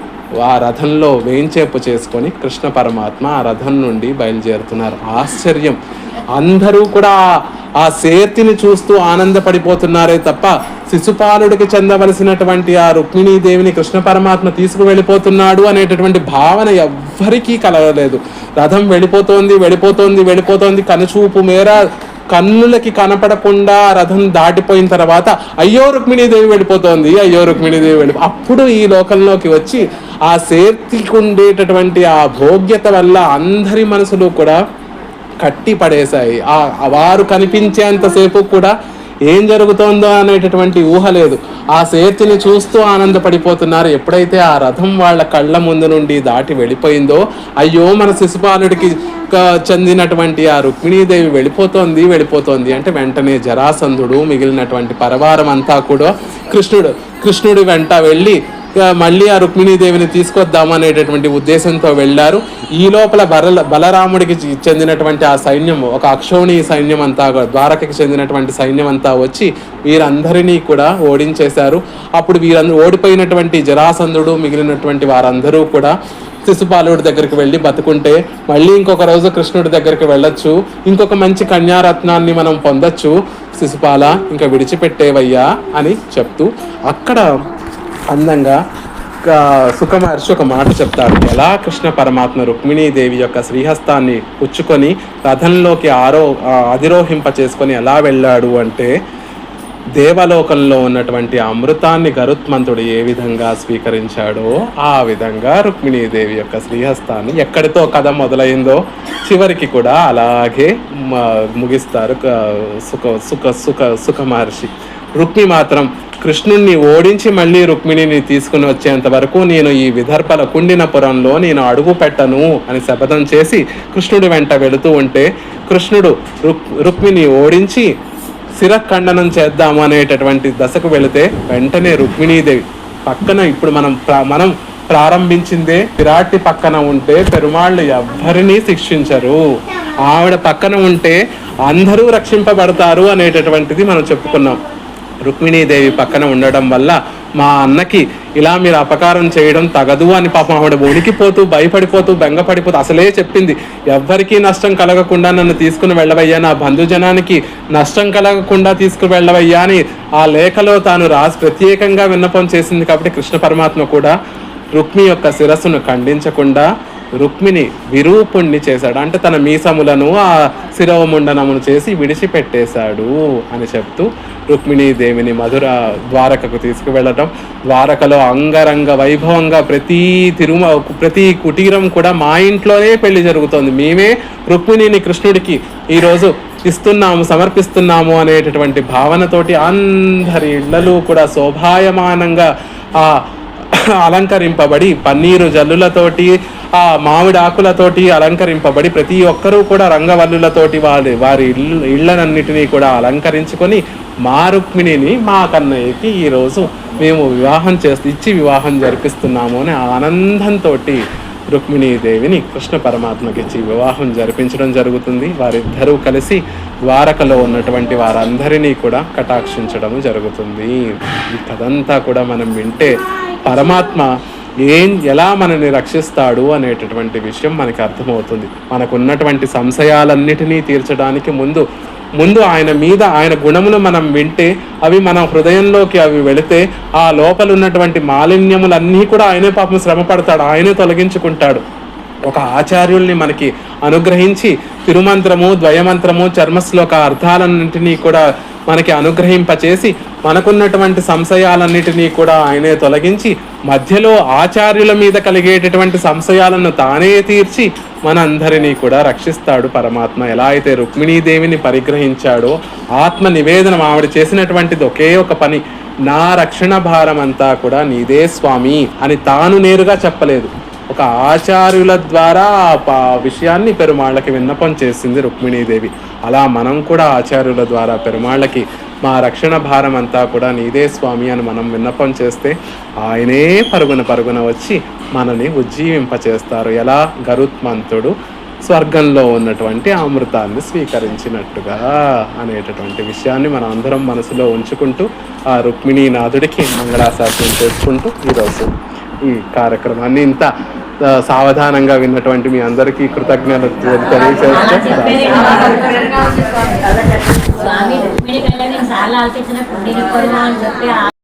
ఆ రథంలో వేంచేపు చేసుకొని కృష్ణ పరమాత్మ ఆ రథం నుండి బయలుదేరుతున్నారు. ఆశ్చర్యం, అందరూ కూడా ఆ సేర్తిని చూస్తూ ఆనందపడిపోతున్నారే తప్ప శిశుపాలుడికి చెందవలసినటువంటి ఆ రుక్మిణీదేవిని కృష్ణ పరమాత్మ తీసుకువెళ్ళిపోతున్నాడు అనేటటువంటి భావన ఎవ్వరికీ కలగలేదు. రథం వెళ్ళిపోతోంది కనుచూపు మేర కన్నులకి కనపడకుండా రథం దాటిపోయిన తర్వాత అయ్యో రుక్మిణీదేవి వెళ్ళిపోతోంది, అప్పుడు ఈ లోకంలోకి వచ్చి ఆ సేర్తికి ఉండేటటువంటి ఆ భోగ్యత వల్ల అందరి మనసులు కూడా కట్టి పడేశాయి. వారు కనిపించేంతసేపు కూడా ఏం జరుగుతోందో అనేటటువంటి ఊహ లేదు. ఆ సేర్తిని చూస్తూ ఆనందపడిపోతున్నారు. ఎప్పుడైతే ఆ రథం వాళ్ళ కళ్ళ ముందు నుండి దాటి వెళ్ళిపోయిందో, అయ్యో మన శిశుపాలుడికి చెందినటువంటి ఆ రుక్మిణీదేవి వెళ్ళిపోతోంది అంటే వెంటనే జరాసంధుడు మిగిలినటువంటి పరివారం అంతా కూడా కృష్ణుడి వెంట వెళ్ళి మళ్ళీ ఆ రుక్మిణీదేవిని తీసుకొద్దామనేటటువంటి ఉద్దేశంతో వెళ్ళారు. ఈ లోపల బలరాముడికి చెందినటువంటి ఆ సైన్యం, ఒక అక్షోణి సైన్యం అంతా, ద్వారకకి చెందినటువంటి సైన్యం అంతా వచ్చి వీరందరినీ కూడా ఓడించేశారు. అప్పుడు వీరందరూ ఓడిపోయినటువంటి జరాసంధుడు మిగిలినటువంటి వారందరూ కూడా శిశుపాలుడి దగ్గరికి వెళ్ళి బతుకుంటే మళ్ళీ ఇంకొక రోజు కృష్ణుడి దగ్గరికి వెళ్ళొచ్చు, ఇంకొక మంచి కన్యారత్నాన్ని మనం పొందొచ్చు, శిశుపాల ఇంకా విడిచిపెట్టేవయ్యా అని చెప్తూ అక్కడ అందంగా సుఖ మహర్షి ఒక మాట చెప్తాడు. ఎలా కృష్ణ పరమాత్మ రుక్మిణీదేవి యొక్క శ్రీహస్తాన్ని పుచ్చుకొని రథంలోకి అధిరోహింప చేసుకొని ఎలా వెళ్ళాడు అంటే, దేవలోకంలో ఉన్నటువంటి అమృతాన్ని గరుత్మంతుడు ఏ విధంగా స్వీకరించాడో ఆ విధంగా రుక్మిణీదేవి యొక్క శ్రీహస్తాన్ని ఎక్కడితో కథ మొదలైందో చివరికి కూడా అలాగే ముగిస్తారు సుఖ మహర్షి. రుక్మి మాత్రం కృష్ణుణ్ణి ఓడించి మళ్ళీ రుక్మిణిని తీసుకుని వచ్చేంత వరకు నేను ఈ విదర్భల కుండినపురంలో నేను అడుగు పెట్టను అని శపథం చేసి కృష్ణుడి వెంట వెళుతూ ఉంటే, కృష్ణుడు రుక్మిణి ఓడించి శిరఖండనం చేద్దాము అనేటటువంటి దశకు వెళితే వెంటనే రుక్మిణీదేవి పక్కన, ఇప్పుడు మనం ప్రారంభించిందే విరాటి పక్కన ఉంటే పెరుమాళ్ళు ఎవ్వరినీ శిక్షించరు, ఆవిడ పక్కన ఉంటే అందరూ రక్షింపబడతారు అనేటటువంటిది మనం చెప్పుకున్నాం. రుక్మిణీదేవి పక్కన ఉండడం వల్ల మా అన్నకి ఇలా మీరు అపకారం చేయడం తగదు అని పాపం ఆవిడ వణికిపోతూ భయపడిపోతూ బెంగపడిపోతూ అసలే చెప్పింది, ఎవ్వరికీ నష్టం కలగకుండా నన్ను తీసుకుని వెళ్ళవయ్యా, నా బంధుజనానికి నష్టం కలగకుండా తీసుకుని వెళ్ళవయ్యా అని ఆ లేఖలో తాను ప్రత్యేకంగా విన్నపం చేసింది. కాబట్టి కృష్ణ పరమాత్మ కూడా రుక్మి యొక్క శిరస్సును ఖండించకుండా రుక్మిణి విరూపుణ్ణి చేశాడు, అంటే తన మీసములను ఆ శిరోముండనమును చేసి విడిచిపెట్టేశాడు అని చెప్తూ రుక్మిణీదేవిని మధుర ద్వారకకు తీసుకువెళ్ళటం. ద్వారకలో అంగరంగ వైభవంగా ప్రతి కుటీరం కూడా మా ఇంట్లోనే పెళ్లి జరుగుతోంది, మేమే రుక్మిణిని కృష్ణుడికి ఈరోజు ఇస్తున్నాము, సమర్పిస్తున్నాము అనేటటువంటి భావనతోటి అందరి ఇళ్లలు కూడా శోభాయమానంగా ఆ అలంకరింపబడి పన్నీరు జల్లులతోటి ఆ మామిడి ఆకులతోటి అలంకరింపబడి ప్రతి ఒక్కరూ కూడా రంగవల్లులతోటి వారి ఇళ్ళనన్నిటినీ కూడా అలంకరించుకొని మా రుక్మిణిని మా కన్నయ్యకి ఈరోజు మేము ఇచ్చి వివాహం జరిపిస్తున్నాము అని ఆనందంతో రుక్మిణీదేవిని కృష్ణ పరమాత్మకి ఇచ్చి వివాహం జరిపించడం జరుగుతుంది. వారిద్దరూ కలిసి ద్వారకలో ఉన్నటువంటి వారందరినీ కూడా కటాక్షించడం జరుగుతుంది. ఈ కథంతా కూడా మనం వింటే పరమాత్మ ఎలా మనని రక్షిస్తాడు అనేటటువంటి విషయం మనకి అర్థమవుతుంది. మనకున్నటువంటి సంశయాలన్నిటినీ తీర్చడానికి ముందు ఆయన మీద ఆయన గుణమును మనం వింటే అవి మన హృదయంలోకి అవి వెళితే ఆ లోపల ఉన్నటువంటి మాలిన్యములన్నీ కూడా ఆయనే పాపం శ్రమ పడతాడు, ఆయనే తొలగించుకుంటాడు. ఒక ఆచార్యుల్ని మనకి అనుగ్రహించి తిరుమంత్రము, ద్వయమంత్రము, చర్మశ్లోక అర్థాలన్నింటినీ కూడా మనకి అనుగ్రహింపచేసి మనకున్నటువంటి సంశయాలన్నిటినీ కూడా ఆయనే తొలగించి మధ్యలో ఆచార్యుల మీద కలిగేటటువంటి సంశయాలను తానే తీర్చి మనందరినీ కూడా రక్షిస్తాడు పరమాత్మ. ఎలా అయితే రుక్మిణీదేవిని పరిగ్రహించాడో ఆత్మ నివేదనం ఆవిడ చేసినటువంటిది ఒకే ఒక పని, నా రక్షణ భారం అంతా కూడా నీదే స్వామి అని తాను నేరుగా చెప్పలేదు, ఒక ఆచార్యుల ద్వారా ఆ విషయాన్ని పెరుమాళ్ళకి విన్నపం చేసింది రుక్మిణీదేవి. అలా మనం కూడా ఆచార్యుల ద్వారా పెరుమాళ్ళకి మా రక్షణ భారం అంతా కూడా నీదే స్వామి అని మనం విన్నపం చేస్తే ఆయనే పరుగున వచ్చి మనని ఉజ్జీవింపచేస్తారు. ఎలా గరుత్మంతుడు స్వర్గంలో ఉన్నటువంటి అమృతాన్ని స్వీకరించినట్టుగా అనేటటువంటి విషయాన్ని మనం అందరం మనసులో ఉంచుకుంటూ ఆ రుక్మిణీనాథుడికి మంగళాశాసనం చేసుకుంటూ ఈరోజు ఈ కార్యక్రమాన్ని ఇంత సావధానంగా విన్నటువంటి మీ అందరికీ కృతజ్ఞతలు తెలియజేస్తూ